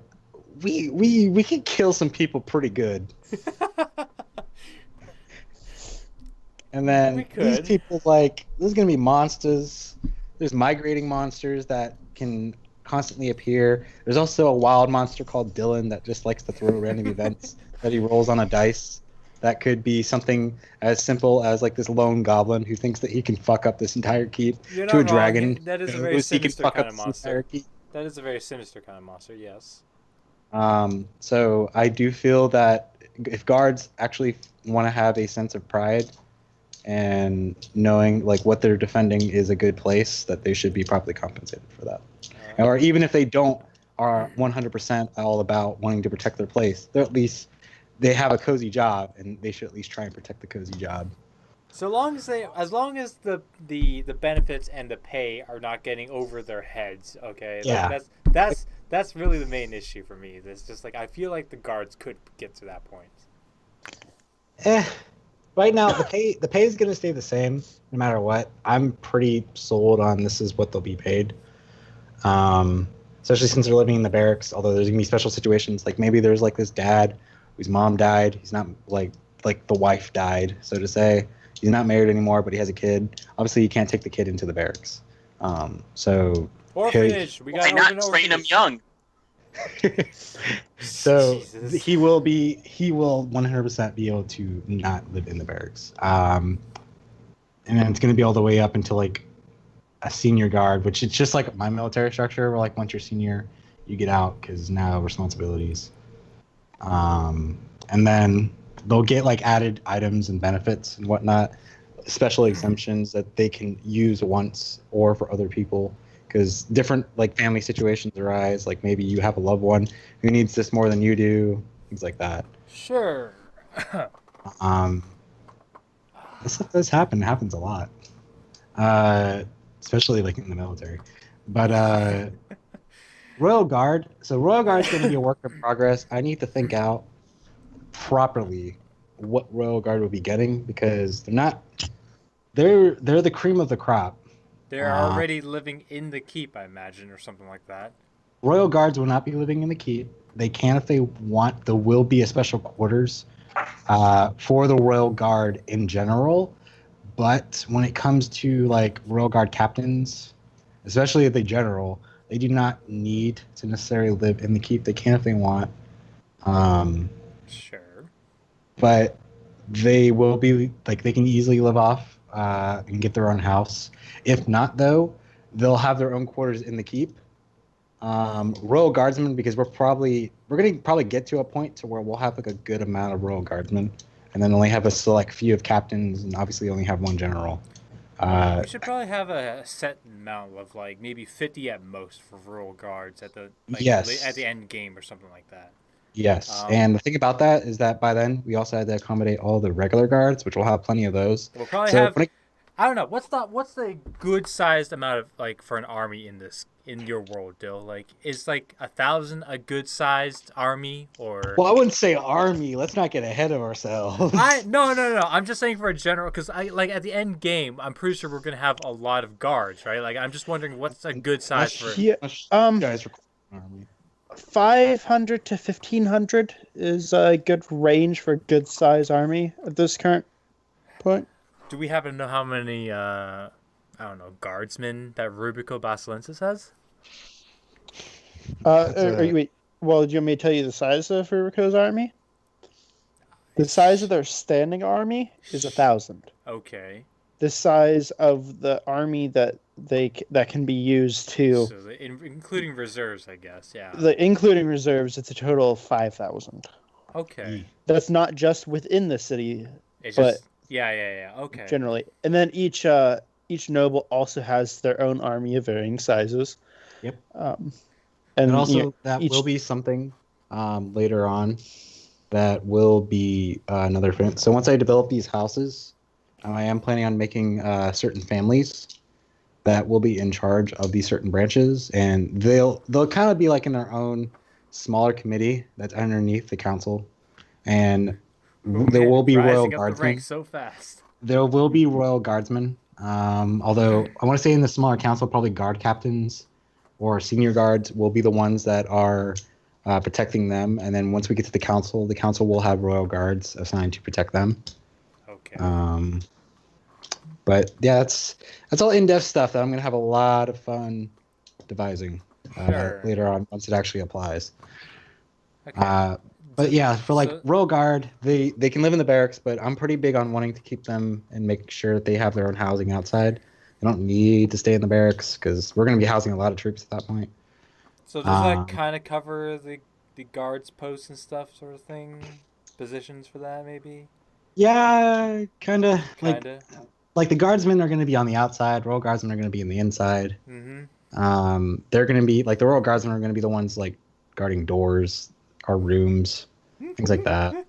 We can kill some people pretty good, and then We these could. people like there's gonna be monsters. There's migrating monsters that can constantly appear. There's also a wild monster called Dylan that just likes to throw random events that he rolls on a dice. That could be something as simple as like this lone goblin who thinks that he can fuck up this entire keep You're to a not wrong. dragon. That is a who very knows he can sinister fuck kind up of this monster. entire keep. That is a very sinister kind of monster. Yes. So I do feel that if guards actually want to have a sense of pride and knowing like what they're defending is a good place, that they should be properly compensated for that. Or even if they don't are 100% all about wanting to protect their place, they're at least they have a cozy job and they should at least try and protect the cozy job. So long as as long as the benefits and the pay are not getting over their heads, okay. Yeah. That's really the main issue for me. It's just like I feel like the guards could get to that point. right now the pay is going to stay the same no matter what. I'm pretty sold on this is what they'll be paid. Especially since they're living in the barracks. Although there's gonna be special situations, like maybe there's like this dad whose mom died. He's not like the wife died, so to say. He's not married anymore, but he has a kid. Obviously, you can't take the kid into the barracks. So orphanage. We got Why an not orphan train him orphanage. young? so Jesus. he will 100% be able to not live in the barracks. And then it's gonna be all the way up until like a senior guard, which is just like my military structure, where like once you're senior, you get out because now responsibilities. And then they'll get like added items and benefits and whatnot, special exemptions that they can use once or for other people, because different like family situations arise. Like maybe you have a loved one who needs this more than you do, things like that. Sure. This stuff does happen. It happens a lot. Especially like in the military. But Royal Guard. So Royal Guard's going to be a work in progress. I need to think out properly what Royal Guard will be getting, because they're the cream of the crop. They're already living in the keep, I imagine, or something like that. Royal Guards will not be living in the keep. They can if they want. There will be a special quarters for the Royal Guard in general. But when it comes to like Royal Guard captains, especially if they general, they do not need to necessarily live in the keep. They can if they want. Sure. But they will be like they can easily live off and get their own house. If not, though, they'll have their own quarters in the keep. Royal Guardsmen, because we're gonna probably get to a point to where we'll have like a good amount of Royal Guardsmen, and then only have a select few of captains, and obviously only have one general. We should probably have a set amount of like maybe 50 at most for Royal Guards at the Yes. at the end game or something like that. Yes, and the thing about that is that by then we also had to accommodate all the regular guards, which we'll have plenty of those. We'll probably So have. when it- I don't know. What's the good sized amount of like for an army in your world, Dill? Like, is like 1,000 a good sized army or? Well, I wouldn't say army. Let's not get ahead of ourselves. No. I'm just saying for a general, because I like at the end game, I'm pretty sure we're gonna have a lot of guards, right? Like, I'm just wondering what's a good size for. Yeah. Guys require an army. 500 to 1,500 is a good range for a good size army at this current point. Do we happen to know how many I don't know guardsmen that Rubico Basilensis has? Wait. Well, do you want me to tell you the size of Rubico's army? The size of their standing army is 1,000. Okay. The size of the army that can be used to, So including reserves, I guess. Yeah. including reserves, it's a total of 5,000. Okay. That's not just within the city, It's but just yeah. Okay. generally. And then each noble also has their own army of varying sizes. Yep. And also that will be something later on that will be another thing. So once I develop these houses, I am planning on making certain families that will be in charge of these certain branches, and they'll kind of be like in their own smaller committee that's underneath the council, and there will be Royal Rising up the Guardsmen. ranks so fast. There will be Royal Guardsmen. Although I want to say in the smaller council, probably guard captains or senior guards will be the ones that are protecting them. And then once we get to the council will have Royal Guards assigned to protect them. Okay. But yeah, that's all in-depth stuff that I'm gonna have a lot of fun devising Sure. later on once it actually applies. Okay. But yeah, for like So- Royal Guard, they can live in the barracks, but I'm pretty big on wanting to keep them and make sure that they have their own housing outside. They don't need to stay in the barracks because we're going to be housing a lot of troops at that point. So does that kind of cover the guards posts and stuff, sort of thing? Positions for that, maybe? Yeah, kind of. Kinda. Like the guardsmen are going to be on the outside. Royal Guardsmen are going to be in the inside. Mm-hmm. They're going to be like the Royal Guardsmen are going to be the ones like guarding doors or rooms, things like that.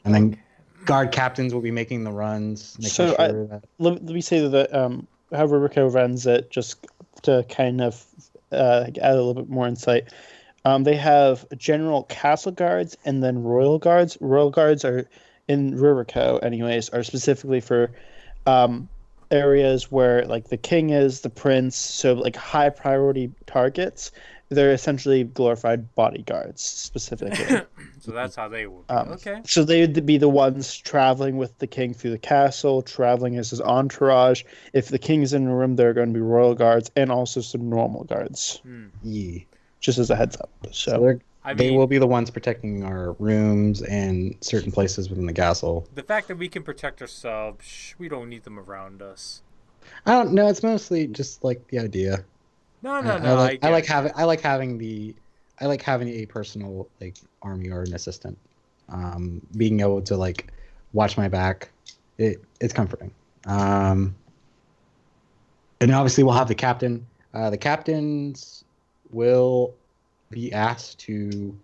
And then guard captains will be making the runs, making So sure that. let me say that how Rubico runs it, just to kind of add a little bit more insight. They have general castle guards and then royal guards. Royal guards are in Rurico, anyways, are specifically for areas where like the king is the prince, so like high priority targets. They're essentially glorified bodyguards, specifically. So that's how they will be. Okay. So they would be the ones traveling with the king through the castle, traveling as his entourage. If the king's in a room, there are going to be royal guards and also some normal guards. Yeah. Just as a heads up. So they will be the ones protecting our rooms and certain places within the castle. The fact that we can protect ourselves, we don't need them around us. I don't know. It's mostly just like the idea. No. I like having a personal like army or an assistant. Being able to like watch my back, it's comforting. And obviously we'll have the captain. The captains will be asked to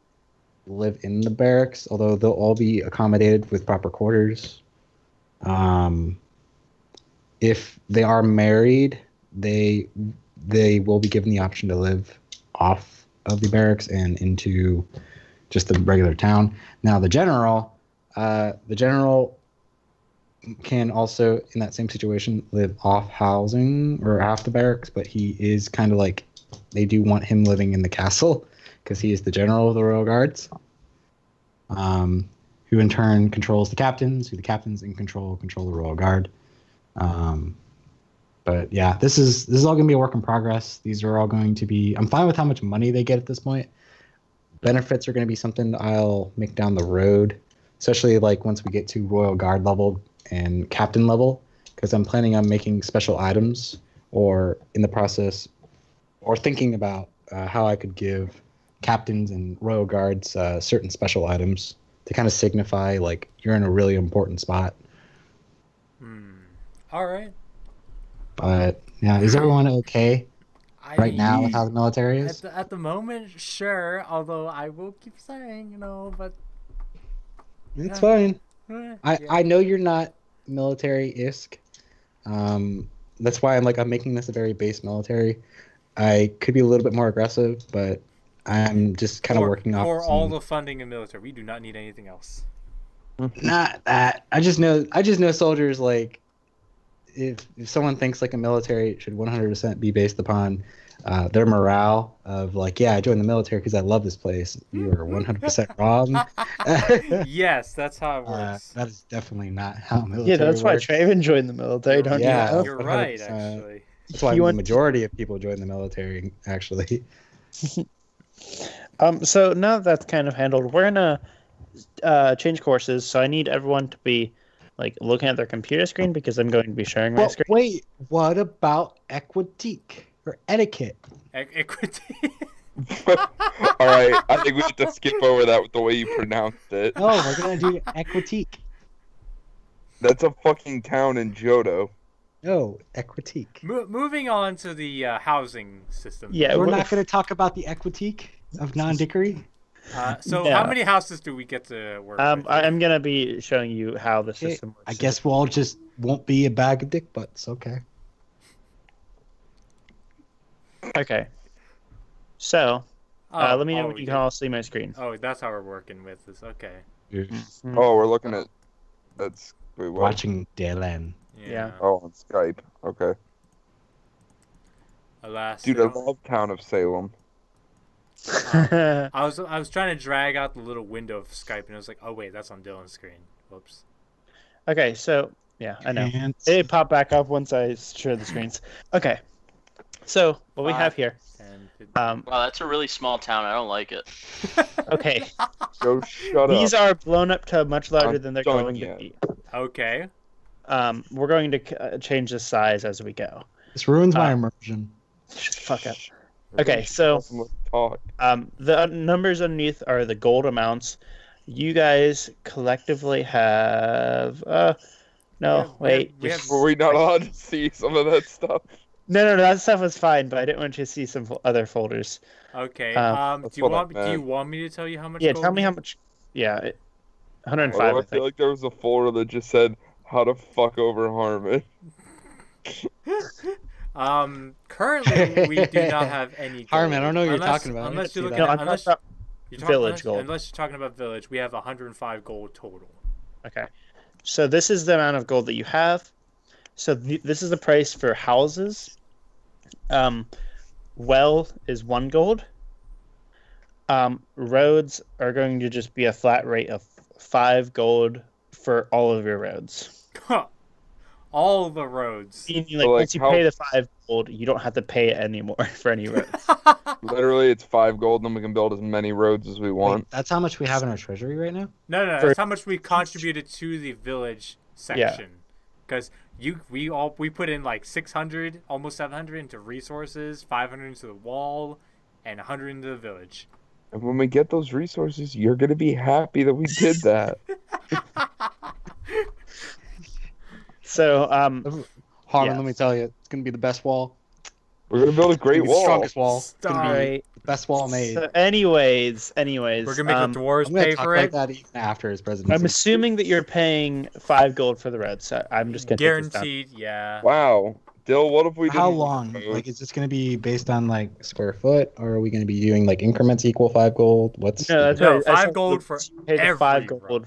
live in the barracks, although they'll all be accommodated with proper quarters. If they are married, they will be given the option to live off of the barracks and into just the regular town. Now, the general can also, in that same situation, live off housing or off the barracks, but he is kind of like, they do want him living in the castle because he is the general of the Royal Guards, who in turn controls the captains, who the captains in control the Royal Guard. But yeah, this is all going to be a work in progress. These are all going to be, I'm fine with how much money they get at this point. Benefits are going to be something I'll make down the road, especially like once we get to Royal Guard level and captain level, because I'm planning on making special items or in the process or thinking about how I could give captains and Royal Guards certain special items to kind of signify like you're in a really important spot. All right. But yeah, is everyone okay right now with how the military is? At the moment, sure. Although I will keep saying, but it's fine. I know you're not military-esque. That's why I'm making this a very base military. I could be a little bit more aggressive, but I'm just kind of working off. For all the funding in military, we do not need anything else. Not that. I just know soldiers like. If someone thinks like a military should 100% be based upon their morale of like, yeah, I joined the military because I love this place, you are 100% wrong. Yes, that's how it works. That is definitely not how military Yeah, that's works. why Traven joined the military, don't you know? You're right, actually. That's why the majority of people join the military, actually. So now that that's kind of handled, we're gonna change courses. So I need everyone to be like looking at their computer screen because I'm going to be sharing my screen. Wait, what about equitique or etiquette? Equity. All right, I think we have to skip over that with the way you pronounced it. Oh, we're gonna do equitique. That's a fucking town in Johto. No, equitique. Moving on to the housing system. Yeah, we're not going to talk about the equitique of non-dickery. So how many houses do we get to work with? I'm going to be showing you how the system works. I guess we'll all just won't be a bag of dick butts. Okay. Okay. So, let me know when you can all see my screen. Oh, that's how we're working with this. Okay. Oh, we're looking at... That's... Wait, what? Watching Dylan. Yeah. Oh, on Skype. Okay. Alas. Dude, I love Town of Salem. I was trying to drag out the little window of Skype, and I was like, oh wait, that's on Dylan's screen. Whoops. Okay, so yeah, I know it popped back up once I shared the screens. Okay, so what we have here. Wow, that's a really small town. I don't like it. Okay. Go shut These up. are blown up to much larger than they're going to be. Okay. We're going to change the size as we go. This ruins my immersion. Shut the fuck up. Okay, so the numbers underneath are the gold amounts. You guys collectively have no, wait. Were we not allowed to see some of that stuff? No, that stuff was fine, but I didn't want you to see some other folders. Okay. Do you want me to tell you how much? Yeah, gold tell me how much. Yeah, 105. I feel like there was a folder that just said how to fuck over Harmon. Currently we do not have any gold. Harmon, I don't know what you're talking about. Unless you're looking at Village gold. Unless you're talking about village, we have 105 gold total. Okay. So this is the amount of gold that you have. So this is the price for houses. Well is 1 gold. Roads are going to just be a flat rate of 5 gold for all of your roads. All the roads. Meaning, like, once you pay the 5 gold, you don't have to pay it anymore for any roads. Literally, it's 5 gold, and then we can build as many roads as we want. Wait, that's how much we have in our treasury right now? No, that's how much we contributed to the village section. Because we put in like 600, almost 700 into resources, 500 into the wall, and 100 into the village. And when we get those resources, you're gonna be happy that we did that. So, Harmon, let me tell you, it's gonna be the best wall. We're gonna build a great The wall. strongest wall. It's gonna be Alright. the best wall made. So anyways, We're gonna make the dwarves I'm gonna pay talk for like it. that even after his presidency. I'm assuming that you're paying 5 gold for the roads. So I'm just gonna take this down. Guaranteed, yeah. Wow, Dill, what if we? How didn't long? roads? Like, is this gonna be based on like square foot, or are we gonna be doing like increments equal 5 gold? What's No, that's No, right. I 5 said gold that for you pay the every 5 gold. road.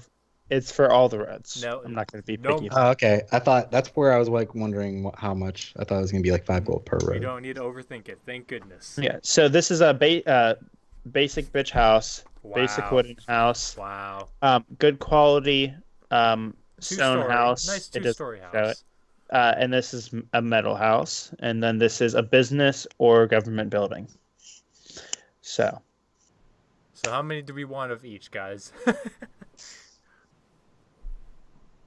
It's for all the roads. No, I'm not going to be no. picky. Oh, okay. I thought that's where I was like wondering how much. I thought it was gonna be like 5 gold per We road. don't need to overthink it. Thank goodness. Yeah. So this is a basic bitch house, basic Wow. wooden house, Wow. good quality stone Two-story. house. Nice It doesn't two-story show house. it. And this is a metal house, and then this is a business or government building. So So how many do we want of each, guys?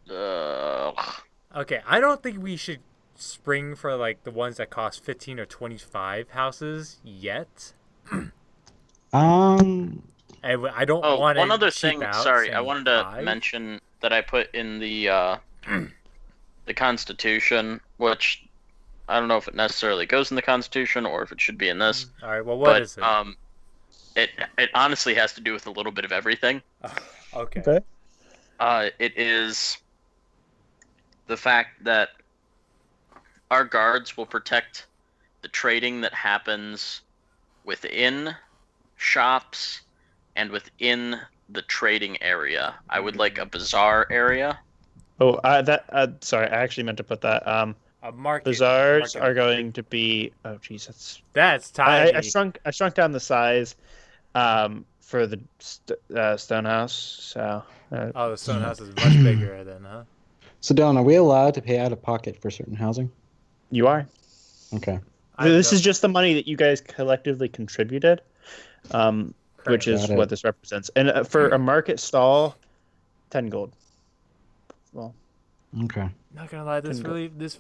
Okay, I don't think we should spring for like the ones that cost 15 or 25 houses yet. Um. I don't Oh, want one to other cheap thing. out Sorry, I saying wanted to 5. mention that I put in the Constitution, which I don't know if it necessarily goes in the Constitution or if it should be in this. All right, well, what is it? It honestly has to do with a little bit of everything. Okay. It is the fact that our guards will protect the trading that happens within shops and within the trading area. I would like a bazaar area. Oh, sorry, I actually meant to put that. A market. Bazaars market. are going to be. Oh, jeez, That's I tiny. shrunk down the size, for the stone house. So. Oh, the stone house is much bigger then, huh? So, Dylan, are we allowed to pay out of pocket for certain housing? You are. Okay. This is just the money that you guys collectively contributed, which is Got it. what this represents. And for a market stall, 10 gold. Well, Okay. Not gonna lie, this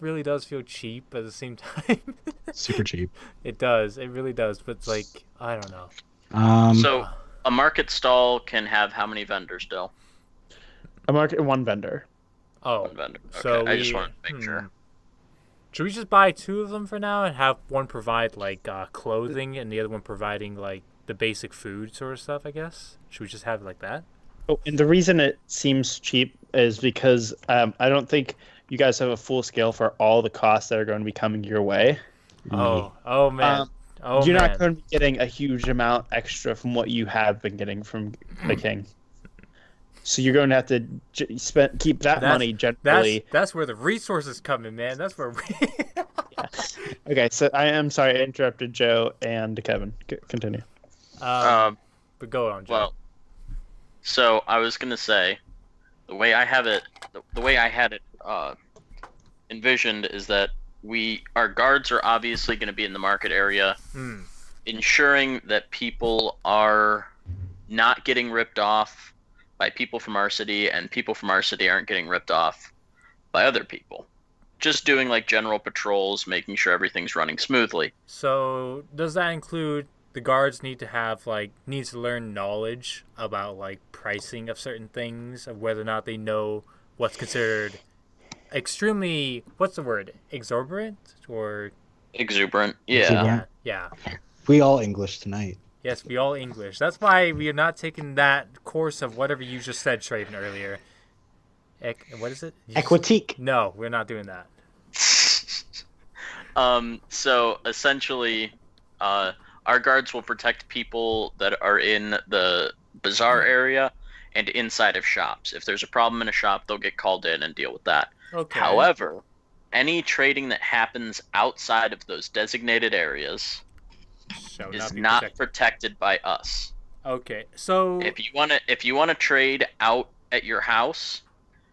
really does feel cheap at the same time. Super cheap. It does. It really does. But it's like, I don't know. So a market stall can have how many vendors still? a market, one vendor. Oh, One vendor. Okay, so I just we- wanted to make sure. Should we just buy 2 of them for now and have one provide like clothing and the other one providing like the basic food sort of stuff? I guess. Should we just have it like that? Oh, and the reason it seems cheap is because I don't think you guys have a full scale for all the costs that are going to be coming your way. Oh man. You're not going to be getting a huge amount extra from what you have been getting from the king. So you're going to have to keep that money generally. That's where the resources come in, man. That's where we. Okay, so I am sorry I interrupted Joe and Kevin. Continue. But go on, Joe. Well, so I was gonna say, the way I have it, the way I had it envisioned is that our guards are obviously going to be in the market area, ensuring that people are not getting ripped off by people from our city, and people from our city aren't getting ripped off by other people. Just doing like general patrols, making sure everything's running smoothly. So does that include the guards need to learn knowledge about like pricing of certain things, of whether or not they know what's considered extremely, what's the word, exorbitant or Exuberant, yeah. Exuberant. yeah. We all English tonight. Yes, we all English. That's why we are not taking that course of whatever you just said, Traven, earlier. What is it? Equitique. No, we're not doing that. So essentially, our guards will protect people that are in the bazaar area, and inside of shops. If there's a problem in a shop, they'll get called in and deal with that. Okay. However, any trading that happens outside of those designated areas Shall is be not protected. protected by us. Okay, so If you wanna trade out at your house,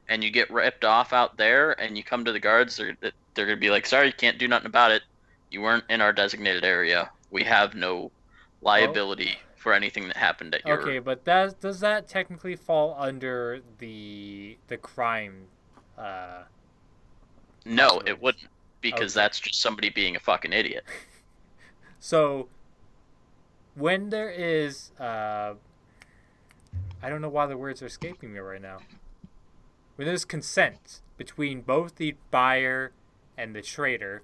and you get ripped off out there, and you come to the guards, they're gonna be like, "Sorry, you can't do nothing about it. You weren't in our designated area. We have no liability for anything that happened at your." okay, but does that technically fall under the crime? No, it wouldn't, because Okay. that's just somebody being a fucking idiot. So when there is I don't know why the words are escaping me right now. When there's consent between both the buyer and the trader,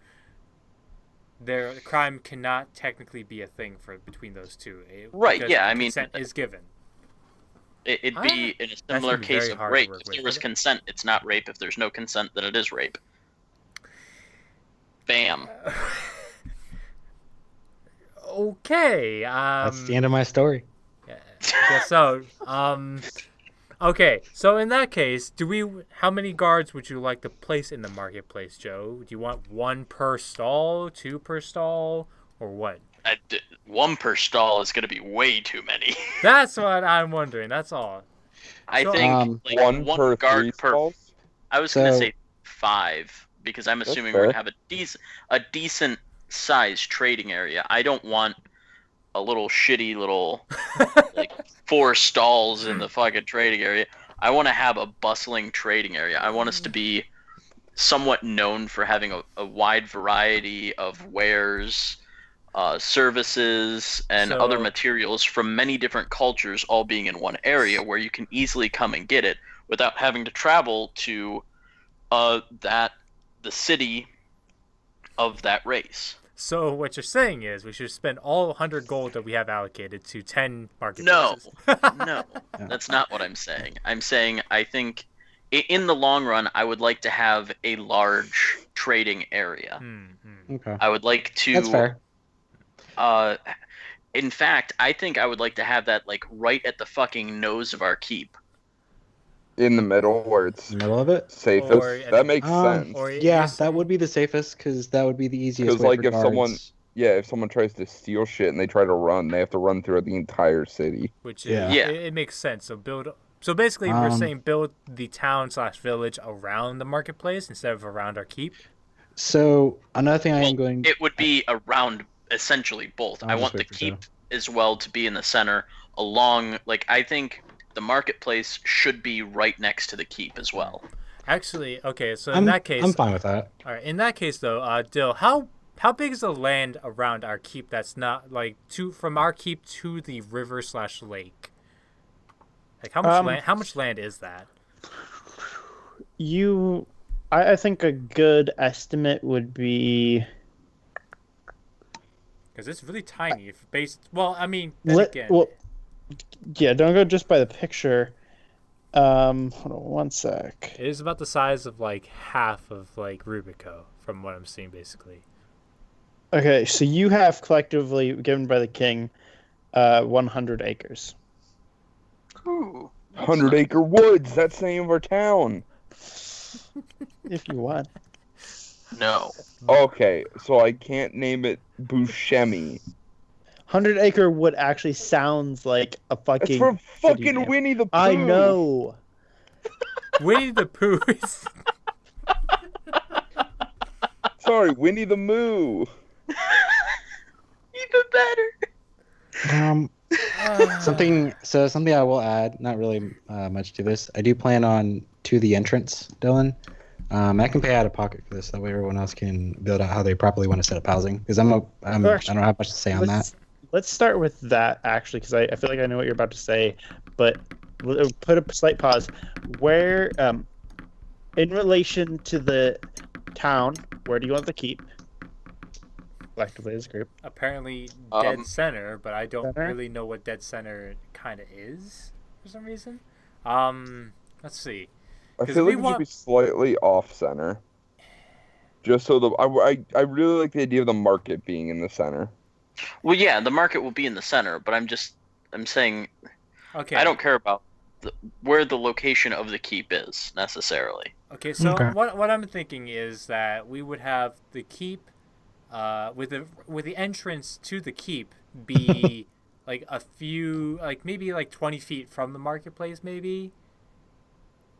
the crime cannot technically be a thing between those two. Right, because yeah, I mean, consent is given. It'd be in a That's similar gonna be case very of hard to rape. work If there with. was consent, it's not rape. If there's no consent, then it is rape. Bam. Okay. That's the end of my story. I guess so. Okay, so in that case, how many guards would you like to place in the marketplace, Joe? Do you want 1 per stall, 2 per stall, or what? 1 per stall is going to be way too many. That's what I'm wondering. That's all. I So, think like one per guard 3 per. stalls? I was going to So- say 5 because I'm That's assuming we're going fair. to have a decent sized trading area. I don't want a little shitty little like 4 stalls in the fucking trading area. I want to have a bustling trading area. I want us to be somewhat known for having a wide variety of wares, services, and So- other materials from many different cultures all being in one area where you can easily come and get it without having to travel to the city of that race. So what you're saying is we should spend all 100 gold that we have allocated to 10 No, marketplaces. no, that's not what I'm saying. I'm saying I think in the long run, I would like to have a large trading area. Okay. I would like to. That's fair. In fact, I think I would like to have that like right at the fucking nose of our keep. In the middle where it's Middle of it? safest. Or at That the- makes Um, sense. Or Yeah, you're that would be the safest because that would be the easiest 'Cause, way like, for if someone- guards. Yeah, if someone tries to steal shit and they try to run, they have to run through the entire city. Which Yeah. is, Yeah. it makes sense. So basically, we're Um, saying build the town/village around the marketplace instead of around our keep. So another thing I Well, am going. It would be around essentially both. I'll I just want the wait for keep as well to be in the center along like I think the marketplace should be right next to the keep as well. Actually, okay. So in that case, I'm fine with that. all right. In that case, though, Dill, how big is the land around our keep? That's not like from our keep to the river/lake. Like how much land is that? I think a good estimate would be. Because it's really tiny. Well, I mean, then again, Yeah, don't go just by the picture. Hold on one sec. it is about the size of like half of like Rubico, from what I'm seeing, basically. Okay, so you have collectively given by the king, 100 acres. Ooh. 100-acre woods. That's the name of our town. If you want. No. Okay, so I can't name it Buscemi. 100-acre wood actually sounds like a That's fucking. from city fucking name. Winnie the Pooh. I know. Winnie the Pooh is. Sorry, Winnie the Moo. Even better. Something I will add, not really much to this. I do plan on to the entrance, Dylan. I can pay out of pocket for this. That way, everyone else can build out how they properly want to set up housing. Because I don't have much to say on that. Let's start with that actually, because I feel like I know what you're about to say, but we'll put a slight pause. Where, in relation to the town, where do you want to keep? Collectively as a group. Apparently dead center, but I don't really know what dead center kind of is for some reason. Let's see. I 'Cause feel we like it want- should be slightly off center. Just so I really like the idea of the market being in the center. Well, yeah, the market will be in the center, but I'm saying Okay. I don't care about where the location of the keep is necessarily. Okay, so Okay. what I'm thinking is that we would have the keep, with the entrance to the keep be like a few, like maybe like 20 feet from the marketplace, maybe.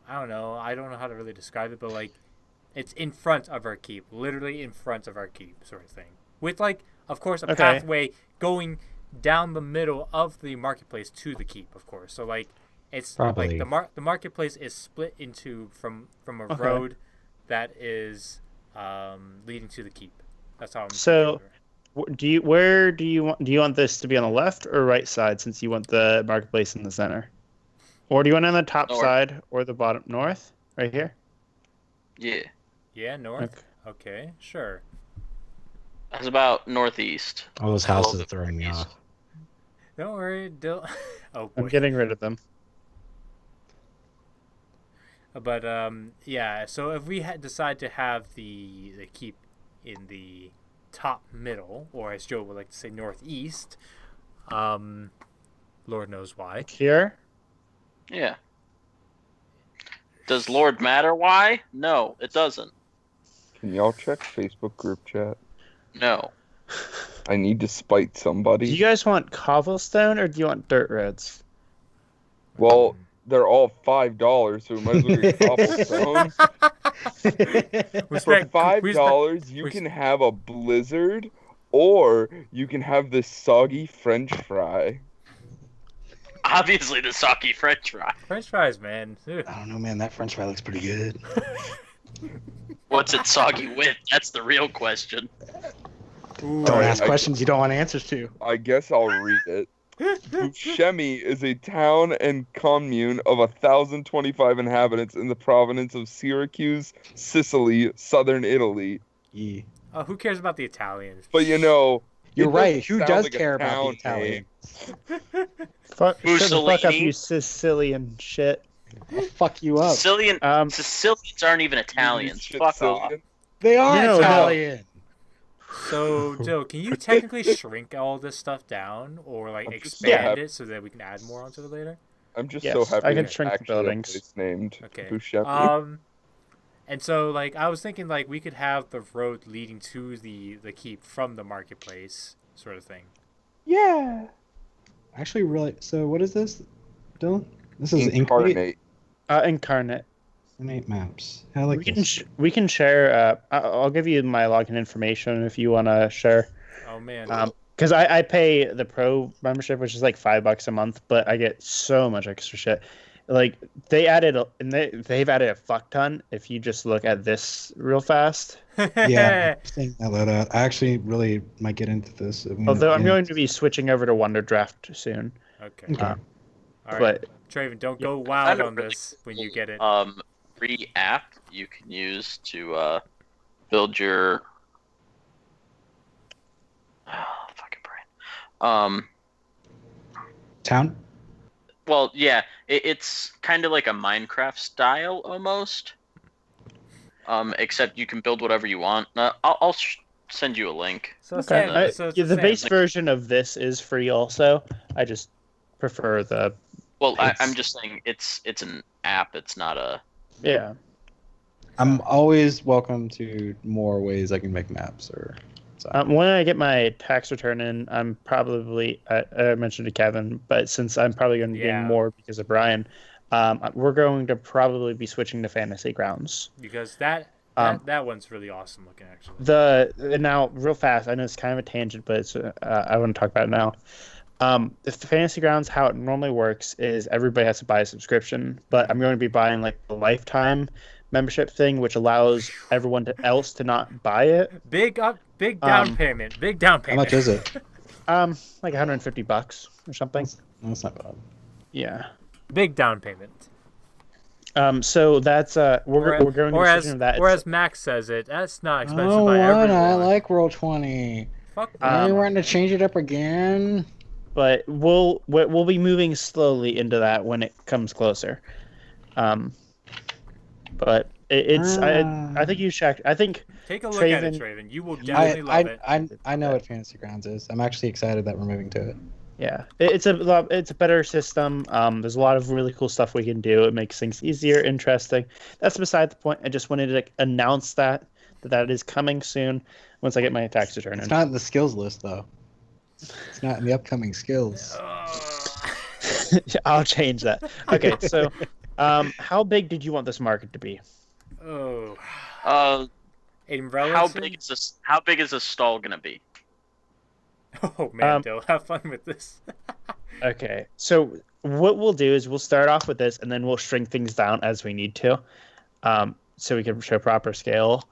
I don't know. I don't know how to really describe it, but like, it's in front of our keep, literally in front of our keep, sort of thing. With like, of course, a pathway going down the middle of the marketplace to the keep, of course. So like, it's Probably. like the marketplace is split into from a road that is leading to the keep. That's how I'm So, thinking of it. where do you want this to be, on the left or right side, since you want the marketplace in the center? Or do you want it on the top North. side or the bottom? North? Right here? Yeah. Yeah, north. Okay, sure. That's about northeast. All those A little houses are bit throwing me east. off. Don't worry, Dill. Oh I'm boy. getting rid of them. But yeah. So if we decide to have the keep in the top middle, or as Joe would like to say, northeast, Lord knows why. Here? Yeah. Does Lord matter why? No, it doesn't. Can y'all check Facebook group chat? No. I need to spite somebody. Do you guys want cobblestone or do you want dirt roads? Well, they're all $5, so we might as well get cobblestone. For $5, you can have a blizzard, or you can have this soggy French fry. Obviously, the soggy French fry. French fries, man. Ugh. I don't know, man. That French fry looks pretty good. What's it soggy with? That's the real question. Ooh. Don't Alright, ask questions you don't want answers to. I guess I'll read it. Buscemi is a town and commune of 1,025 inhabitants in the province of Syracuse, Sicily, southern Italy. Yeah. Oh, who cares about the Italians? But you know, You're it right. doesn't Who sound does like a care about town the Italians? Fuck, shut the fuck up, Mussolini? you Sicilian shit. I'll fuck you up. Sicilians aren't even Italians. Shit, Fuck Sicilian. off. They are No, no. Italian. So, Joe, can you technically shrink all this stuff down, or like I'm just expand it so that we can add more onto it later? I'm just Yes, so happy I can there's shrink the actually a buildings. place named Okay. Buscemi. And so like I was thinking like we could have the road leading to the keep from the marketplace, sort of thing. Yeah. Actually, really. So, what is this, Dylan? This is Incarnate Incarnate. Maps. I like this. We can share. I'll give you my login information if you want to share. Oh man. Because I pay the pro membership, which is like $5 a month, but I get so much extra shit. Like they've added a fuck ton. If you just look at this real fast. Yeah, I actually really might get into this. Although I'm going to be switching over to Wonderdraft soon. Okay. Okay. All right. But Traven, don't go wild Kind of on really this when you get it. Free app you can use to build your fucking brain. Town. Well, yeah, it's kind of like a Minecraft style almost. Except you can build whatever you want. I'll send you a link. So it's okay, the same. the base version of this is free. Also, I just prefer the. Well, I'm just saying it's an app. It's not a. Yeah. I'm always welcome to more ways I can make maps or. When I get my tax return in, I'm probably I mentioned to Kevin, but since I'm probably going to be getting more because of Brian, we're going to probably be switching to Fantasy Grounds because that one's really awesome looking actually. Now real fast, I know it's kind of a tangent, but it's I want to talk about it now. If the Fantasy Grounds, how it normally works is everybody has to buy a subscription, but I'm going to be buying like the lifetime membership thing, which allows everyone else to not buy it. Big down payment. Big down payment. How much is it? Like $150 or something. That's not bad. Yeah. Big down payment. So that's we're going to as that. Or as Max says it, that's not expensive Oh, by everyone. I like Roll20. Fuck. Are you wanting to change it up again? But we'll be moving slowly into that when it comes closer. But it's I think you should. I think take a look at it, Traven. You will definitely love it. I know what Fantasy Grounds is. I'm actually excited that we're moving to it. Yeah, it's a better system. There's a lot of really cool stuff we can do. It makes things easier, interesting. That's beside the point. I just wanted to announce that is coming soon once I get my tax return in. It's not in the skills list though. It's not in the upcoming skills. I'll change that. Okay, so how big did you want this market to be? In How relative? big is this stall gonna be? Oh man, Dill, have fun with this. Okay, so what we'll do is we'll start off with this, and then we'll shrink things down as we need to, so we can show proper scale.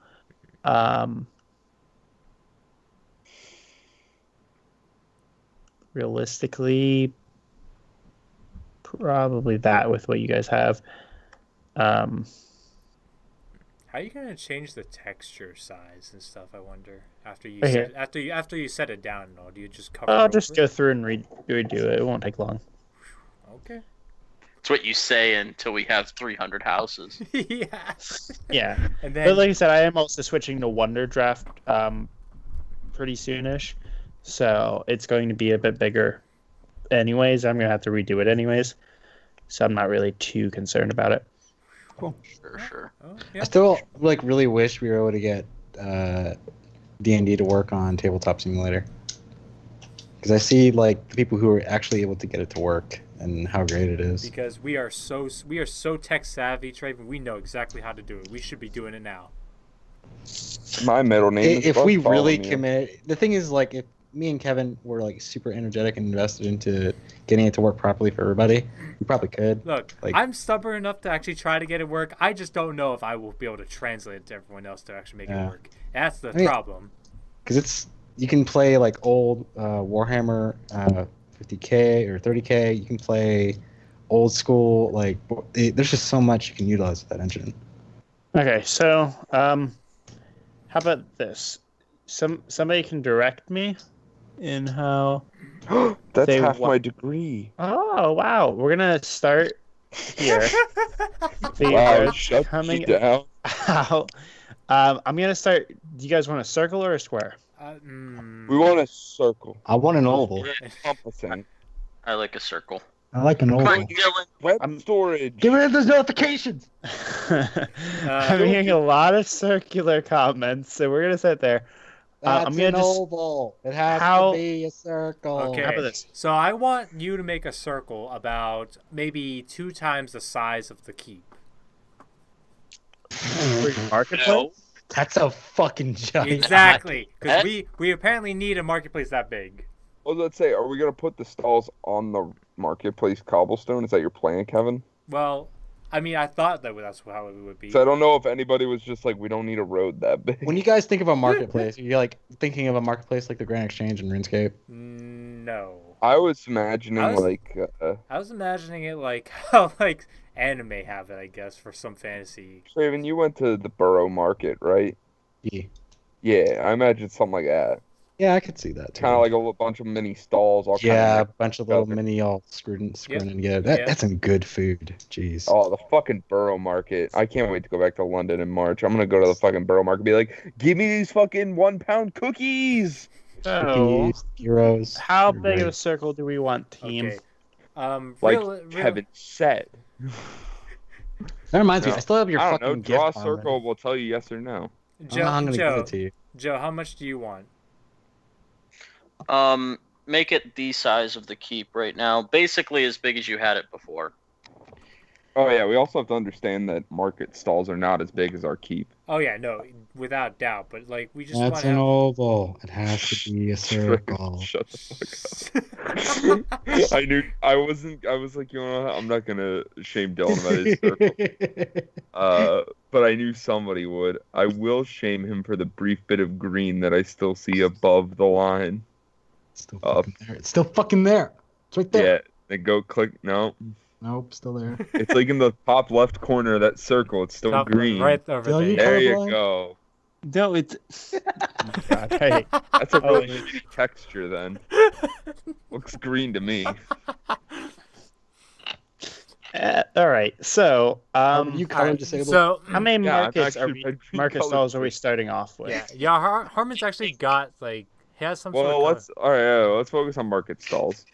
Realistically, probably that with what you guys have. How are you gonna change the texture size and stuff? I wonder. After you Right set, here. after you set it down and all, do you just cover? I'll over just it? go through and redo it. It won't take long. Okay. It's what you say until we have 300 houses. Yeah. Yeah. And But then like I said, I am also switching to Wonder Draft pretty soonish, so it's going to be a bit bigger. Anyways, I'm gonna have to redo it anyways, so I'm not really too concerned about it. Sure. oh, I yeah. still really wish we were able to get DnD to work on Tabletop Simulator, because I see the people who are actually able to get it to work and how great it is. Because we are so tech savvy, Traven. We know exactly how to do it. We should be doing it now. My middle name is If we really Bartholomew. commit, the thing is, if me and Kevin were super energetic and invested into getting it to work properly for everybody, we probably could. Look, I'm stubborn enough to actually try to get it work. I just don't know if I will be able to translate it to everyone else to actually make it work. That's the problem. Because you can play old Warhammer 50K or 30K. You can play old school there's just so much you can utilize with that engine. Okay, so how about this? Somebody can direct me in how. That's They half wa- my degree. Oh wow, we're gonna start here. Wow, shut me coming down. out. I'm gonna start. Do you guys want a circle or a square? We want a circle. I want an oval. We're encompassing. I like a circle. I like an Come oval. on, Dylan. Web I'm- storage. Get rid of those notifications. I'm hearing a lot of circular comments, so we're gonna sit there. That's I'm gonna an just. oval. It has How- to be a circle. Okay. How about this? So I want you to make a circle about maybe 2 times the size of the keep. Marketplace. No. That's a fucking giant. Exactly, because we apparently need a marketplace that big. Well, let's say, are we gonna put the stalls on the marketplace cobblestone? Is that your plan, Kevin? Well, I mean, I thought that's how it would be. So I don't know if anybody was just like, we don't need a road that big. When you guys think of a marketplace, are you thinking of a marketplace like the Grand Exchange and RuneScape? No. I was imagining I was- I was imagining it like how anime have it, I guess, for some fantasy. Craven, you went to the Borough Market, right? Yeah. Yeah, I imagine something like that. Yeah, I could see that too. Kind of like a bunch of mini stalls, all yeah, a kind of. bunch of little together. mini all screwed in Yep. together. Yep. That's some good food. Jeez. Oh, the fucking Borough Market! I can't wait to go back to London in March. I'm gonna go to the fucking Borough Market, and be like, give me these fucking 1 pound cookies. So, Cookies, heroes. how They're big of a great. circle do we want, team? Okay. Like Kevin said. That reminds me, No. I still have your I don't fucking know. Draw a gift armor. circle. We'll tell you yes or no. Joe, I'm gonna Joe, give it to you. Joe, how much do you want? Make it the size of the keep right now. Basically as big as you had it before. Oh yeah, we also have to understand that market stalls are not as big as our keep. Oh yeah, no, without doubt. But we just That's want an to oval. It has to be a circle. Shut the fuck up. I knew I wasn't. I was like, you know, what? I'm not gonna shame Dylan about his circle. But I knew somebody would. I will shame him for the brief bit of green that I still see above the line. Still fucking there. It's still fucking there. It's right there. Yeah. Then go click. No, Nope, still there. it's like in the top left corner of that circle. It's still green. right over Tell you- there. There you Colorblind? go. No, it's. God, hey. That's a really Oh. shitty texture then. Looks green to me. All right, so you color disabled? So how many Yeah, I've markets are actually we? been Market color stalls are we blind. starting off with? yeah, Harmon's actually got he has some sort Well, of let's all right. Let's focus on market stalls.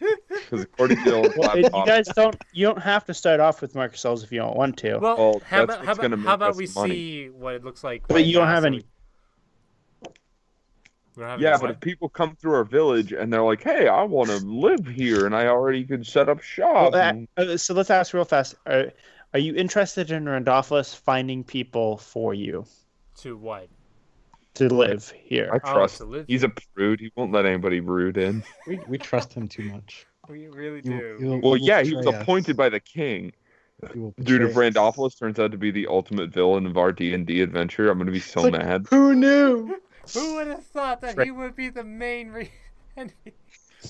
Because according to Dylan's Well, you laptop, guys you don't have to start off with Mark Souls if you don't want to. Well, how that's about what's gonna make how about us we money. see what it looks like? But right you don't now, have so any. we don't have Yeah, any but what? if people come through our village and they're like, "Hey, I want to live here," and I already could set up shop. Well, so let's ask real fast. Are you interested in Randolphus finding people for you To what? to live I here? trust. to live He's here. a prude. He won't let anybody rude in. We trust him too much. We really You- do. you- Well, will yeah, he was betray us. appointed by the king. He will Dude, if betray us. Randolphus turns out to be the ultimate villain of our D&D adventure, I'm gonna be so It's like, mad. Who knew? Who would have thought that Right. he would be the main enemy?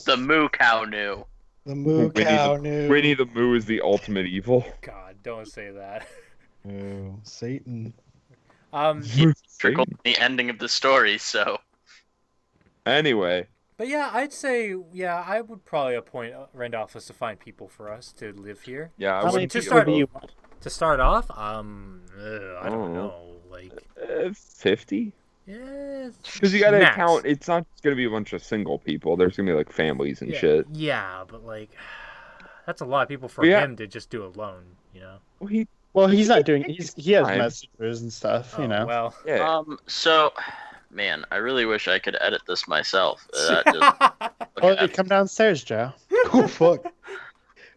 The moo cow knew. The moo Winnie cow the- knew. Winnie the Moo is the ultimate evil. God, don't say that. Oh, Satan. Trickled in the ending of the story, so Anyway, But yeah, I'd say I would probably appoint Randolphus to find people for us to live here. yeah, I How many wouldn't to people start- do you want? To start off, I Oh. don't know, like 50? yeah, Because you gotta max. count. It's not just gonna be a bunch of single people. There's gonna be like families and yeah, shit. Yeah, but like that's a lot of people for Yeah. him to just do alone, you know. Well, he's not doing. He has Fine. messengers and stuff. You know. Well, Yeah. so man, I really wish I could edit this myself. That just Well, come downstairs, Joe. Oh fuck.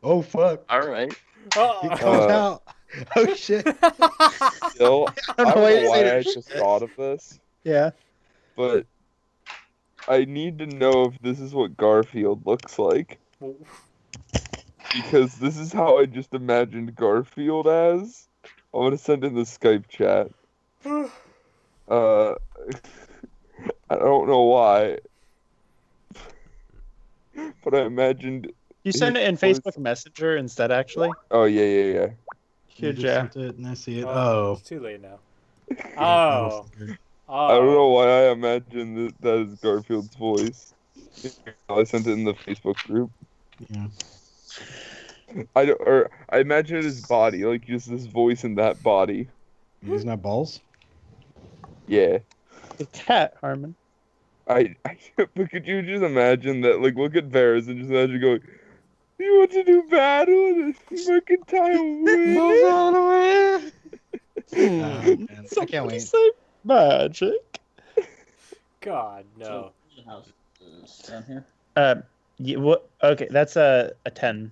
Oh fuck. all right. He oh. comes out. Oh shit. Still, I don't know why know you why say I that just shit. thought of this, Yeah. but I need to know if this is what Garfield looks like. Because this is how I just imagined Garfield as. I'm gonna send in the Skype chat. I don't know why, but I imagined. You send it in His voice- Facebook Messenger instead, actually. Oh yeah. You Here, just Joe. sent it and I see it. Oh. It's too late now. Oh. I don't know why I imagined that is Garfield's voice. I sent it in the Facebook group. Yeah. I imagine his body, like just this voice in that body. He doesn't have balls? Yeah. The cat, Harmon. But could you just imagine that? Like, look at Varys and just imagine going, "You want to do battle in a mercantile win?" Man, I can't wait. Say magic. God, no. House is down here. What? Okay, that's a 10.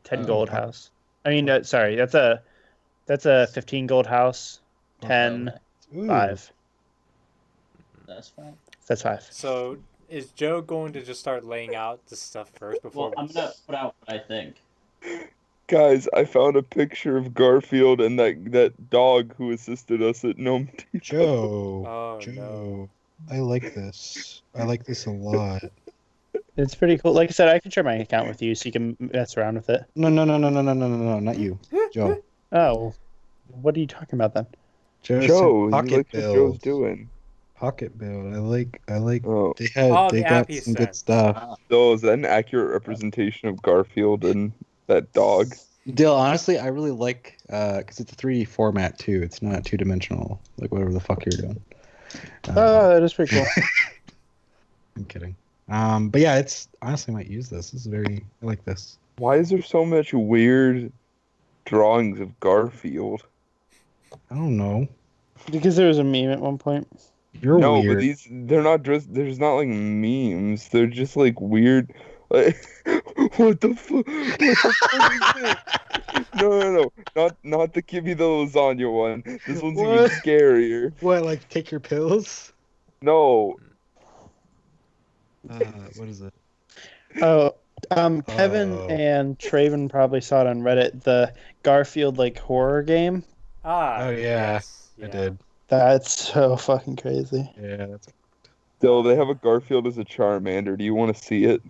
10 Oh, gold okay. house. I mean, sorry, that's a 15 gold house. 10, Ooh. 5. That's fine. That's 5. So is Joe going to just start laying out the stuff first before? Well, I'm gonna put out what I think. Guys, I found a picture of Garfield and that dog who assisted us at Gnome Tea. Joe. Oh Joe. no. I like this. I like this a lot. It's pretty cool. Like I said, I can share my account with you so you can mess around with it. No, not you. Joe. Oh, what are you talking about then? Joe, Joe, said you pocket like what build. Joe's doing. Pocket build. I like Oh, they the got app he some good sent. stuff. so is that an accurate representation of Garfield and that dog? Dill, honestly, I really like because it's a 3D format too. It's not 2-dimensional, like whatever the fuck you're doing. Oh, that is pretty cool. I'm kidding. But yeah, it's honestly I might use this. This is very I like this. Why is there so much weird drawings of Garfield? I don't know. Because there was a meme at one point. You're No, weird. but they're not just. There's not like memes. They're just like weird. Like, what the fuck? What the fuck is this? No. Not the give me the lasagna one. This one's even What? scarier. What, like take your pills? No. What is it? Oh, Kevin Oh. and Traven probably saw it on Reddit. The Garfield like horror game. Ah. Oh, yeah. Yes. I did. That's so fucking crazy. Yeah, that's Still, they have a Garfield as a Charmander. Do you want to see it?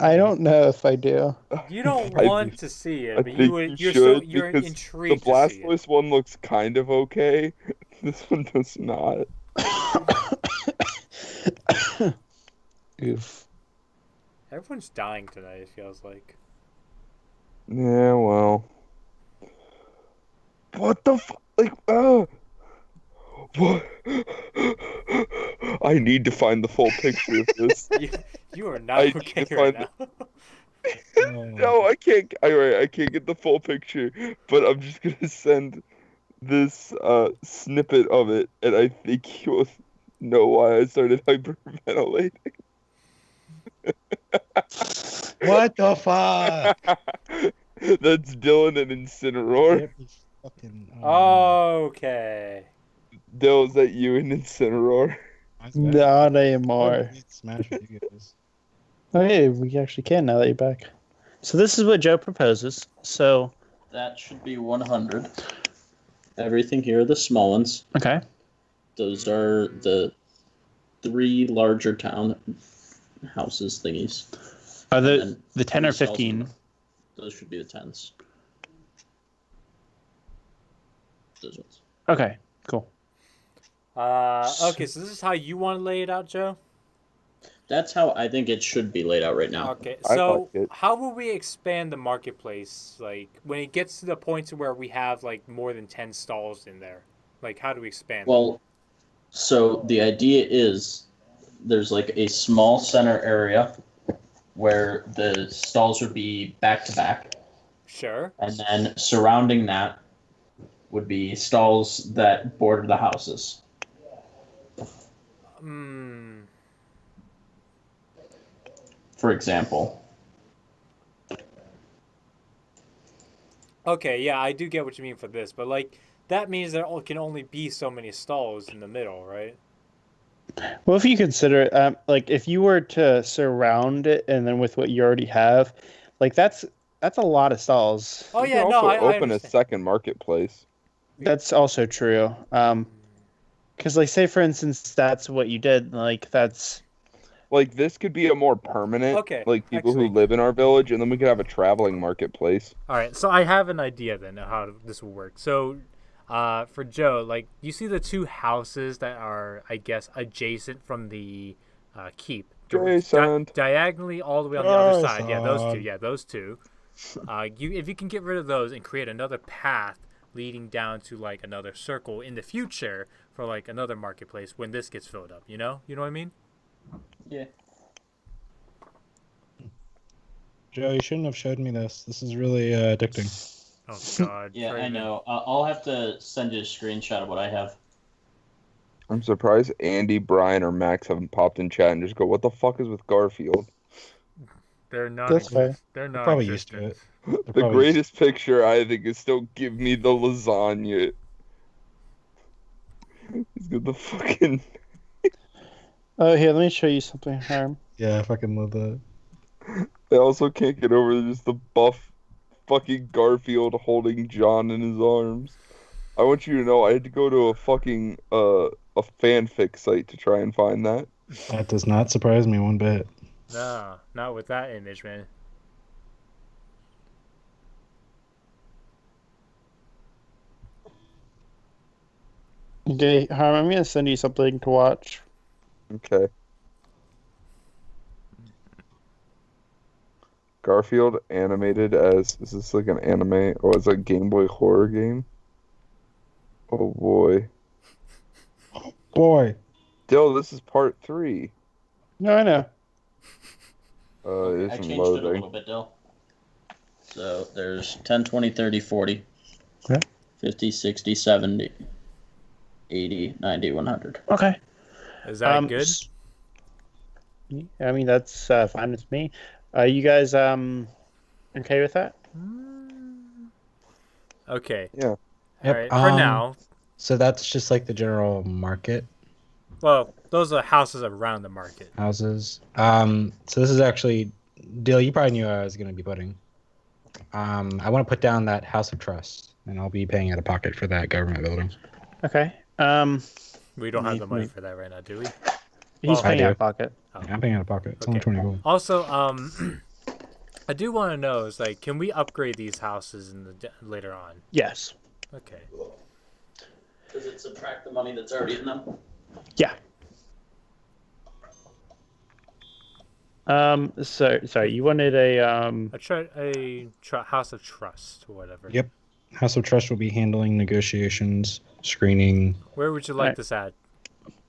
I don't know if I do. You don't I want think- to see I it, but think you're should, you're because intrigued The to see it. Blastoise one looks kind of okay. This one does not. Oof. Everyone's dying tonight. It feels like. Yeah, well. What the fuck? Like, what? I need to find the full picture of this. You are not I need okay to right find now. No, I can't. I can't get the full picture, but I'm just gonna send this snippet of it, and I think you'll know why I started hyperventilating. What the fuck? That's Dylan and Incineroar. Get me fucking. Oh, Okay. Dylan, is that you and Incineroar? Not anymore. Smash with you guys. Oh, yeah, we actually can now that you're back. So this is what Joe proposes. So That should be 100. Everything here are the small ones. okay, Those are the 3 larger town houses thingies. are And the then 10 or these also- 15? Those should be the 10s. Those ones. Okay, cool. Okay, so this is how you want to lay it out, Joe? That's how I think it should be laid out right now. Okay, I so like it. how will we expand the marketplace? Like, when it gets to the point to where we have, like, more than 10 stalls in there? Like, how do we expand? Well, so the idea is there's like a small center area where the stalls would be back to back, Sure. and then surrounding that would be stalls that border the houses. Hmm. For example, Okay, yeah, I do get what you mean for this, but, like, that means there can only be so many stalls in the middle, right? Well, if you consider it, like if you were to surround it, and then with what you already have, like that's a lot of stalls. Oh, You yeah, can no, also I open a understand. second marketplace. That's also true. Because like say for instance, that's what you did. Like that's Like this could be a more permanent, Okay, like people actually- who live in our village, and then we could have a traveling marketplace. All right, so I have an idea then of how this will work. So, for Joe, like, you see the 2 houses that are, I guess, adjacent from the keep. Jason. Diagonally all the way on the other side. Yeah, those 2. Jason. Yeah, those 2. If you can get rid of those and create another path leading down to, like, another circle in the future for, like, another marketplace when this gets filled up, you know? You know what I mean? yeah. Joe, you shouldn't have showed me this. This is really addicting. Oh, God. Yeah, I Raven. know. I'll have to send you a screenshot of what I have. I'm surprised Andy, Brian, or Max haven't popped in chat and just go, "What the fuck is with Garfield?" They're not. That's fair. They're not. Probably used to it. The probably- greatest picture I think is still give me the lasagna. He's got the fucking. oh here, let me show you something, Harm. Yeah, I fucking love that. I also can't get over just the buff fucking Garfield holding John in his arms. I want you to know I had to go to a fucking a fanfic site to try and find that. That does not surprise me one bit. No, not with that image, man. Okay, Harm, I'm gonna send you something to watch. Okay. Garfield animated as is this like an anime or is it a Game Boy horror game? Oh boy. Boy. Dill, this is part 3. No, I know. It's I changed it a loading. little bit, Dill. So there's 10, 20, 30, 40, Okay. 50, 60, 70, 80, 90, 100. Okay. Is that good? I mean, that's fine with me. You guys okay with that? Okay. Yeah. All Yep, right. For now. So that's just like the general market Well, those are houses around the market. houses. So this is actually Dill. You probably knew I was going to be putting. I want to put down that house of trust, and I'll be paying out of pocket for that government building. Okay. We don't have the money for that right now, do we? He's Well, paying I out do. of pocket. Oh. I'm paying out of pocket. It's only Okay. 20 gold. Also, I do want to know is like, can we upgrade these houses in the later on? Yes. Okay. Does it subtract the money that's already in them? Yeah. Sorry. You wanted a House of trust or whatever. Yep. House of Trust will be handling negotiations, screening. Where would you like Alright. this at?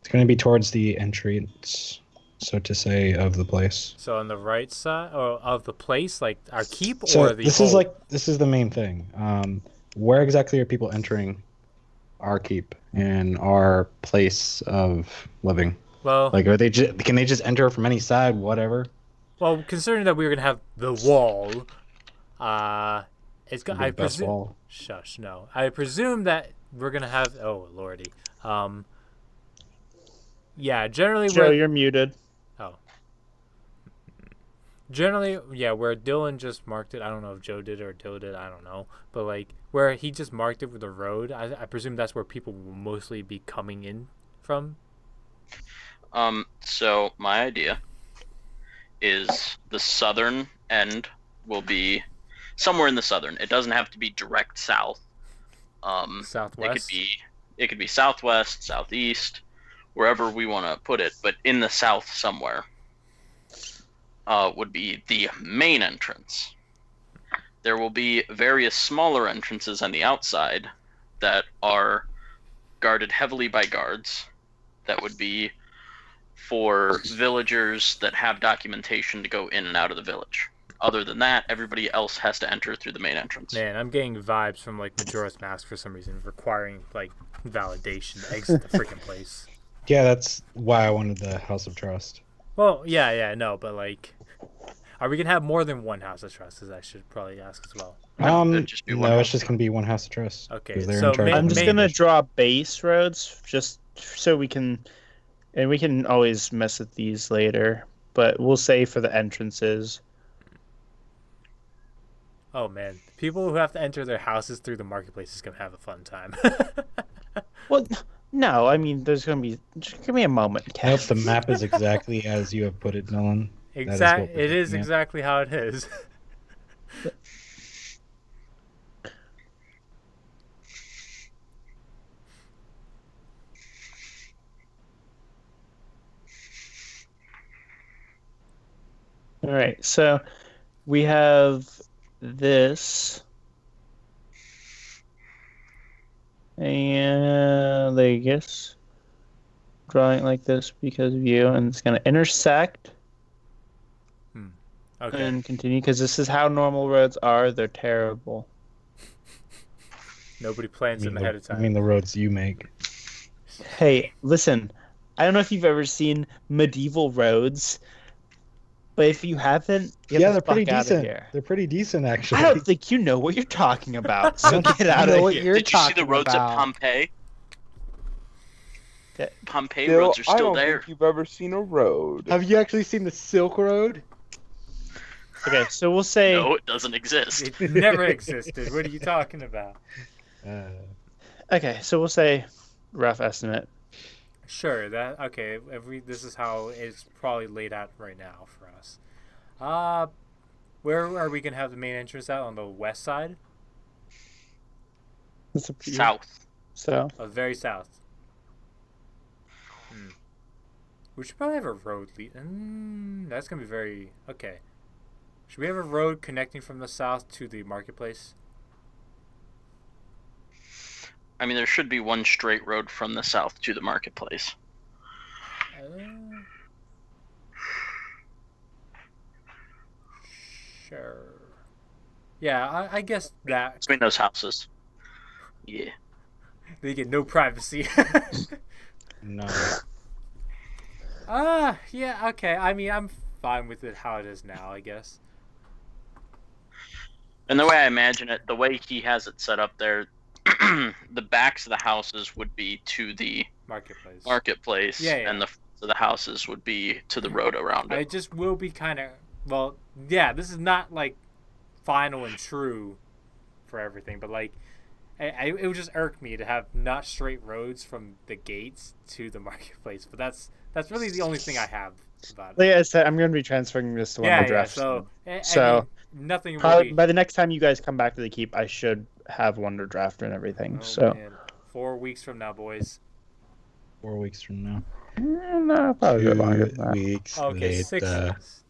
It's going to be towards the entrance, so to say, of the place. So on the right side of the place, like our keep So or the this whole... this is the main thing. Where exactly are people entering our keep and our place of living? Well, Like, can they just enter from any side, whatever? well, considering that we were gonna have the wall, it's The best wall. Shush, no. I presume that we're gonna have. Oh lordy. Yeah, generally Joe, you're muted. Generally, yeah, where Dylan just marked it, I don't know if Joe did or Dill did, I don't know. But, like, where he just marked it with the road, I presume that's where people will mostly be coming in from. So my idea is the southern end will be somewhere in the southern. It doesn't have to be direct south. Southwest? It could be southwest, southeast, wherever we want to put it, but in the south somewhere. Would be the main entrance. There will be various smaller entrances on the outside that are guarded heavily by guards. That would be for villagers that have documentation to go in and out of the village. Other than that, everybody else has to enter through the main entrance. Man, I'm getting vibes from, like, Majora's Mask for some reason, requiring, like, validation to exit the freaking place. Yeah, that's why I wanted the House of Trust. Well, yeah, no, but, like, are we going to have more than one House of Trust, as I should probably ask as well? It'd just be one no, house it's just going to be one House of Trust. Okay, 'cause they're so in charge ma- of I'm just the gonna main- draw base roads just so we can, and we can always mess with these later. But we'll say for the entrances. Oh, man. People who have to enter their houses through the marketplace is going to have a fun time. Well, no, I mean there's gonna be. Just give me a moment. Nope, the map is exactly as you have put it, Nolan. It we're is looking at. exactly how it is. All right, so we have this, and I guess drawing like this because of you, and it's gonna intersect Okay. and continue because this is how normal roads are. They're terrible. Nobody plans them ahead of time. I mean the roads you make. Hey, listen, I don't know if you've ever seen medieval roads, but if you haven't, get Yeah, the they're pretty fuck outta decent. here. They're pretty decent, actually. I don't think you know what you're talking about. So get out know of what here. you're Did you see the talking roads about. at Pompeii? Yeah. Pompeii Bill, roads are I still don't there. think you've ever seen a road. Have you actually seen the Silk Road? Okay, so we'll say No, it doesn't exist. It never existed. What are you talking about? okay, so we'll say rough estimate. Sure, okay. This is how it's probably laid out right now for us. Where are we gonna have the main entrance at? On the west side? That's up to you. South. So Very south. We should probably have a road lead. That's gonna be very okay. Should we have a road connecting from the south to the marketplace? I mean, there should be one straight road from the south to the marketplace. Sure. Yeah, I guess that Between those houses. Yeah. they get no privacy. No. Yeah, okay. I mean, I'm fine with it how it is now, I guess. And the way I imagine it, the way he has it set up there, the backs of the houses would be to the marketplace, Yeah. and the fronts of the houses would be to the road around it. It just will be kind of, well, yeah, this is not, like, final and true for everything, but, like, it would just irk me to have not straight roads from the gates to the marketplace, but that's really the only thing I have about it. like I said, I'm going to be transferring this to one of the drafts. So, So, I mean, nothing probably really... by the next time you guys come back to the keep, I should have Wonder Draft and everything. Oh, so man. 4 weeks from now, boys. 4 weeks from now. no, probably a bit longer than 2 that. weeks Okay, 6 later. weeks.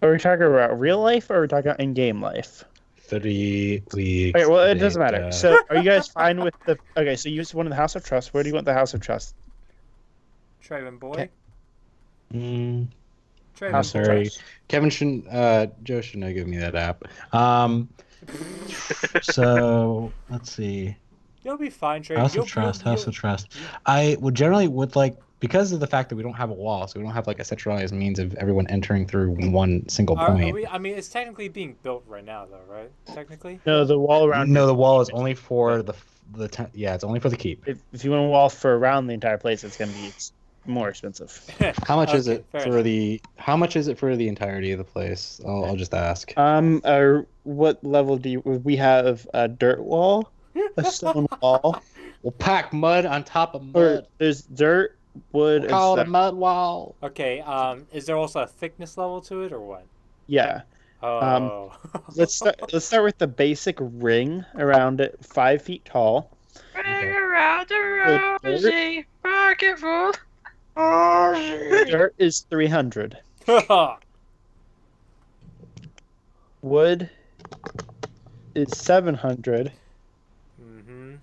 Are we talking about real life or are we talking about in-game life? 3 weeks. Okay, well, it doesn't matter. later. So, are you guys fine with the? Okay, so you just wanted the House of Trust. Where do you want the House of Trust? Traven boy. Okay. Mm, Traven House boy. of sorry. Trust. Kevin shouldn't. Joe shouldn't have given me that app. So let's see. You'll be fine, Traven. House You'll, of Trust. you'll, House of Trust. I would generally would like because of the fact that we don't have a wall, so we don't have like a centralized means of everyone entering through one single point. I mean, it's technically being built right now, though, right? Technically. No, the wall around. No, your- the wall is only for yeah, it's only for the keep. If you want a wall for around the entire place, it's gonna be more expensive. How much is Okay, it fair for enough. the? How much is it for the entirety of the place? I'll just ask. What level do you? We have a dirt wall, a stone wall, We'll pack mud on top of or mud. there's dirt, wood, We'll call it a and stone. mud wall. Okay. Is there also a thickness level to it, or what? Yeah. Oh. Let's start with the basic ring around it, 5 feet tall. Around the With rosy pocket full. Dirt is 300. Wood is 700, Mm-hmm.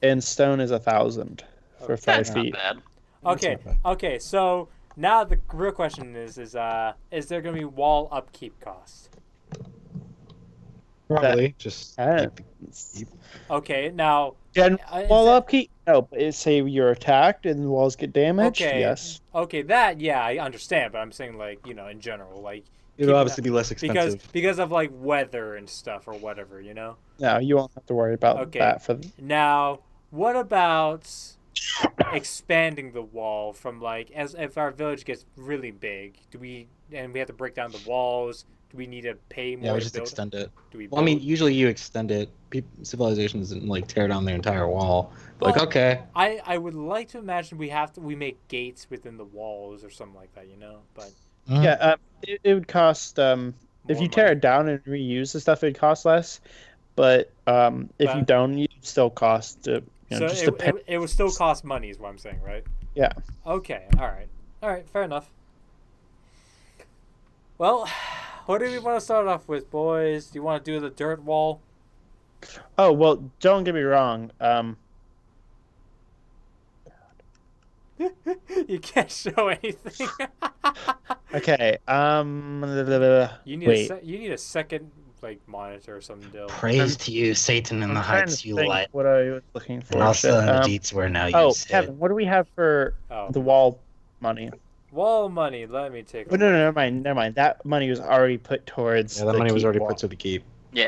and stone is 1,000 for 5 That's not feet. bad. Okay. Okay. So now the real question is there gonna be wall upkeep costs? Probably just. Okay. Now. General is wall that- upkeep? No, but say you're attacked and the walls get damaged. Okay. Yes. Okay. That I understand, but I'm saying like in general like. It'll keeping obviously be less Because expensive. of like weather and stuff or whatever, No, you won't have to worry about Okay. that for. Now, what about expanding the wall from like as if our village gets really big? We have to break down the walls? Do we need to pay more? Yeah, we to just build? extend it. Do we? Well, I mean, build- usually you extend it. Civilizations didn't like tear down their entire wall. Like, Well, okay, I would like to imagine we make gates within the walls or something like that, But Yeah, it would cost. If more you tear money. it down and reuse the stuff, it'd cost less. But if you But- don't, it still cost. So just a penny. it would still cost money, is what I'm saying, right? Yeah. Okay. All right. Fair enough. Well, what do we want to start off with, boys? Do you want to do the dirt wall? Oh well, don't get me wrong. You can't show anything. Okay. You need Wait. you need a second like monitor or something, Dill. praise to you, Satan in I'm the trying heights to you think light, what I was looking for. and also Shit. in the deeds where now you Oh, sit. Kevin, what do we have for Oh, the wall money? wall money. Let me take. Oh, no, never mind. That money was already put towards. Yeah, that the money was keep already wall. put to the keep.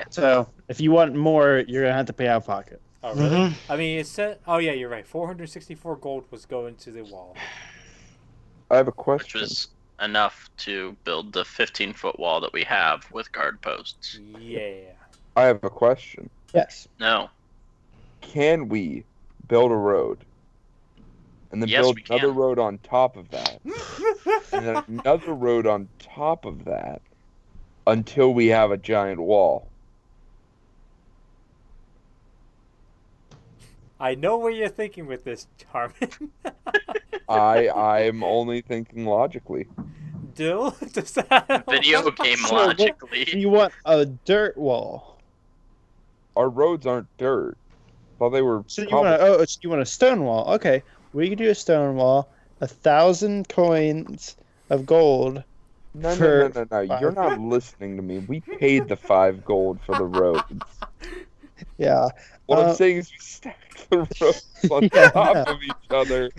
So if you want more, you're gonna have to pay out of pocket. Oh really? Mhm. I mean, it said. Oh yeah, you're right. 464 gold was going to the wall. I have a Which question. was enough to build the 15-foot wall that we have with guard posts. Yeah. I have a question. Yes. No. Can we build a road and then Yes, build we another can. road on top of that, and then another road on top of that until we have a giant wall? I know where you're thinking with this, Harmon. I'm only thinking logically. Dill, does that Video game So what- logically. You want a dirt wall. Our roads aren't dirt. Thought they were. So you cobble- want so you want a stone wall? Okay, we could do a stone wall. 1,000 coins of gold. No, for no, no, no, no. You're not listening to me. We paid the 5 gold for the roads. Yeah. What I'm Uh, saying is we stack the roads on Yeah, top no. of each other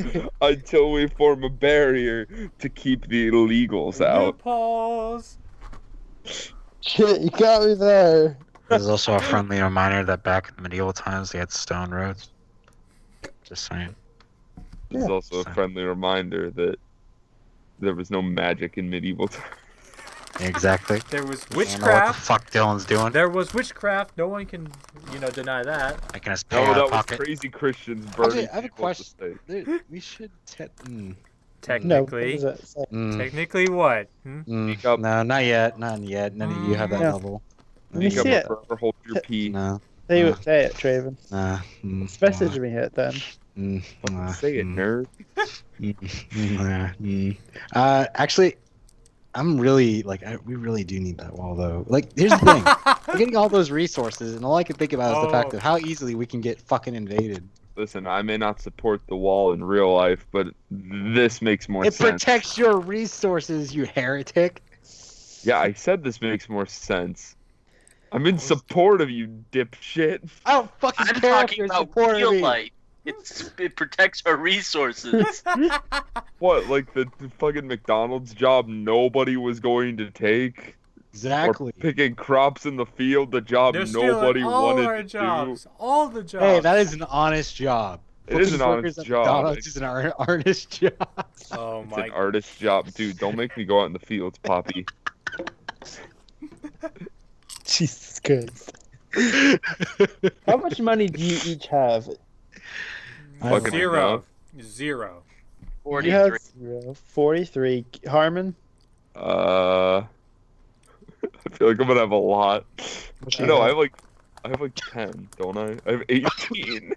until we form a barrier to keep the illegals out. Loopholes. Shit, you got me there. There's also a friendly reminder that back in the medieval times they had stone roads. Just saying. There's also a friendly reminder that there was no magic in medieval times. Exactly. There was I don't know what the witchcraft. fuck Dylan's doing. There was witchcraft. No one can, deny that. Making us pay No, out that of was pocket. crazy Christians burning. I have a people at the question. stake. We should. No, Technically. what does that say? Technically, what? Speak up. No, not yet. Not yet. None of you have that Yeah. level. Let me Speak see up it. or forever hold your pee. No. Say it, Traven. Nah. Message me it then. Say it, nerd. Actually, I'm really we really do need that wall though. Like, here's the thing: we're getting all those resources, and all I can think about is the fact Oh. of how easily we can get fucking invaded. Listen, I may not support the wall in real life, but this makes more It sense. protects your resources, you heretic. Yeah, I said this makes more sense. I'm in support of you, dipshit. I don't fucking I'm care if talking you're about supporting real me. life. It protects our resources. What, like the fucking McDonald's job nobody was going to take? Exactly. Or picking crops in the field, the job They're stealing nobody all wanted our to jobs. All the jobs. Hey, that is an honest job. It is an Flipping burgers honest at job. McDonald's is an honest job. Oh It's my. an artist job. Dude, don't make me go out in the fields, Poppy. Jesus Christ. How much money do you each have? Fucking Zero. Zero. You have 43. 0. 43. Harmon? I feel like I'm gonna have a lot. you No, have? I have like 10, don't I? I have 18.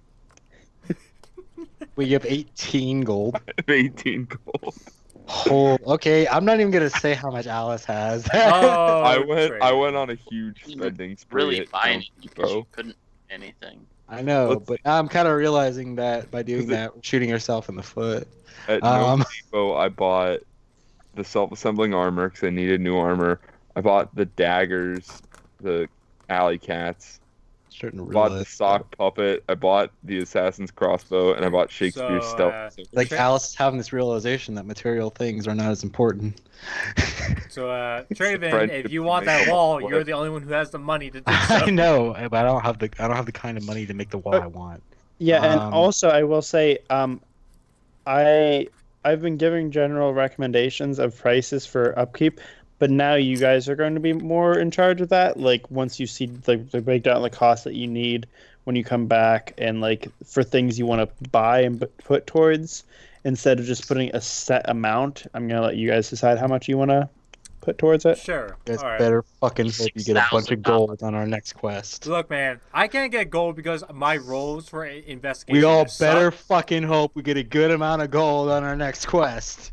We have 18 gold. I have 18 gold. Okay, I'm not even gonna say how much Alice has. Oh, I went Trey. on a huge spending spree Really at fine Home because you Depot. couldn't do anything. I know, Let's- but now I'm kind of realizing that by doing Is it- that, we're shooting yourself in the foot. At Home Depot, I bought the self-assembling armor because I needed new armor. I bought the daggers, the alley cats. Starting to Bought the realize sock puppet. I bought the assassin's crossbow, and I bought Shakespeare's So, stealth. like Tra- Alice is having this realization that material things are not as important. So, Traven, friendship if you to want make that a wall, wall. you're the only one who has the money to do I so. know, but I don't have the kind of money to make the wall I want. Yeah, and Um, also I will say, I've been giving general recommendations of prices for upkeep, but now you guys are going to be more in charge of that. Like once you see the breakdown of the cost that you need when you come back, and like for things you want to buy and put towards, instead of just putting a set amount, I'm gonna let you guys decide how much you want to put towards it. Sure. You guys All right. better fucking hope you get a bunch of $6,000. gold on our next quest. Look, man, I can't get gold because my rolls for investigation. We all suck. better fucking hope we get a good amount of gold on our next quest.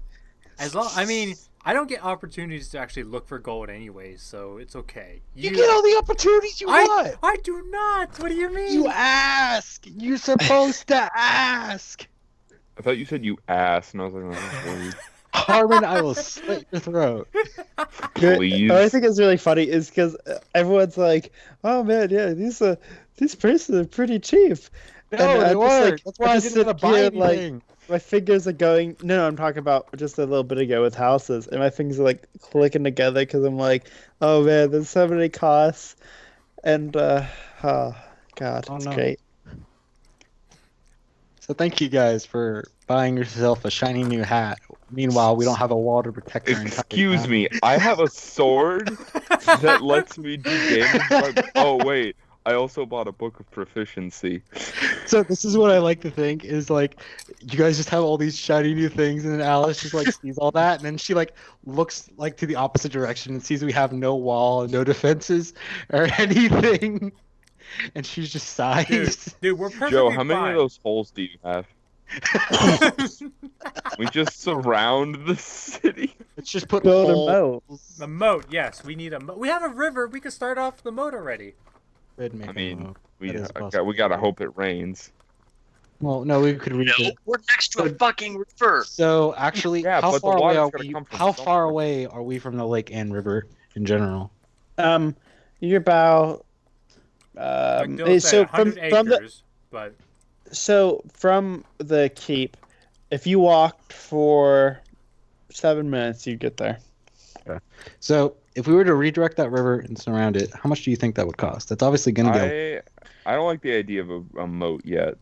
I mean, I don't get opportunities to actually look for gold anyways, so it's okay. You get all the opportunities you want. I do not. What do you mean? You ask. You're supposed to ask. I thought you said you ass, and I was like, oh, weird. Harmon, I will slit your throat. Please. What I think is really funny is because everyone's like, "Oh man, yeah, these prices are pretty cheap." No, And they I'm just weren't. like- That's why I I just didn't want to sit buy here, like, anything. My fingers are going. No, I'm talking about just a little bit ago with houses, and my fingers are like clicking together because I'm like, "Oh man, there's so many costs," and oh god, Oh, it's no. great. So thank you guys for buying yourself a shiny new hat. Meanwhile, we don't have a wall to protect our entire Excuse town. me, I have a sword that lets me do damage. Oh wait, I also bought a book of proficiency. So this is what I like to think is like, you guys just have all these shiny new things, and then Alice just like sees all that, and then she like looks like to the opposite direction and sees we have no wall and no defenses or anything, and she just sighs. Dude, we're perfectly Joe, how many fine. of those holes do you have? We just surround the city. Let's just put Build a holes. boat. The moat, yes, we need a moat. We have a river. We could start off the moat already. Could make I a mean, moat. we That is we gotta hope it rains. Well, no, we could read No, it. we're next to a fucking river. So actually, Yeah, how but the far away water's are gotta we? come from How far somewhere. away are we from the lake and river in general? You're about Like Dylan hey, said, so 100 from the acres, but from the keep, if you walked for 7 minutes, you get there. So if we were to redirect that river and surround it, how much do you think that would cost? That's obviously going to go. I don't like the idea of a moat yet.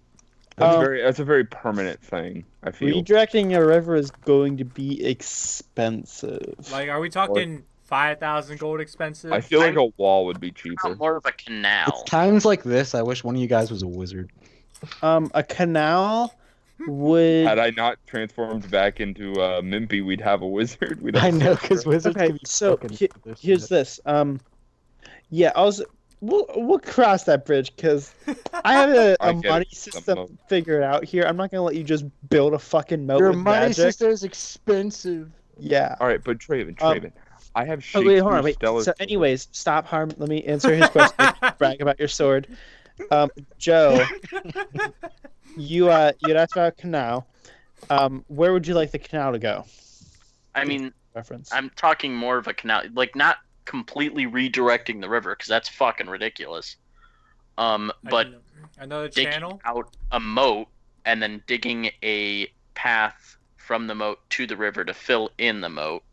That's a very permanent thing, I feel. Redirecting a river is going to be expensive. like, are we talking 5,000 gold expensive? I feel like a wall would be cheaper. Not more of a canal. It's times like this, I wish one of you guys was a wizard. A canal would. Had I not transformed back into Mimpy, we'd have a wizard. We'd have I a know, because sorcerer. wizards Okay, can be so broken he- for this Here's shit. this. Yeah, we'll cross that bridge because I have a I get money it. system moat. figured out here. I'm not gonna let you just build a fucking moat Your with money magic. system is expensive. Yeah. All right, but Traven, I have Oh Shakespeare's wait, hold on, wait. stellar. So, anyways, stop harm. Let me answer his question. Brag about your sword. Joe, you'd asked about canal. Where would you like the canal to go? I mean, Reference. I'm talking more of a canal, like not completely redirecting the river because that's fucking ridiculous. But another digging channel out a moat and then digging a path from the moat to the river to fill in the moat,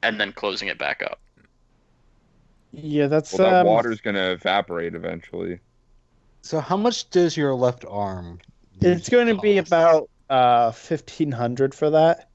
and then closing it back up. Yeah, that's Well, that water's gonna evaporate eventually. So how much does your left arm? It's going to be about 1,500 for that.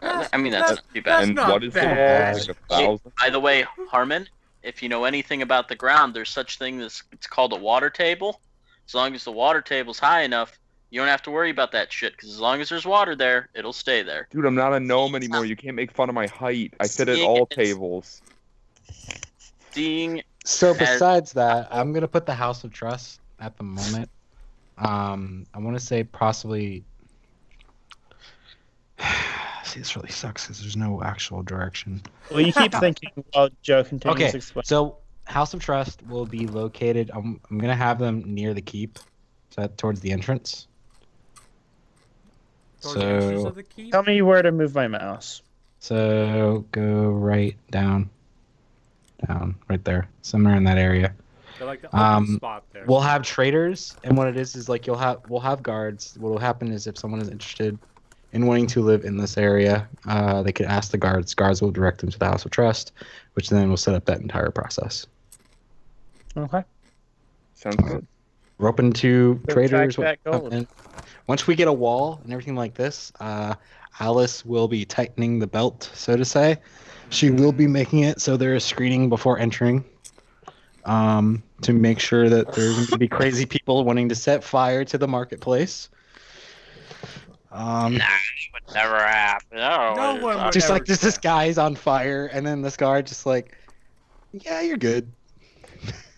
I mean, that's not too bad. That's And not what is the bad. wall? Like 1,000? By the way, Harmon, if you know anything about the ground, there's such thing as it's called a water table. As long as the water table's high enough, you don't have to worry about that shit. Because as long as there's water there, it'll stay there. Dude, I'm not a gnome anymore. You can't make fun of my height. I sit at all tables. Seeing So besides that, I'm gonna put the House of Trust at the moment. I want to say possibly. See, this really sucks because there's no actual direction. Well, you keep thinking while Joe continues Okay, to explain. so House of Trust will be located. I'm gonna have them near the keep, so towards the entrance. Towards the entrance So of the keep? Tell me where to move my mouse. so go right down, right there, somewhere in that area. They're like the open spot there. We'll have traders, and what it is like we'll have guards. What will happen is if someone is interested in wanting to live in this area, they can ask the guards. Guards will direct them to the House of Trust, which then will set up that entire process. Okay. Sounds good. We're open to Go traders. track that gold. And once we get a wall and everything like this, Alice will be tightening the belt, so to say. She will be making it so there is screening before entering, to make sure that there's going to be crazy people wanting to set fire to the marketplace. Nah, it would never happen. No one would Just ever like do this that. guy's on fire, and then this guard just like, yeah, you're good.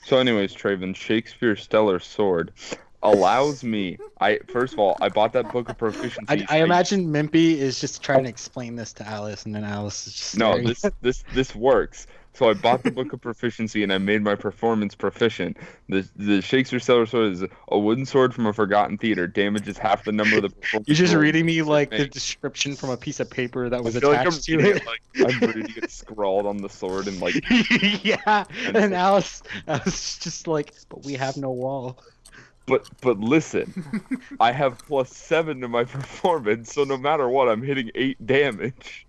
So, anyways, Traven, Shakespeare's Stellar Sword allows me. First of all, I bought that book of proficiency. I imagine Mimpy is just trying to explain this to Alice, and then Alice is just No, staring. this works. So I bought the book of proficiency and I made my performance proficient. The Shakespeare Stellar Sword is a wooden sword from a forgotten theater. Damages half the number of the performance. You're just rolls reading me like the made. description from a piece of paper that was I feel like attached I'm to reading it. it like I'm reading it scrawled on the sword and like. Yeah, and Alice is just like, but we have no wall. But listen, I have +7 to my performance, so no matter what, I'm hitting 8 damage.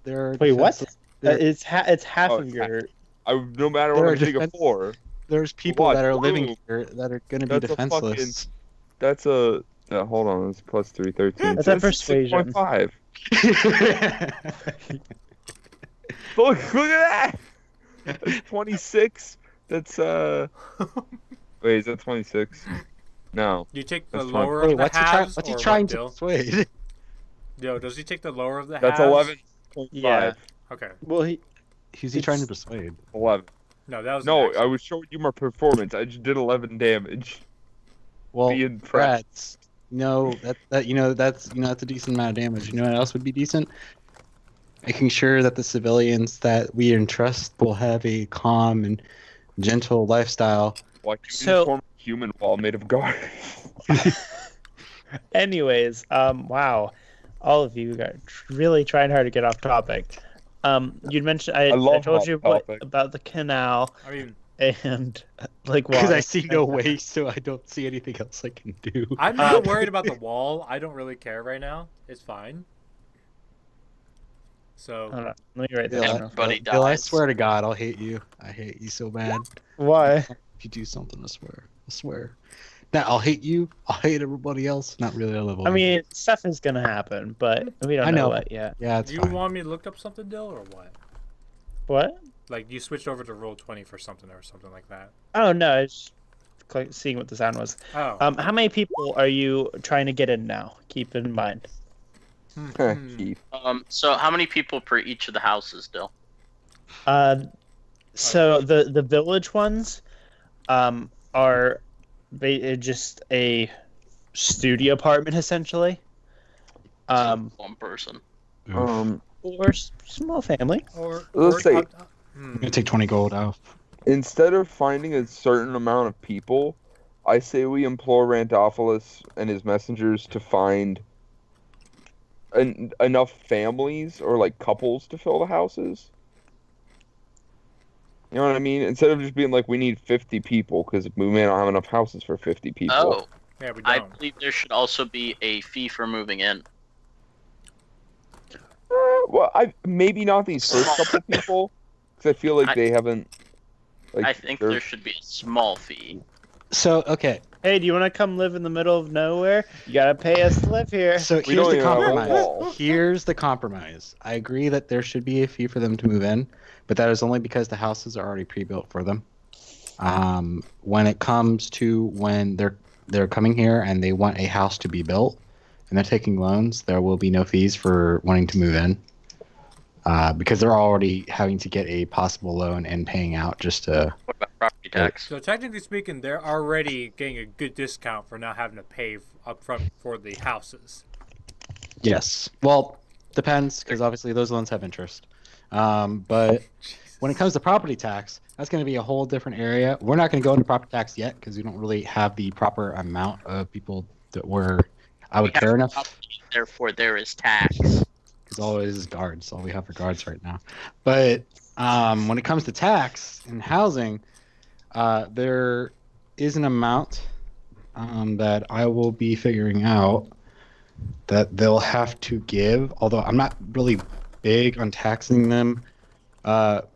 There are Wait, what? defenseless- there- It's half Oh, of your. No matter There what, are I'm hitting a defense- 4. There's people What? that are living Ooh. here that are going to be That's a fucking- defenseless. That's a. hold on, it's +3, 13. That's a persuasion. 6.5. Look at that! That's 26. That's Wait, is that 26? No. Do you take the That's lower Wait, of the halves? what's he or trying what, to Dill? persuade? Yo, does he take the lower of the That's halves? 11.5. Yeah. Okay. Well, Who's he trying to persuade? 11. No, that was No, next. I was showing you my performance. I just did 11 damage. Well, Be impressed. Brad's. No, that's a decent amount of damage. You know what else would be decent? Making sure that the civilians that we entrust will have a calm and gentle lifestyle. Like So- form human wall made of guard. anyways, wow, all of you are really trying hard to get off topic. You'd mentioned I love told off you topic. about the canal I mean, and like Because water. I see no way, so I don't see anything else I can do. I'm not worried about the wall. I don't really care right now. It's fine. So, Hold on, let me write that Bill, down. Everybody Bill, I dies. swear to God, I'll hate you. I hate you so bad. Why? If you do something, I swear. I swear. That I'll hate you. I'll hate everybody else. Not really. I love all I you. mean, stuff is gonna happen, but we don't I know know. what yet. Yeah, it's do you fine. want me to look up something, Dill, or what? What? Like, you switched over to Roll20 for something or something like that. Oh no, I was seeing what the sound was. Oh. How many people are you trying to get in now? Keep in mind. Keith. So how many people per each of the houses, Dill? So the village ones, are just a studio apartment essentially. So one person. Or small family. Or Let's say- I'm gonna take 20 gold off. Instead of finding a certain amount of people, I say we implore Rantopoulos and his messengers to find enough families or like couples to fill the houses. You know what I mean? Instead of just being like, we need 50 people, because we may not have enough houses for 50 people. Oh, Yeah, we I don't. believe there should also be a fee for moving in. Well, maybe not these first couple people, because I feel like they haven't. Like, I think there should be a small fee. So, okay. Hey, do you want to come live in the middle of nowhere? You gotta pay us to live here. So We here's don't the even have a compromise. wall. Here's the compromise. I agree that there should be a fee for them to move in, but that is only because the houses are already pre-built for them. When it comes to when they're coming here and they want a house to be built and they're taking loans, there will be no fees for wanting to move in. Because they're already having to get a possible loan and paying out just to. What about property tax? So technically speaking, they're already getting a good discount for not having to pay up front for the houses. Yes. Well, depends, because obviously those loans have interest. But when it comes to property tax, that's going to be a whole different area. We're not going to go into property tax yet because we don't really have the proper amount of people that I would care enough. Property, therefore, there is tax. Because always is guards. All we have are guards right now. But when it comes to tax and housing, there is an amount that I will be figuring out that they'll have to give. Although I'm not really big on taxing them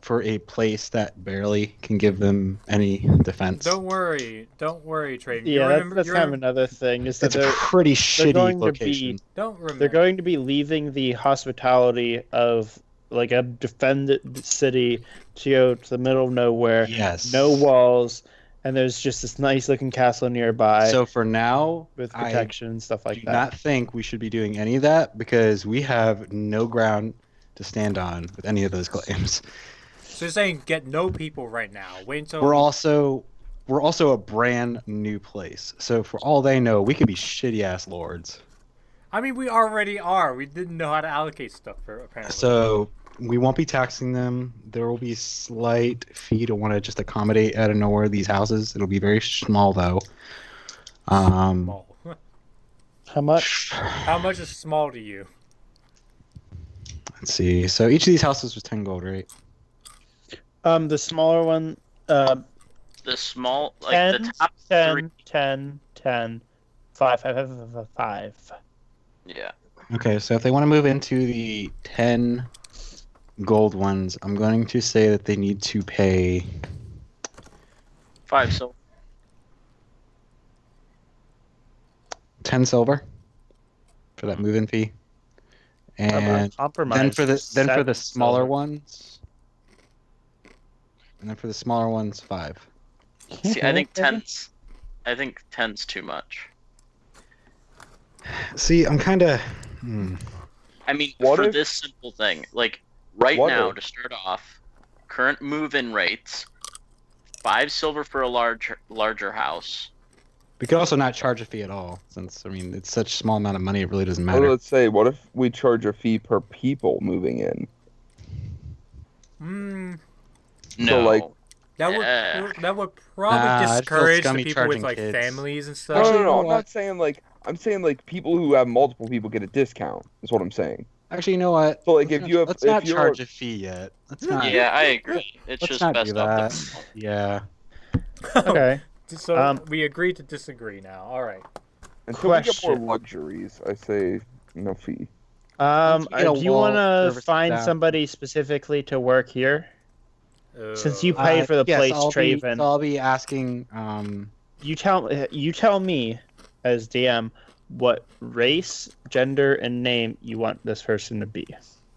for a place that barely can give them any defense. Don't worry, Trayden. Yeah, that's kind of another thing. Is that It's a pretty shitty going to location. Don't remember. they're going to be leaving the hospitality of like a defended city to go to the middle of nowhere. Yes. No walls, and there's just this nice looking castle nearby So for now, with I protection and stuff like do that. not think we should be doing any of that because we have no ground to stand on with any of those claims. So you're saying get no people right now. Wait until We're also a brand new place. So for all they know, we could be shitty ass lords. I mean, we already are. We didn't know how to allocate stuff for apparently. So we won't be taxing them. There will be slight fee to want to just accommodate out of nowhere these houses. It'll be very small though. Small. How much? How much is small to you? Let's see. So each of these houses was 10 gold, right? The smaller one, The small, like 10, the top 10, three. 10, 10, 5, 5, 5. Yeah. Okay, so if they want to move into the 10 gold ones, I'm going to say that they need to pay 5 silver. 10 silver for that move-in fee. And then for the smaller ones, and then for the smaller ones, 5. See, I think 10's too much. See, I'm kind of. I mean, What for if- this simple thing, like right What now if- to start off, current move-in rates, 5 silver for a larger house. We could also not charge a fee at all, since I mean it's such a small amount of money. It really doesn't Or matter. let's say, what if we charge a fee per people moving in? No, like- That would Nah, probably I feel discourage the scummy people with charging like kids. families and No, stuff. Actually, no, you no. know I'm what? not saying like. I'm saying like people who have multiple people get a discount. Is what I'm saying. Actually, you know what? So like if you have, let's if not you're, charge a fee yet. Let's not. yeah, I agree. It's Let's just not best do off that. Yeah. Okay. So we agree to disagree now. All right. until we get more Question. luxuries, I say no fee. Once we get a Do you wall, want to service find down. somebody specifically to work here? Since you pay for the Yes, place, I'll be, Traven. so I'll be asking. You tell me as DM what race, gender, and name you want this person to be.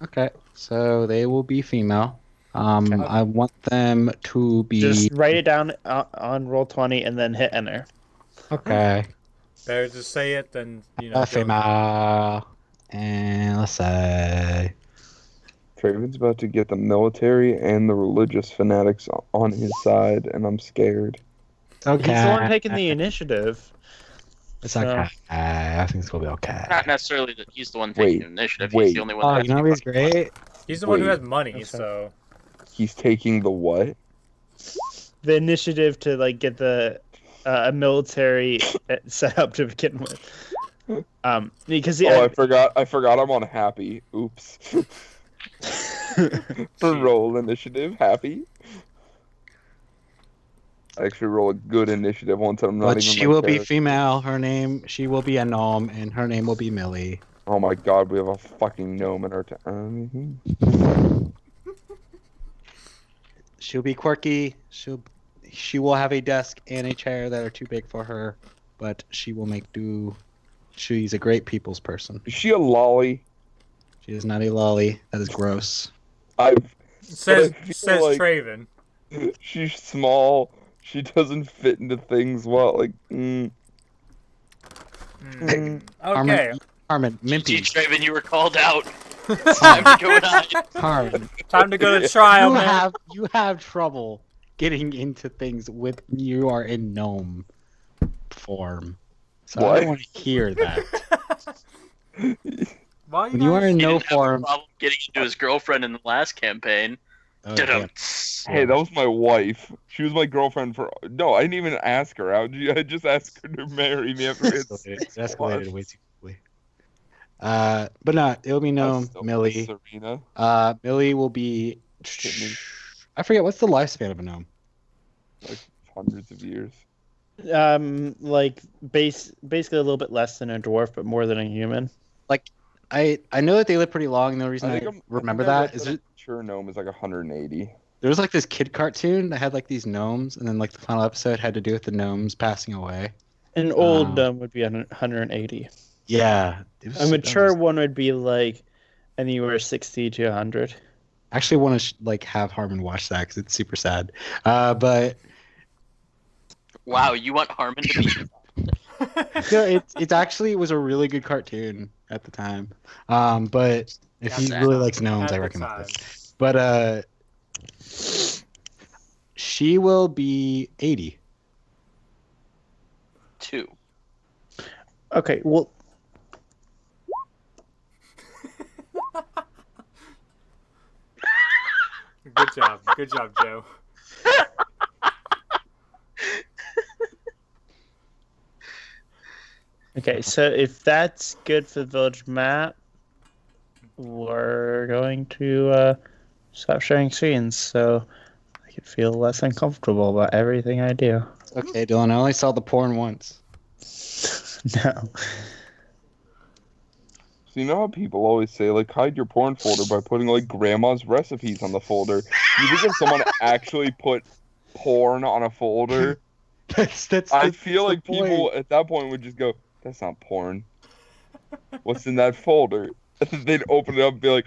Okay, so they will be female. Okay. I want them to be. Just write it down on Roll20 and then hit enter. Okay. Better to say it than go- Female. And let's say. Traven's about to get the military and the religious fanatics on his side, and I'm scared. Okay. He's the one taking the initiative. It's okay. I think it's gonna be okay. Not necessarily that he's the one taking Wait, initiative. wait. He's the only one. Oh, that you know has he's great. He's the one who Wait. has money, Okay. so He's taking the what? the initiative to like get the a military set up to begin with. Because I forgot I'm on happy. Oops. For roll initiative, happy. I actually roll a good initiative once I'm not But even. she will be female. She will be a gnome, and her name will be Millie. Oh my god, we have a fucking gnome in our town. She'll be quirky. She will have a desk and a chair that are too big for her, but she will make do. She's a great people's person. Is she a lolly? She is not a lolly. That is gross. Says like Traven. She's small. She doesn't fit into things well. Like, Okay. Harmon, Mimpy. Traven, you were called out. Time to go and Harmon. Time to go to trial, man. You have trouble getting into things with you are in gnome form. So I don't want to hear that. Why When you are in no form. Problem getting into his girlfriend in the last campaign. Oh, hey, that was my wife. She was my girlfriend for. No, I didn't even ask her out. I just asked her to marry me after it escalated way too quickly. But no, it'll be no Millie. Serena. Millie will be. I forget what's the lifespan of a gnome. Like hundreds of years. Like basically a little bit less than a dwarf, but more than a human. Like I know that they live pretty long, and the reason I remember that is mature gnome is like 180. There was like this kid cartoon that had like these gnomes, and then like the final episode had to do with the gnomes passing away. An old gnome would be 180. Yeah. A mature one would be like anywhere 60 to 100. I actually want to like have Harmon watch that because it's super sad. But wow, you want Harmon to be? No, it actually was a really good cartoon at the time. But if he really likes gnomes, I recommend it. But she will be 80. 2. Okay, well. Good job, Joe. Okay, so if that's good for the village map, we're going to stop sharing screens so I can feel less uncomfortable about everything I do. Okay, Dylan, I only saw the porn once. No. So you know how people always say, like, hide your porn folder by putting, like, grandma's recipes on the folder? You think if someone actually put porn on a folder, I feel like people at that point would just go, that's not porn. What's in that folder? And then they'd open it up and be like,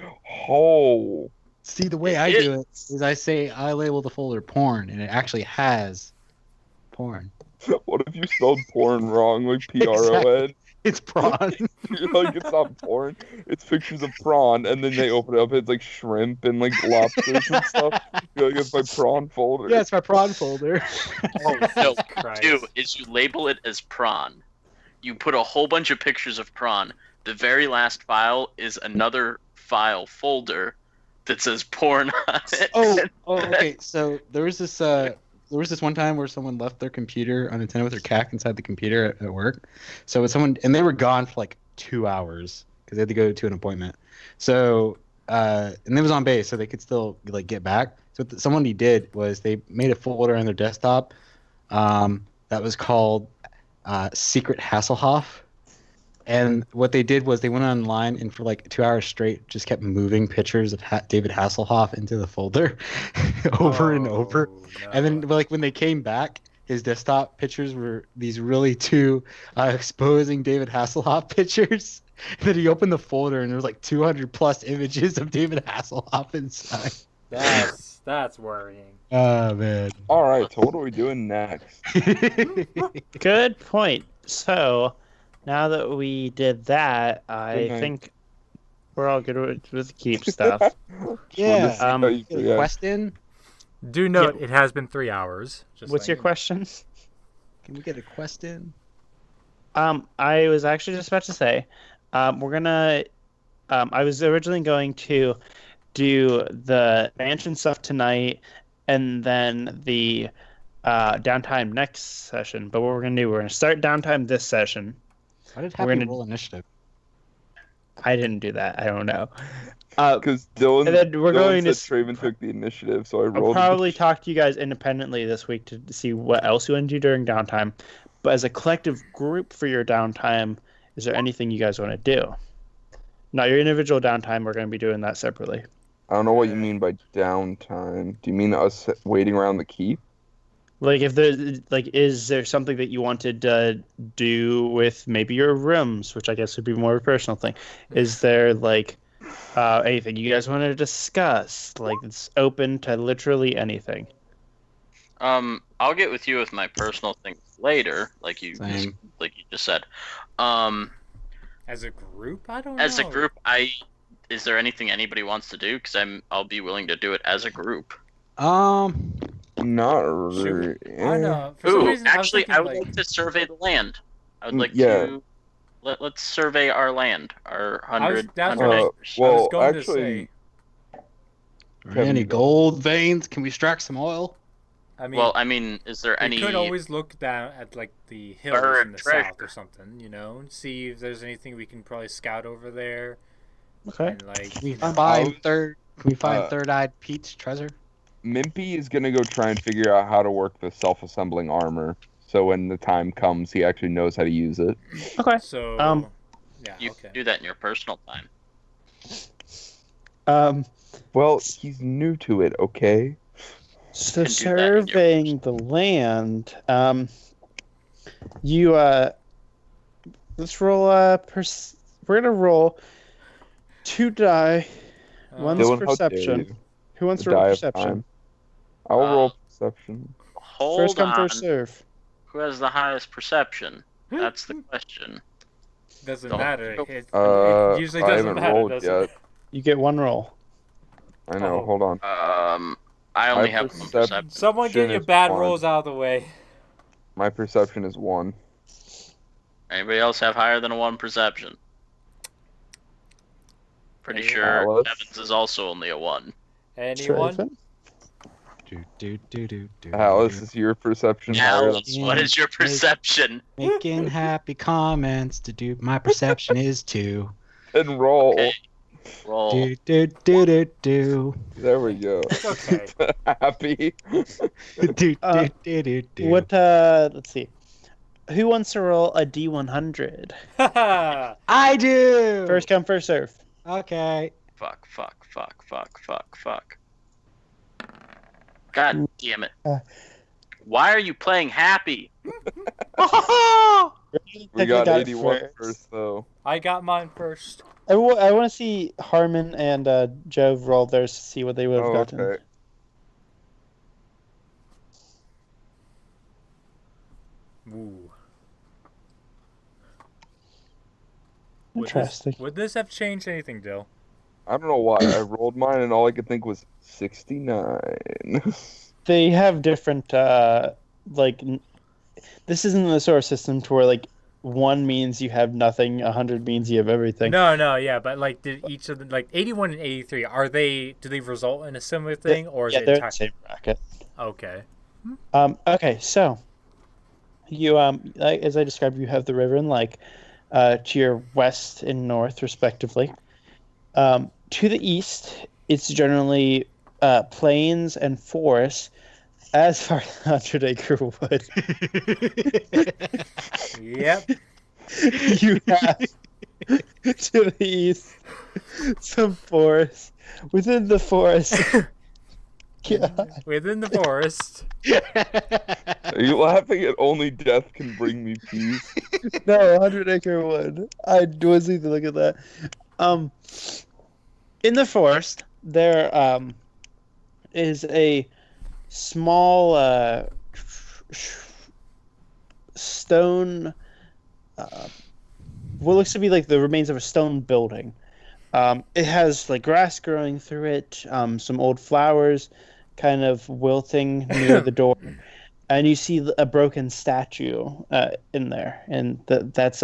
oh. See, the way I do it is I label the folder porn, and it actually has porn. What if you spelled porn wrong, like P-R-O-N? Exactly. It's prawn. You're like, it's not porn. It's pictures of prawn, and then they open it up, it's like shrimp and like lobsters and stuff. You're like, it's my prawn folder. Yeah, it's my prawn folder. Oh, no, what you do is you label it as prawn. You put a whole bunch of pictures of prawn. The very last file is another file folder that says porn on it. Oh, okay. So there was this one time where someone left their computer unattended with their cat inside the computer at work. So when someone, and they were gone for like 2 hours because they had to go to an appointment. So and it was on base, so they could still like get back. So what someone did was they made a folder on their desktop that was called Secret Hasselhoff. And what they did was they went online and for like 2 hours straight just kept moving pictures of David Hasselhoff into the folder over and over. No. And then like when they came back, his desktop pictures were these really two exposing David Hasselhoff pictures. And then he opened the folder and there was like 200 plus images of David Hasselhoff inside. That's worrying. Oh, man. All right, so what are we doing next? Good point. So... now that we did that, I think we're all good with keep stuff. Yeah. Quest in? Do note, it has been 3 hours. What's your question? Can we get a quest in? I was actually just about to say, we're gonna. I was originally going to do the mansion stuff tonight, and then the downtime next session. But what we're gonna do, we're gonna start downtime this session. Why did We're Happy gonna- roll initiative? I didn't do that. I don't know. Because Dylan, And then we're Dylan going to said Traven took the initiative, so I I'll rolled. probably talk to you guys independently this week to see what else you want to do during downtime. But as a collective group for your downtime, is there anything you guys want to do? Not your individual downtime. We're going to be doing that separately. I don't know what you mean by downtime. Do you mean us waiting around the keep? Like, if there's is there something that you wanted to do with maybe your rooms, which I guess would be more of a personal thing? Is there anything you guys want to discuss? Like, it's open to literally anything. I'll get with you with my personal things later, like you Same. just said. As a group, I don't know. As a group, is there anything anybody wants to do? Because I'll be willing to do it as a group. Not Should really. we- I know. For some Ooh, reason, actually, I I would was like thinking, to survey the land. I would like Yeah. to let's survey our land, our that's 100 what acres. I was Well, going actually, to say. Are there any gold veins? Can we extract some oil? I mean, Well, I mean, is there we any? could always look down at like the hills Bird in the treasure. south or something, and see if there's anything we can probably scout over there. Okay. And like, Can we you know, find third-eyed Pete's treasure? Mimpy is gonna go try and figure out how to work the self-assembling armor, so when the time comes, he actually knows how to use it. Okay. so yeah, You okay. can do that in your personal time. Well, he's new to it, okay? So Can do that in your surveying the land, you let's roll we're gonna roll 2 die. One's Dylan, how dare perception. you? Who wants The to roll die of perception? time. I'll roll perception. Hold First come, on. first serve. Who has the highest perception? That's the question. Doesn't Don't- matter. Nope. It usually I doesn't haven't matter, rolled does yet. it? You get 1 roll. I know. Oh. Hold on. I only My have one perception- perception. Someone get your is bad fine. rolls out of the way. My perception is 1. Anybody else have higher than a 1 perception? Pretty Anyone? sure Alice? Evans is also only a 1. Anyone? Traven? Alice, is your perception higher than... Alice, what is your perception? Making happy comments to do. My perception is 2. Then roll. Okay. Roll. Do. There we go. It's okay. Happy. Do. What let's see. Who wants to roll a D100? I do. First come, first serve. Okay. Fuck. God damn it. Why are you playing happy? We Technically got it 81 first, though. I got mine first. I want to see Harmon and Joe roll theirs to see what they would have Oh, gotten. okay. Ooh. Interesting. Would this have changed anything, Dill? I don't know why. I rolled mine and all I could think was 69. They have different this isn't the solar system to where 1 means you have nothing, 100 means you have everything. No, yeah, but did each of them 81 and 83 do they result in a similar thing or is Yeah, it they're in the same bracket. Okay. Okay, so you as I described, you have the river and lake to your west and north, respectively. To the east, it's generally plains and forests, as far as 100-acre wood. Yep. You have to the east some forest. Within the forest, God. Within the forest. Are you laughing at only death can bring me peace? No, 100-acre wood. I was even look at that. In the forest, there is a small stone. What looks to be the remains of a stone building. It has grass growing through it, some old flowers, kind of wilting near the door, and you see a broken statue in there, and that's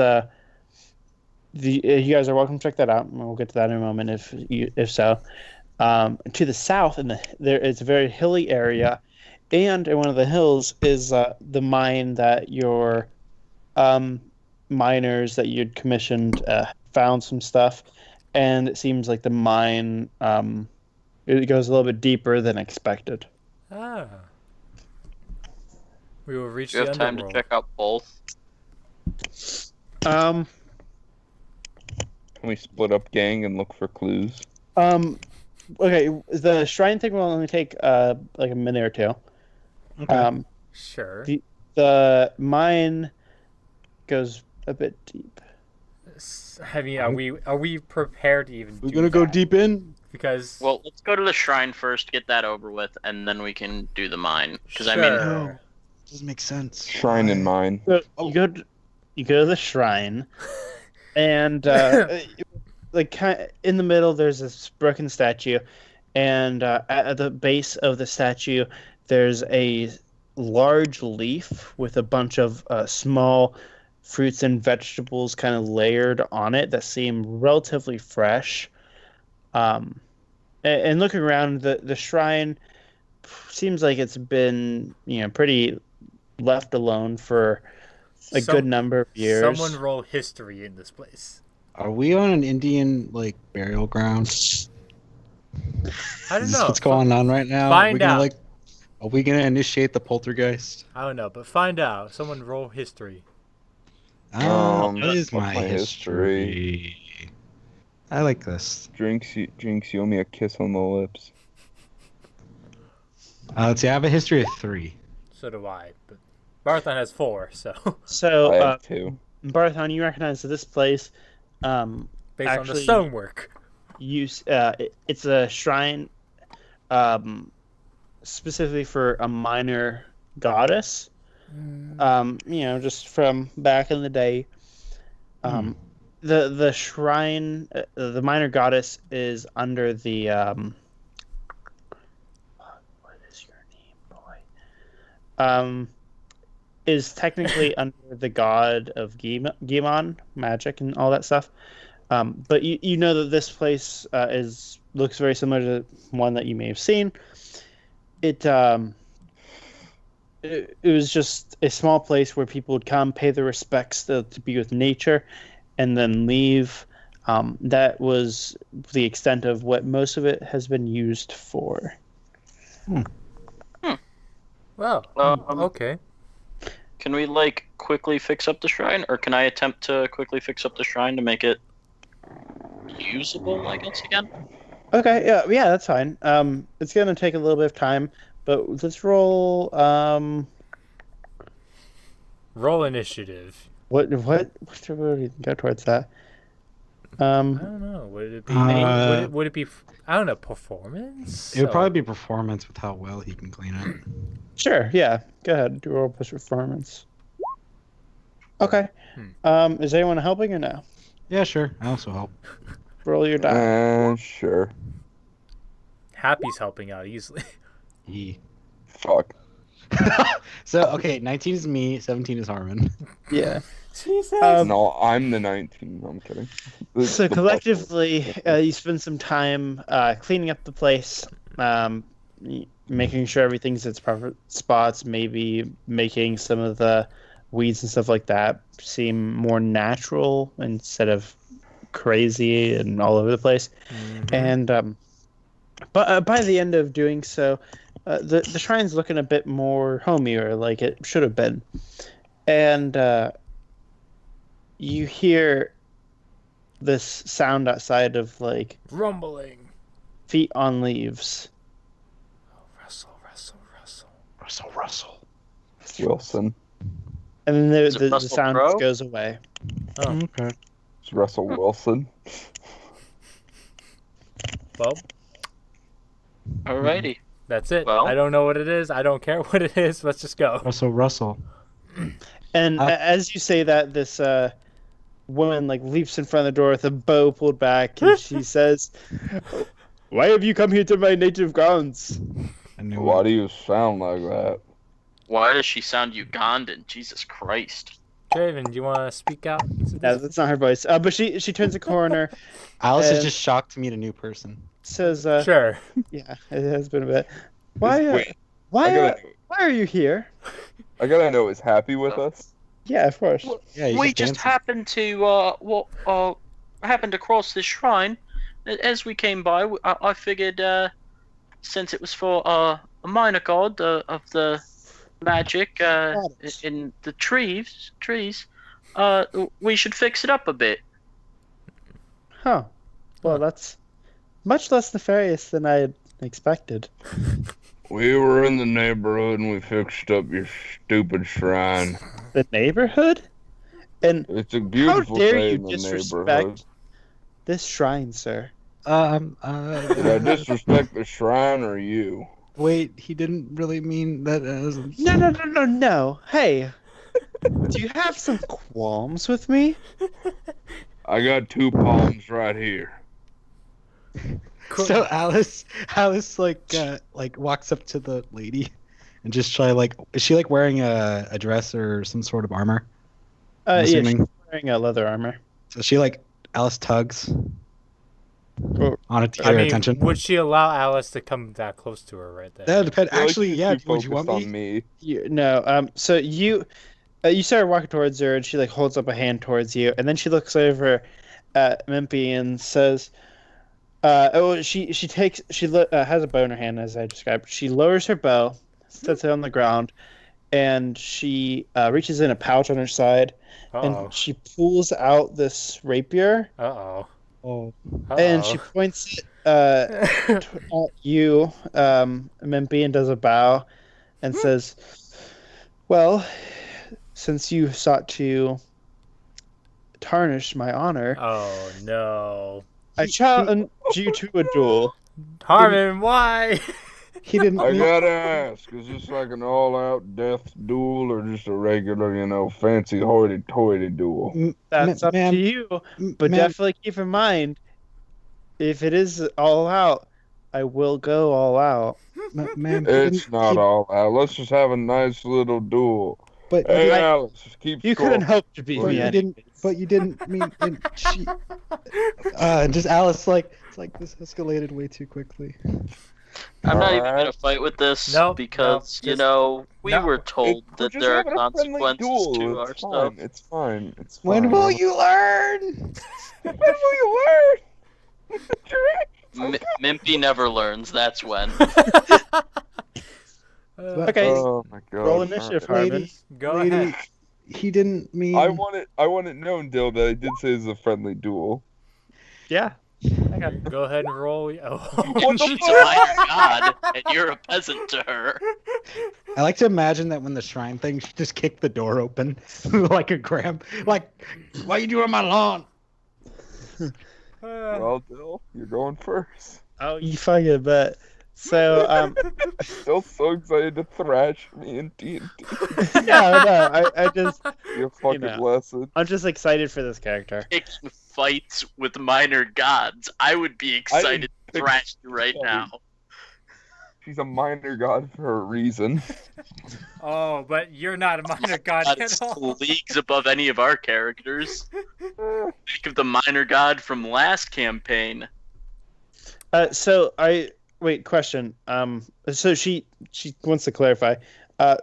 you guys are welcome to check that out, and we'll get to that in a moment if so. To the south, it's a very hilly area, And in one of the hills is the mine that your miners that you'd commissioned found some stuff, and it seems like the mine it goes a little bit deeper than expected. Ah. We will reach Do you the have time underworld. to check out both? Um, Can we split up, gang, and look for clues? okay, the shrine thing will only take like a minute or two. Okay. Sure. The mine goes a bit deep. I mean, are we prepared to even? We're do gonna go that? deep in. Because Well, let's go to the shrine first, get that over with, and then we can do the mine. Because I Sure. mean, No, doesn't make sense. Shrine and mine. So Oh. you go to the shrine, and like in the middle there's this broken statue, and at the base of the statue there's a large leaf with a bunch of small fruits and vegetables kind of layered on it that seem relatively fresh. And looking around, the shrine seems like it's been pretty left alone for a good number of years. Someone roll history in this place. Are we on an Indian like burial ground? I don't Is this know. what's going on right now? Find are we gonna, out. Like, are we gonna initiate the poltergeist? I don't know, but find out. Someone roll history. What is what's my my history? I like this. Drinks, you owe me a kiss on the lips. Let's see. I have a history of 3. So do I. But Barthon has 4, so So, I have 2. Barthon, you recognize that this place, based on the Actually- stonework. it's a shrine, specifically for a minor goddess. Just from back in the day. The shrine, the minor goddess is under the what is your name, boy? Is technically under the god of Gimon, magic and all that stuff. But you know that this place looks very similar to one that you may have seen. It was just a small place where people would come, pay their respects to be with nature, and then leave. That was the extent of what most of it has been used for. Well, okay. can we quickly fix up the shrine, or can I attempt to quickly fix up the shrine to make it usable, I guess, again? Okay, yeah, that's fine. It's gonna take a little bit of time, but let's roll. Roll initiative. What should we go towards that? I don't know. Would it be? Would it be? I don't know. Performance. It would probably be performance with how well he can clean it. Sure, yeah. Go ahead. Do roll plus performance. Okay. Is anyone helping or no? Yeah, sure. I also help. Roll your die. Sure. Happy's helping out easily. Fuck. So, okay, 19 is me, 17 is Harmon. Yeah. Jesus. No, I'm the 19. No, I'm kidding. So collectively, you spend some time cleaning up the place, making sure everything's in its proper spots, maybe making some of the weeds and stuff like that seem more natural instead of crazy and all over the place. And but by the end of doing so, the shrine's looking a bit more homier, like it should have been. And you hear this sound outside of Rumbling. feet on leaves. Rustle, rustle, rustle. Russell, Russell. Wilson. And then Is it the Russell sound Crowe? goes away. Oh, Okay. It's Russell Wilson. well, Alrighty. that's it. Well- I don't know what it is. I don't care what it is. Let's just go. Russell. And as you say that, this woman leaps in front of the door with a bow pulled back, and she says, "Why have you come here to my native grounds?" I knew Why it. do you sound like that? Why does she sound Ugandan? Jesus Christ. Draven, do you want to speak out? No, that's not her voice. But she turns a corner, Alice is and- just shocked to meet a new person. says, Sure. "Yeah, it has been a bit. Why? Wait, Why? Why are you here? I gotta know, is Happy with us? Yeah, of course. Yeah, he's We just just dancing. happened to happened to cross this shrine. As we came by, I figured since it was for a minor god of the magic in the trees, we should fix it up a bit. Huh. Well, Huh. that's much less nefarious than I had expected. We were in the neighborhood and we fixed up your stupid shrine. The neighborhood? And It's a how beautiful dare day you in the neighborhood. disrespect this shrine, sir? Did I disrespect the shrine or you? Wait, he didn't really mean that as. No. Hey, do you have some qualms with me? I got 2 palms right here. So Alice like walks up to the lady and just is she like wearing a dress or some sort of armor? I'm Yeah, assuming. she's wearing a leather armor. So she Alice tugs Oh. on it to I get her mean, attention. would she allow Alice to come that close to her right there? That depends. I feel like Actually, she's yeah. too Would you want focused me? on me. So you started walking towards her, and she like holds up a hand towards you, and then she looks over at Mimpy and says, she has a bow in her hand as I described. She lowers her bow, sets it on the ground, and she reaches in a pouch on her side, and she pulls out this rapier. Uh-oh. Oh, And she points it at you, Mimpy, and does a bow and says, well, since you sought to tarnish my honor, Oh, no. I challenge you to a duel. Harmon, why? he didn't. I mean- gotta ask, is this like an all-out death duel or just a regular, fancy hoity-toity duel? That's up ma'am, to you, but ma'am, definitely keep in mind, if it is all out, I will go all out. ma'am. he It's didn't- not he- all out. Let's just have a nice little duel. But Hey, I- Alice, keep You score. couldn't hope to beat But me. you anyways. But you didn't mean. And she. Just Alice it's like this escalated way too quickly. I'm not even Alright. gonna fight with this Nope, because nope, we no. were told We're that just there are having a friendly consequences duel. to our It's stuff. fine. It's fine. It's fine. When will you learn? When will you learn? Mimpy never learns. That's when. Okay, Oh my god. roll initiative, Harmon. Lady, Go lady, ahead. he didn't mean. I want it known, Dill, that I did say it's a friendly duel. Yeah. Go ahead and roll. Oh. What the She's a fuck? minor god, and you're a peasant to her. I like to imagine that when the shrine thing, she just kicked the door open like a gram. Like, why you doing on my lawn? Well, Dill, you're going first. Oh, you fucking bet. So, Still so excited to thrash me in D&D. I just, You fucking know. lesson. I'm just excited for this character. Picking fights with minor gods. I would be excited to pick thrash you right fights. now. She's a minor god for a reason. Oh, but you're not a minor god God at is all. leagues above any of our characters. Think of the minor god from last campaign. Wait, question. So she wants to clarify. A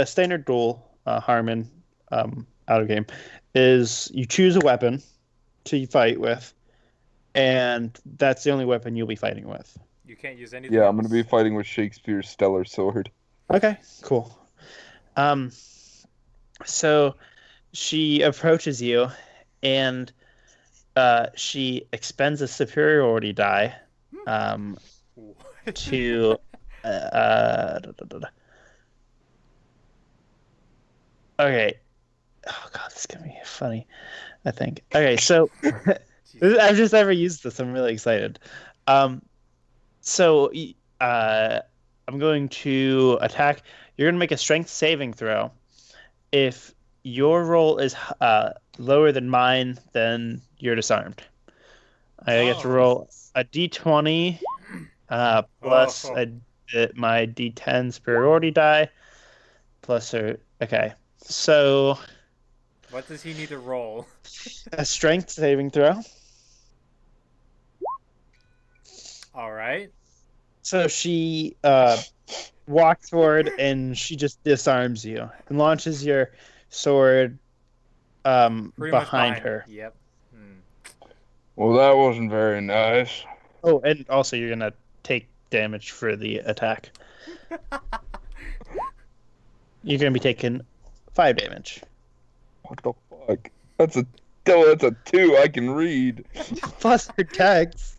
standard duel, Harmon, out of game, is you choose a weapon to fight with, and that's the only weapon you'll be fighting with. You can't use anything. Yeah, I'm gonna else. be fighting with Shakespeare's stellar sword. Okay, cool. So she approaches you, and she expends a superiority die, to okay. Oh god, this is gonna be funny, I think. Okay, so I've just never used this. I'm really excited. So I'm going to attack. You're gonna make a strength saving throw. If your roll is lower than mine, then you're disarmed. I get to roll a d20 plus my d10 superiority die plus okay. So What does he need to roll? a strength saving throw. All right. So she walks forward and she just disarms you and launches your sword Pretty much behind her. Yep. Hmm. Well, that wasn't very nice. Oh, and also you're gonna take damage for the attack. You're gonna be taking 5 damage. What the fuck? That's a 2. I can read. Plus her text.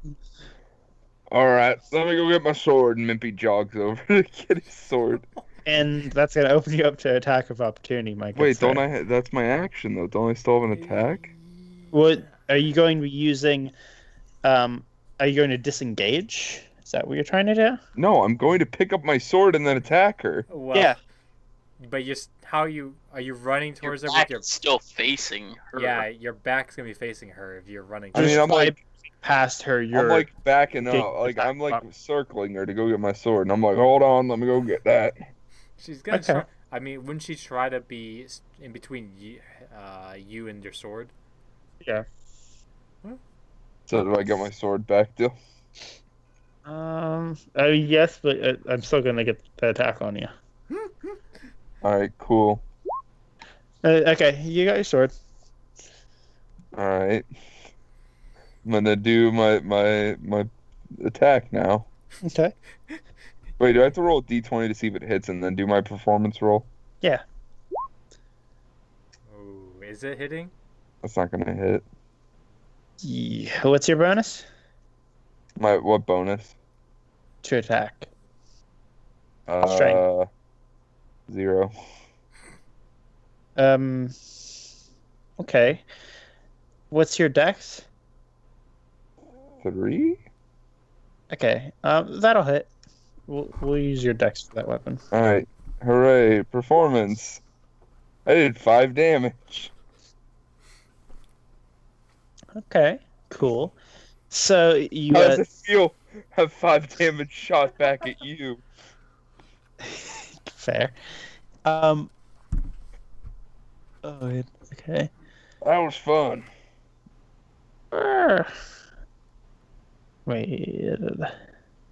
All right, let me go get my sword. And Mimpy jogs over to get his sword. And that's gonna open you up to attack of opportunity, Mike. Wait, don't I? That's my action though. Don't I still have an attack? What are you going to be using? Are you going to disengage? Is that what you're trying to do? No, I'm going to pick up my sword and then attack her. Well, Yeah. But are you running towards her Your with back your? is still facing her. Yeah, your back's gonna be facing her if you're running. I mean, Just I'm like, past her. I'm You're like backing taking up. Like I'm like attack. circling her to go get my sword, and I'm like, hold on, let me go get that. She's gonna Okay. try. I mean, wouldn't she try to be in between you and your sword? yeah. So do I get my sword back, still? Yes, but I'm still gonna get the attack on you. All right, cool. Okay, you got your sword. All right, I'm gonna do my attack now. Okay. Wait, do I have to roll a d20 to see if it hits, and then do my performance roll? Yeah. Oh, is it hitting? That's not gonna hit. Yeah. What's your bonus? What bonus? To attack. Strength. 0. Okay. What's your dex? 3. Okay. That'll hit. We'll use your dex for that weapon. All right, hooray! Performance. I did 5 damage. Okay. Cool. So you. How does it feel? Have 5 damage shot back at you. Fair. Oh, okay. That was fun. Wait.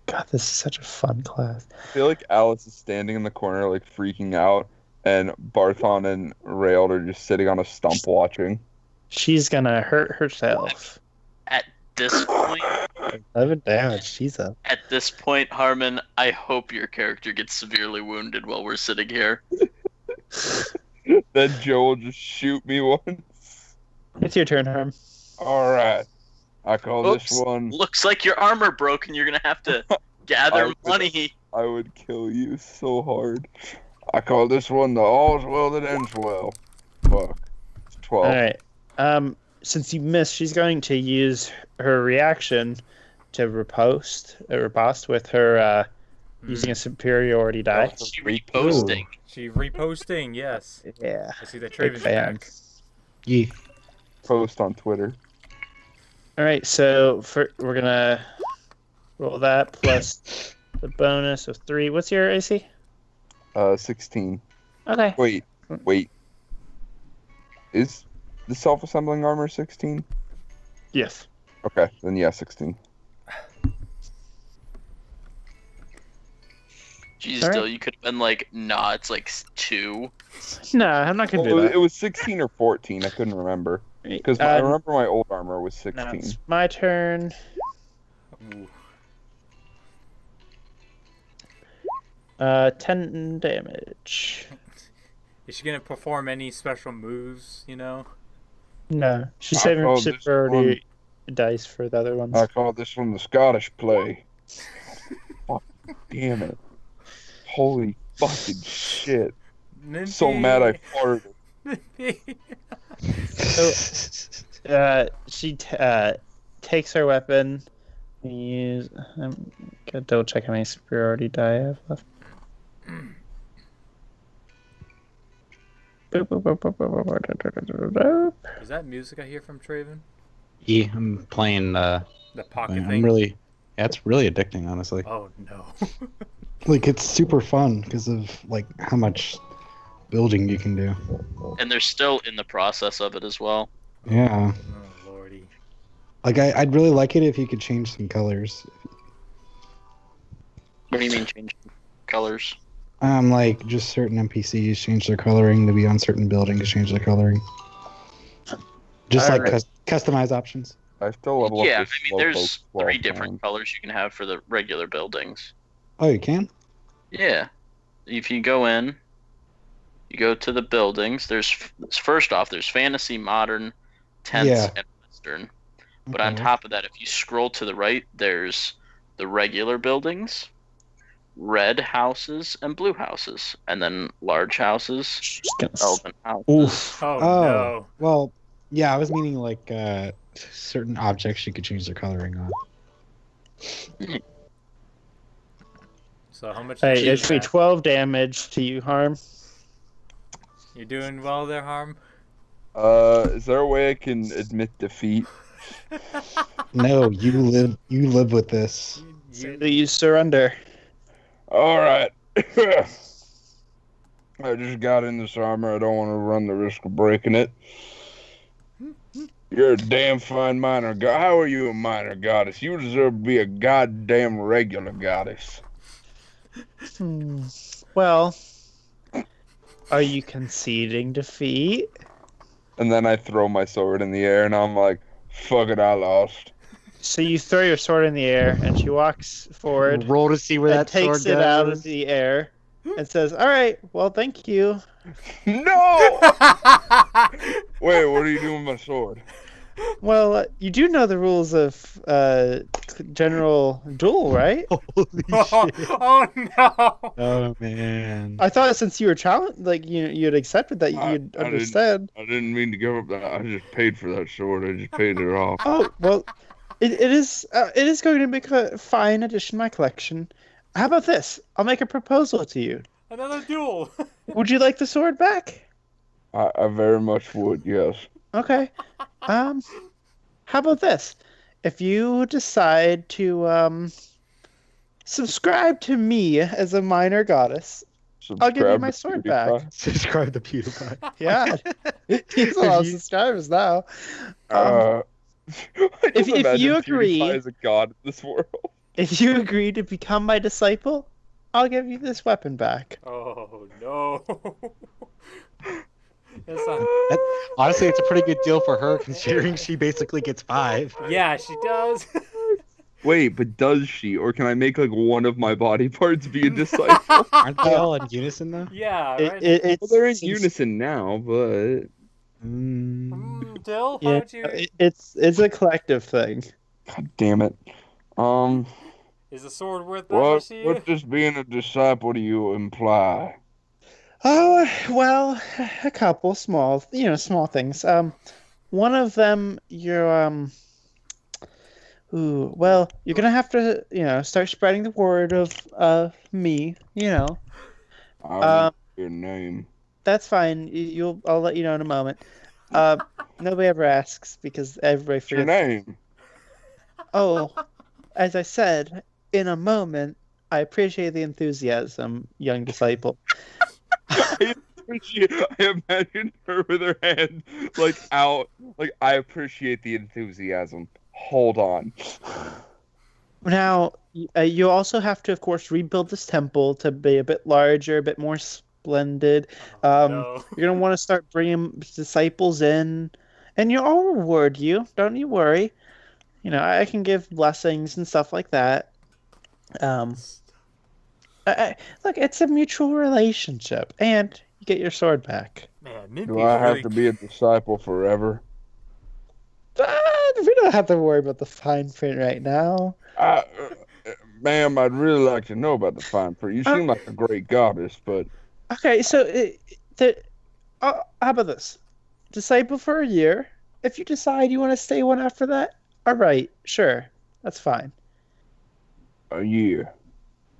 God, this is such a fun class. I feel like Alice is standing in the corner, like freaking out, and Barthon and Railed are just sitting on a stump watching. She's gonna hurt herself. At this point, 11 damage. She's up. at this point, Harmon, I hope your character gets severely wounded while we're sitting here. Then Joe will just shoot me once. It's your turn, Harm. All right, I call Oops. this one. Looks like your armor broke and you're gonna have to gather money. I would kill you so hard. I call this one the all's well that ends well. Fuck. It's 12. All right. Since you missed, she's going to use her reaction to riposte with her using a superiority die. She reposting. She reposting, yes. Yeah. I see that Big Traven's fan. back. Yeah. Post on Twitter. All right. So we're gonna roll that plus the bonus of 3. What's your AC? 16. Okay. Wait. Is the self-assembling armor 16? Yes. Okay, then yeah, 16. Jeez, All right. Dill, you could have been like, nah, it's like 2. No, I'm not gonna do Well, that. it was 16 or 14. I couldn't remember because I remember my old armor was 16. Now it's my turn. Ooh. 10 damage. Is she gonna perform any special moves? You know. No, she's I saving call this superiority dice for the other ones. I call this one the Scottish play. Fuck, damn it. Holy fucking shit. So mad I farted. She takes her weapon. I'm gonna double check how many superiority die I have left. Is that music I hear from Traven? Yeah, I'm playing. The pocket I'm thing. really. Yeah, it's really addicting, honestly. Oh no. Like it's super fun because of like how much building you can do. And they're still in the process of it as well. Yeah. Oh lordy. Like I'd really like it if you could change some colors. What do you mean change colors? Like just certain NPCs change their coloring to be on certain buildings, change their coloring. Just like Alright. customized options. I still level Yeah, I up this mean, there's slowpoke 3 12 different times. colors you can have for the regular buildings. Oh, you can? Yeah. If you go in, you go to the buildings. First off, there's fantasy, modern, tense, Yeah. and western. But on Okay. top of that, if you scroll to the right, there's the regular buildings, red houses, and blue houses, and then large houses, Just gonna elven houses. Oof. Oh, Oh, no. well, yeah, I was meaning like certain objects you could change their coloring on. So how much? Hey, did you it's me get? 12 damage to you, Harm. You doing well there, Harm? Is there a way I can admit defeat? No, you live with this. Say that you surrender. All right. I just got in this armor. I don't want to run the risk of breaking it. You're a damn fine minor god. How are you a minor goddess? You deserve to be a goddamn regular goddess. Well, are you conceding defeat? And then I throw my sword in the air, and I'm like, fuck it, I lost. So you throw your sword in the air, and she walks forward Roll to see where and that sword takes it out of goes. the air and says, "All right, well, thank you." No! Wait, what are you doing with my sword? Well, you do know the rules of general duel, right? Holy Oh, shit! oh no! Oh man! I thought since you were challenged, like you'd accepted that, I you'd didn't- understand. I didn't mean to give up that. I just paid for that sword. I just paid it off. Oh well, it is going to make a fine addition to my collection. How about this? I'll make a proposal to you. Another duel. Would you like the sword back? I very much would, yes. Okay. How about this? If you decide to subscribe to me as a minor goddess, I'll give you Subscribe my to sword PewDiePie. back. Subscribe to PewDiePie. Yeah, he's a lot of you- subscribers now. I if just imagine you PewDiePie agree- as a god in this world. If you agree to become my disciple, I'll give you this weapon back. Oh no. That's not... Honestly, it's a pretty good deal for her, considering she basically gets 5. Yeah, she does. Wait, but does she? Or can I make like one of my body parts be a disciple? Aren't they all in unison though? Yeah, right. It's Well, they're in since- unison now, but Dill, how Yeah, would you? it's a collective thing. god damn it. Is the sword worth that much to you? What does being a disciple do you imply? Oh, well, a couple small things. One of them, you're you're gonna have to, start spreading the word of me. I Um, want your name. That's fine. I'll let you know in a moment. Nobody ever asks because everybody What's your forgets. name? Oh, as I said, in a moment. I appreciate the enthusiasm, young disciple. I imagine her with her hand like out, like I appreciate the enthusiasm. Hold on. Now, you also have to, of course, rebuild this temple to be a bit larger, a bit more splendid. No. You're gonna want to start bringing disciples in, and I'll reward you. Don't you worry. I can give blessings and stuff like that. Look, it's a mutual relationship, and you get your sword back. Man, Mindy's Do I have really... to be a disciple forever? We don't have to worry about the fine print right now. Ma'am, I'd really like to know about the fine print. You seem like a great goddess, but Okay, so how about this? Disciple for a year. If you decide you want to stay one after that, all right, sure, that's fine. a year,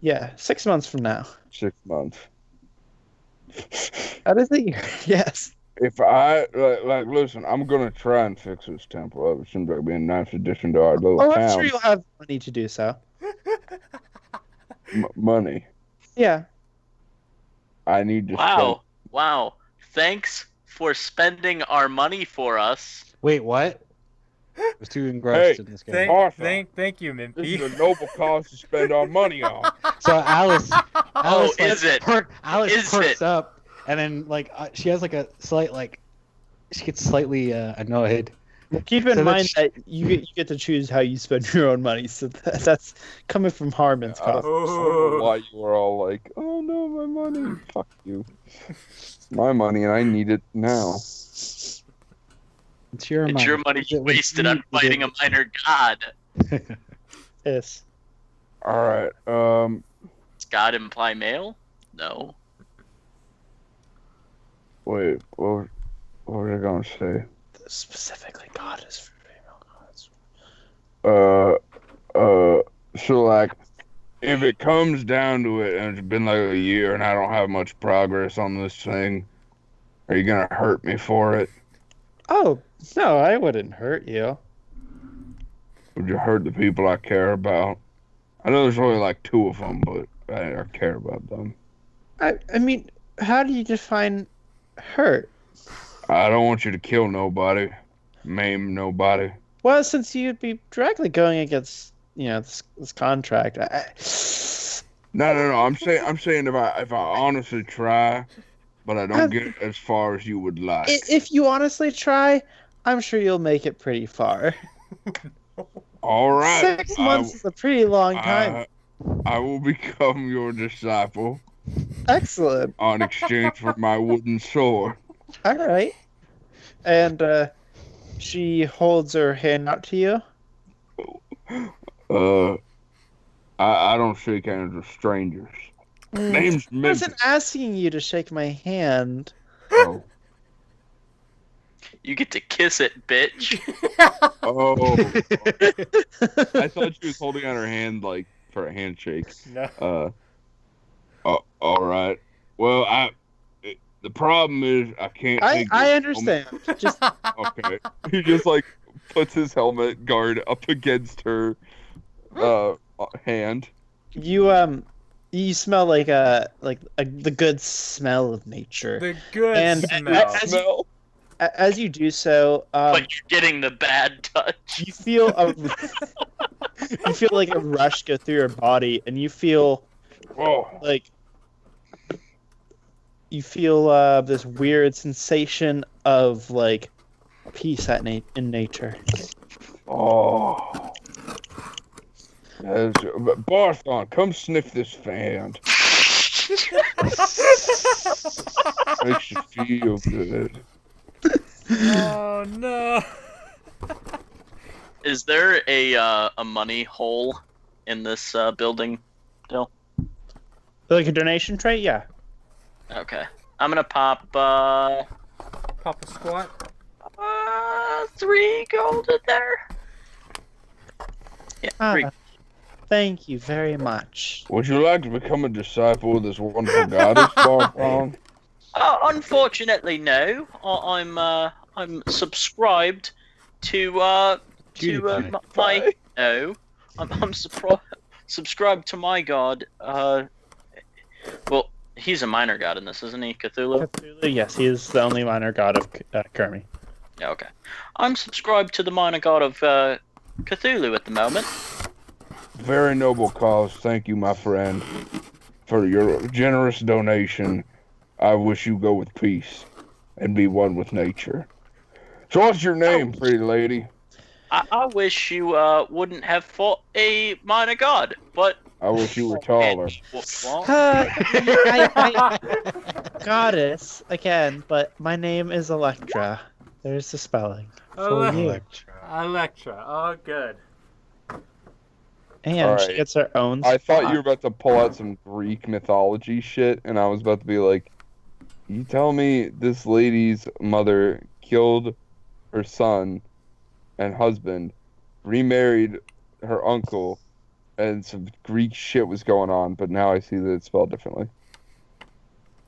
Yeah, 6 months from now. 6 months. That is a year. Yes. If I listen, I'm gonna try and fix this temple. It seems like being a nice addition to our little Oh, I'm town. sure you'll have money to do so. Money. Yeah. I need to. Wow. Thanks for spending our money for us. Wait, what? was too engrossed Hey, in this game. Thank you, This Mimpy. is a noble cause to spend our money on. So Alice is it? Is perks it? up, and then like she has like a slight like she gets slightly annoyed. Keep in So mind that's- that you get to choose how you spend your own money, so that's coming from Harmon's I don't coffers. know why you were all like, "Oh no, my money." Fuck you. It's my money, and I need it now. It's your It's money. your money you It was wasted you on who fighting did a minor god. Yes. All right. Does god imply male? No. Wait. What was I gonna say? Specifically, God is for female gods. So like, if it comes down to it, and it's been like a year, and I don't have much progress on this thing, are you gonna hurt me for it? Oh no, I wouldn't hurt you. Would you hurt the people I care about? I know there's only like 2 of them, but I care about them. I mean, how do you define hurt? I don't want you to kill nobody, maim nobody. Well, since you'd be directly going against, this contract, No. I'm saying if I honestly try, but I don't get as far as you would like. if you honestly try, I'm sure you'll make it pretty far. All right. 6 months is a pretty long time. I will become your disciple Excellent. on exchange for my wooden sword. All right. And she holds her hand out to you. I don't shake hands with strangers. Name's I wasn't Memphis. asking you to shake my hand. Oh. You get to kiss it, bitch. Oh. I thought she was holding out her hand like for a handshake. No. All right. Well, the problem is I can't. take I this understand. Just Okay. He just like puts his helmet guard up against her hand. you smell like the good smell of nature. The good And smell. As you do so, But you're getting the bad touch. you feel you feel like a rush go through your body, and you feel Oh. like this weird sensation of like peace in nature. Oh. Barthon, come sniff this fan. Makes you feel good. Oh no. Is there a money hole in this building? Like a donation tray, yeah. Okay. I'm gonna pop Papa squat. 3 gold in there. Yeah, 3. Thank you very much. Would you like to become a disciple of this wonderful goddess, Barthon? Unfortunately, no. I'm subscribed to my no. I'm subscribed to my god. Well, he's a minor god in this, isn't he? Cthulhu. Cthulhu, yes, he is the only minor god of Kermi. Yeah, okay. I'm subscribed to the minor god of Cthulhu at the moment. Very noble cause. Thank you, my friend, for your generous donation. I wish you go with peace and be one with nature. So what's your name, pretty lady? I wish you wouldn't have fought a minor god, but I wish you were taller. Goddess again, but my name is Electra. There's the spelling. For you. Electra. Oh, good. And All she right. gets her own. I thought spot. you were about to pull out some Greek mythology shit, and I was about to be like, you tell me this lady's mother killed her son and husband, remarried her uncle, and some Greek shit was going on, but now I see that it's spelled differently.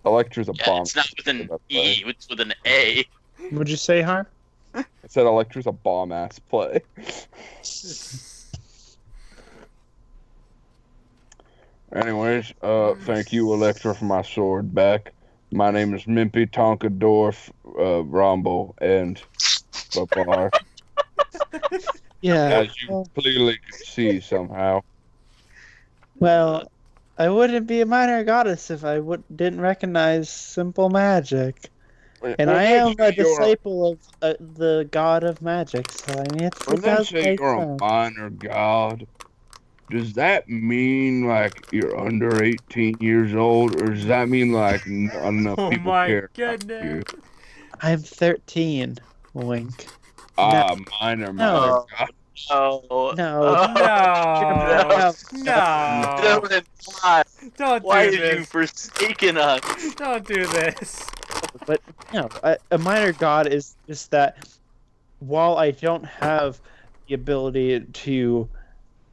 Electra's a Yeah, bomb. it's not with an E, it's with an A. Would you say, Harm? I said Electra's a bomb ass play. Anyways, thank you, Electra, for my sword back. My name is Mimpy Tonkadorf Rombo, and bye-bye. Yeah. As you clearly can see somehow. Well, I wouldn't be a minor goddess if I didn't recognize simple magic. And I am a disciple of the god of magic, so I mean, When it they does say make you're a sense. minor god, does that mean like you're under 18 years old, or does that mean like not enough Oh people my care about you? goodness. I'm 13. Wink. Minor No. god. Oh, No. No. no. No. Don't Why do have you this. forsaken us? Don't do this. But a minor god is just that while I don't have the ability to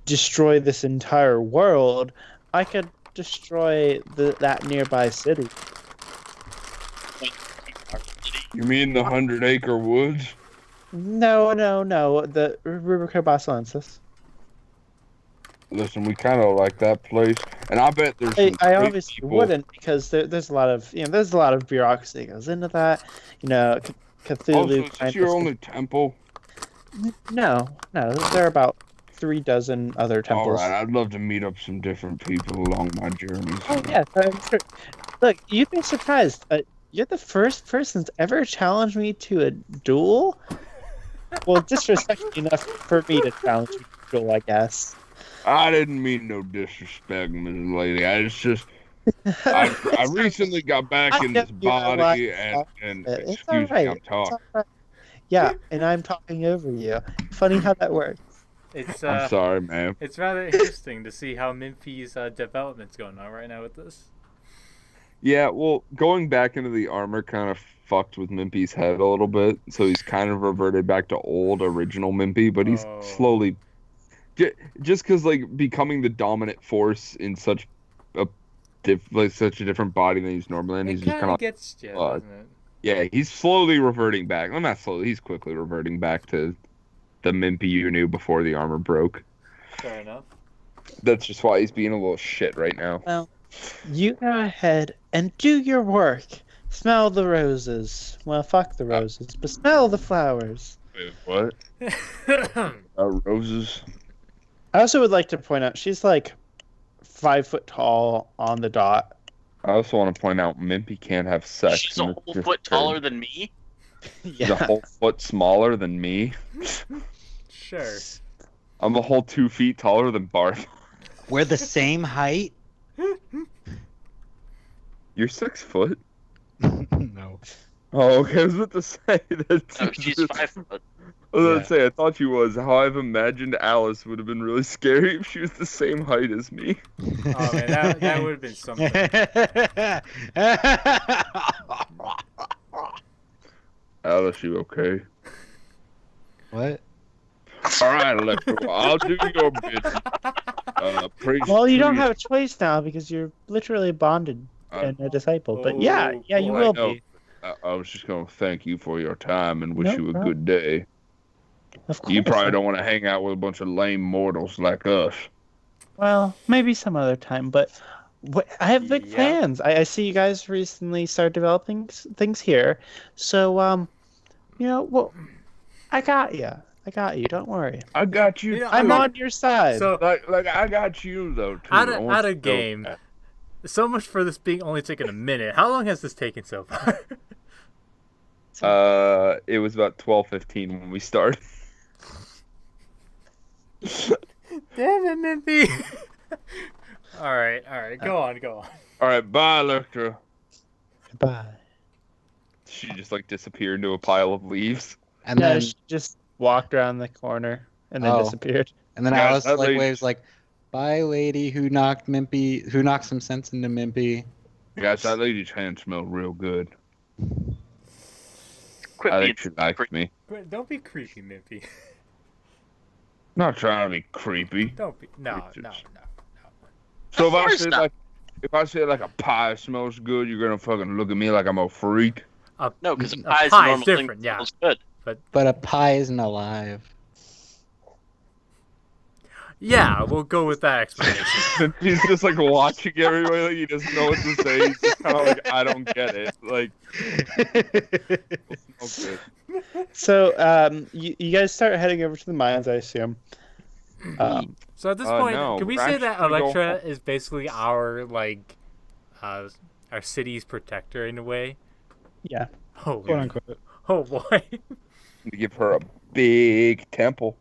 destroy this entire world, I could destroy that nearby city. You mean the 100-acre woods? No, the Rubrica Basilensis. Listen, we kind of like that place, and I bet there's some I great obviously people. wouldn't because there's a lot of bureaucracy that goes into that. Cthulhu. Also, is this your only temple? No, there are about 3 dozen other temples. All right, I'd love to meet up some different people along my journeys. Oh yeah, I'm sure. Look, you'd be surprised. You're the first person to ever challenge me to a duel. Well, disrespectful enough for me to challenge you to a duel, I guess. I didn't mean no disrespect, Mrs. Lady. I recently got back in this body, and It's excuse all me, right. I'm talking. Yeah, and I'm talking over you. Funny how that works. It's I'm sorry, man. It's rather interesting to see how Minpy's development's going on right now with this. Yeah, well, going back into the armor kind of fucked with Mimpy's head a little bit, so he's kind of reverted back to old original Mimpy, but he's slowly, just because like becoming the dominant force in such a different body than he's normally in, he's just kind of gets you, doesn't it? Yeah, he's slowly reverting back. Well, not slowly, he's quickly reverting back to the Mimpy you knew before the armor broke. Fair enough. That's just why he's being a little shit right now. Well, you go ahead and do your work. Smell the roses. Well, fuck the roses, but smell the flowers. Wait, what? Roses? I also would like to point out she's like 5 foot tall on the dot. I also want to point out Mimpy can't have sex. She's a whole foot taller than me? She's a whole foot smaller than me. Sure. I'm a whole 2 feet taller than Barth. We're the same height? You're 6 foot? No. Oh, okay. I was about to say that. No, she's 5 foot. I was about to say, I thought she was. How I've imagined Alice would have been really scary if she was the same height as me. Oh man, that would have been something. Alice, you okay? What? Alright, Electro, I'll do your bidding. Well, you don't have a choice now because you're literally bonded and a disciple. But yeah, you will be. I was just going to thank you for your time and wish you a problem. good day. Of course. You probably don't want to hang out with a bunch of lame mortals like us. Well, maybe some other time, but I have big plans. I see you guys recently started developing things here. So, well, I got you. Don't worry. I got you. Yeah, I'm on your side. So Like I got you though too. out of game. So much for this being only taking a minute. How long has this taken so far? It was about 12:15 when we started. Damn it, Minpy. All right. Go on. All right, bye, Electra. Bye. She just like disappeared into a pile of leaves. And then She just walked around the corner and then disappeared. And then Yeah, Alice that like lady- waves like, "Bye, lady who knocked some sense into Mimpy." Guys, that lady's hand smelled real good. Quit I being think she likes me. Don't be creepy, Minpy. Not trying to be creepy. Don't be. No. So Of course not. if I say like a pie smells good, you're gonna fucking look at me like I'm a freak. No, because A pie's a pie's normal thing. different, yeah. Smells good. But a pie isn't alive. Yeah, we'll go with that explanation. He's just like watching everybody like he doesn't know what to say. He's just kind of like, I don't get it. Like, it smells good. So, you guys start heading over to the mines, I assume. So at this point, no, can we we're say actually that gonna go Electra home. is basically our our city's protector in a way? Yeah, Oh, quote unquote. oh boy. To give her a big temple.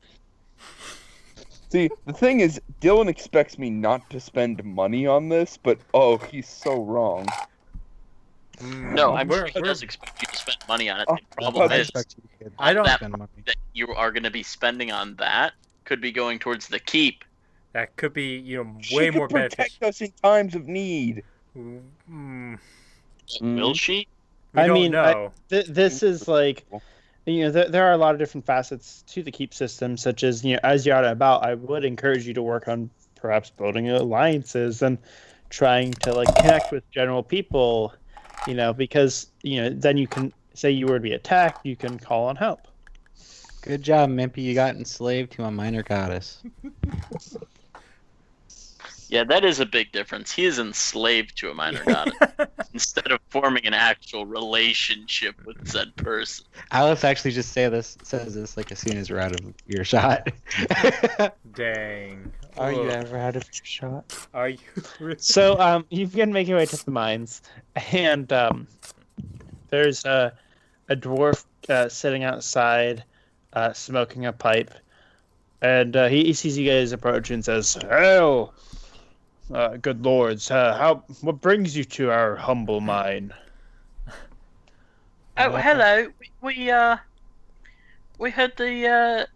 See, the thing is, Dylan expects me not to spend money on this, but oh, he's so wrong. No, I'm sure he we're- does expect you to spend money on it. Oh, The problem I is expect you to I don't- spend money. that you are going to be spending on that could be going towards the keep. that could be She way could more protect beneficial. us in times of need. Mm, Will she? we I don't mean, know. this is like, there are a lot of different facets to the keep system, such as, as you're out and about, I would encourage you to work on perhaps building alliances and trying to like connect with general people, because then you can say you were to be attacked, you can call on help. Good job, Mimpy. You got enslaved to a minor goddess. Yeah, that is a big difference. He is enslaved to a minor goddess instead of forming an actual relationship with said person. Alice actually just says this like as soon as we're out of earshot. Dang. Are you Ugh. ever out of your shot? Are you? So, you begin making your way to the mines, and there's a dwarf sitting outside, smoking a pipe, and he sees you guys approach and says, "Hail, good lords! What brings you to our humble mine?" Oh, hello. We heard the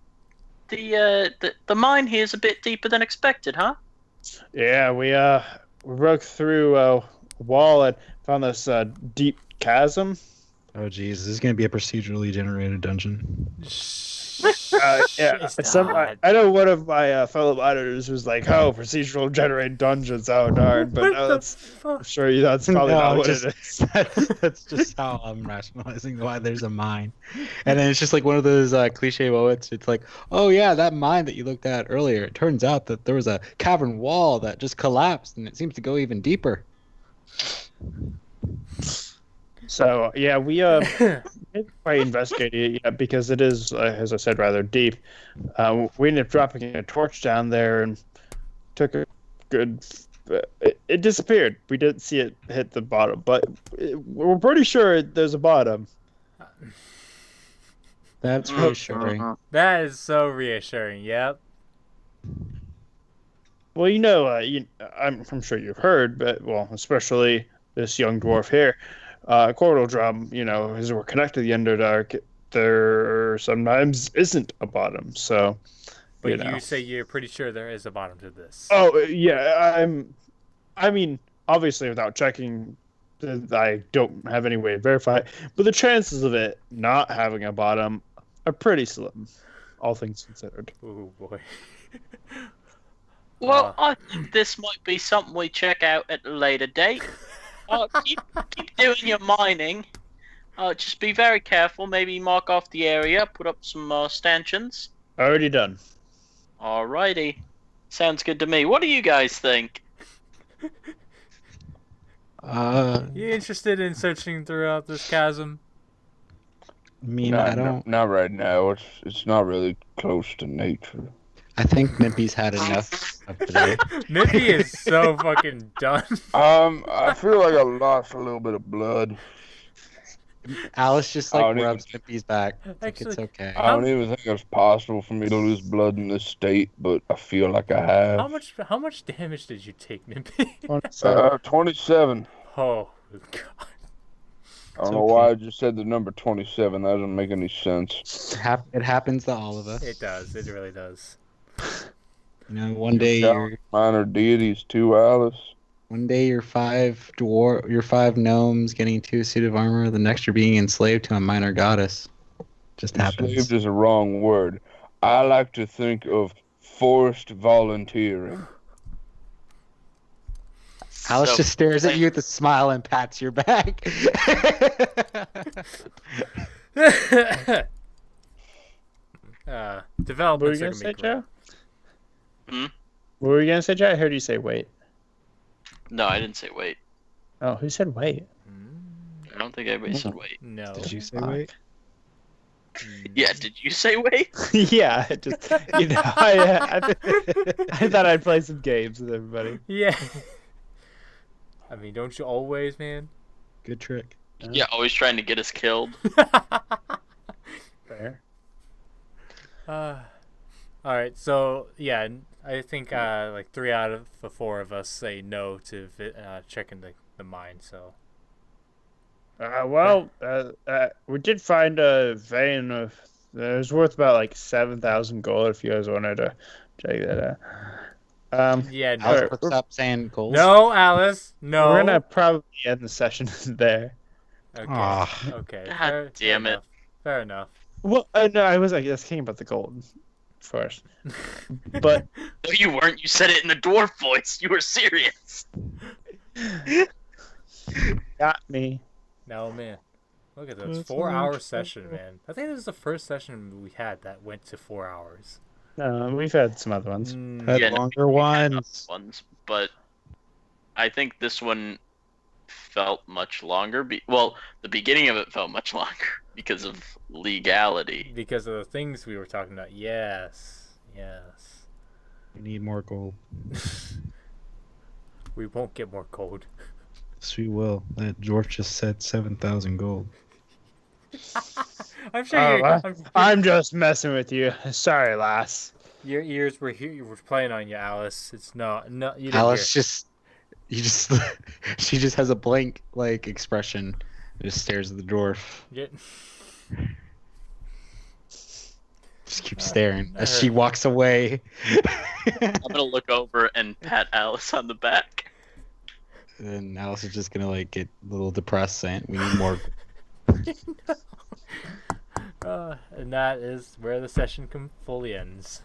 mine here is a bit deeper than expected, huh? Yeah, we broke through a wall and found this deep chasm. Oh geez, this is gonna be a procedurally generated dungeon. Yeah, It's I know one of my fellow monitors was like, "Oh, procedural generated dungeons, oh darn!" But What no, the that's fuck? I'm sure that's probably No, not what just- it is. That's just how I'm rationalizing why there's a mine. And then it's just like one of those cliche moments. It's like, oh yeah, that mine that you looked at earlier. It turns out that there was a cavern wall that just collapsed, and it seems to go even deeper. So yeah, we didn't quite investigate it yet because it is, as I said, rather deep. We ended up dropping a torch down there and took a good. It disappeared. We didn't see it hit the bottom, but we're pretty sure there's a bottom. That's reassuring. That is so reassuring. Yep. Well, I'm sure you've heard, but especially this young dwarf here, Corridor Drum. As we're connected to the Underdark, there sometimes isn't a bottom. So, But you say you're pretty sure there is a bottom to this. Oh yeah, I mean, obviously, without checking, I don't have any way to verify it. But the chances of it not having a bottom are pretty slim, all things considered. Oh boy. Well, I think this might be something we check out at a later date. Keep doing your mining. Just be very careful. Maybe mark off the area, put up some stanchions. Already done. Alrighty. Sounds good to me. What do you guys think? You interested in searching throughout this chasm? I mean, I don't. Not right now. It's not really close to nature. I think Mimpy's had enough of today. Mippy is so fucking done. I feel like I lost a little bit of blood. Alice just I like don't even- rubs Mimpy's back. It's like, it's Actually- okay. I don't even think it's possible for me to lose blood in this state, but I feel like I have. How much damage did you take, Mippy? 27. Oh god. I don't know why I just said the number 27. That doesn't make any sense. It happens to all of us. It does. It really does. One day you're Minor deities too, Alice. One day you're five gnomes getting into a suit of armor. The next you're being enslaved to a minor goddess. Just happens. Enslaved is a wrong word. I like to think of forced volunteering. Alice So- just stares at you with a smile and pats your back. What were Developments you are gonna gonna say, be great. Joe? Hmm? What were you gonna say, Joe? I heard you say wait. No, I didn't say wait. Oh, who said wait? I don't think anybody said wait. No. Did you say wait? Yeah, did you say wait? Yeah, just I thought I'd play some games with everybody. Yeah. I mean, don't you always, man? Good trick. Yeah, always trying to get us killed. Fair. All right, so yeah, I think like 3 out of the 4 of us say no to checking the mine. So We did find a vein of. It was worth about like 7,000 gold. If you guys wanted to check that out. yeah, no, Alice, stop saying goals. no, Alice, no. We're gonna probably end the session there. Okay, Ah. okay. God damn it. Fair enough. Well, no, I was like, let's think about the gold first. But No, you weren't. You said it in the dwarf voice. You were serious. got me. No, man. Look at this 4-hour session, man. I think this is the first session we had that went to 4 hours. We've had some other ones. Had Yeah, longer we had ones. other ones, but I think this one felt much longer. Well, the beginning of it felt much longer because of legality. Because of the things we were talking about. Yes. We need more gold. We won't get more gold. Yes, we will. That dwarf just said 7,000 gold. I'm sure I'm just messing with you. Sorry, lass. your ears were here. You were playing on you, Alice. It's no. You didn't Alice hear. she just has a blank like expression. Just stares at the dwarf. Yeah. Just keeps staring that as she hurt. walks away. I'm gonna look over and pat Alice on the back. And Alice is just gonna like get a little depressed, saying, "We need more." And that is where the session fully ends.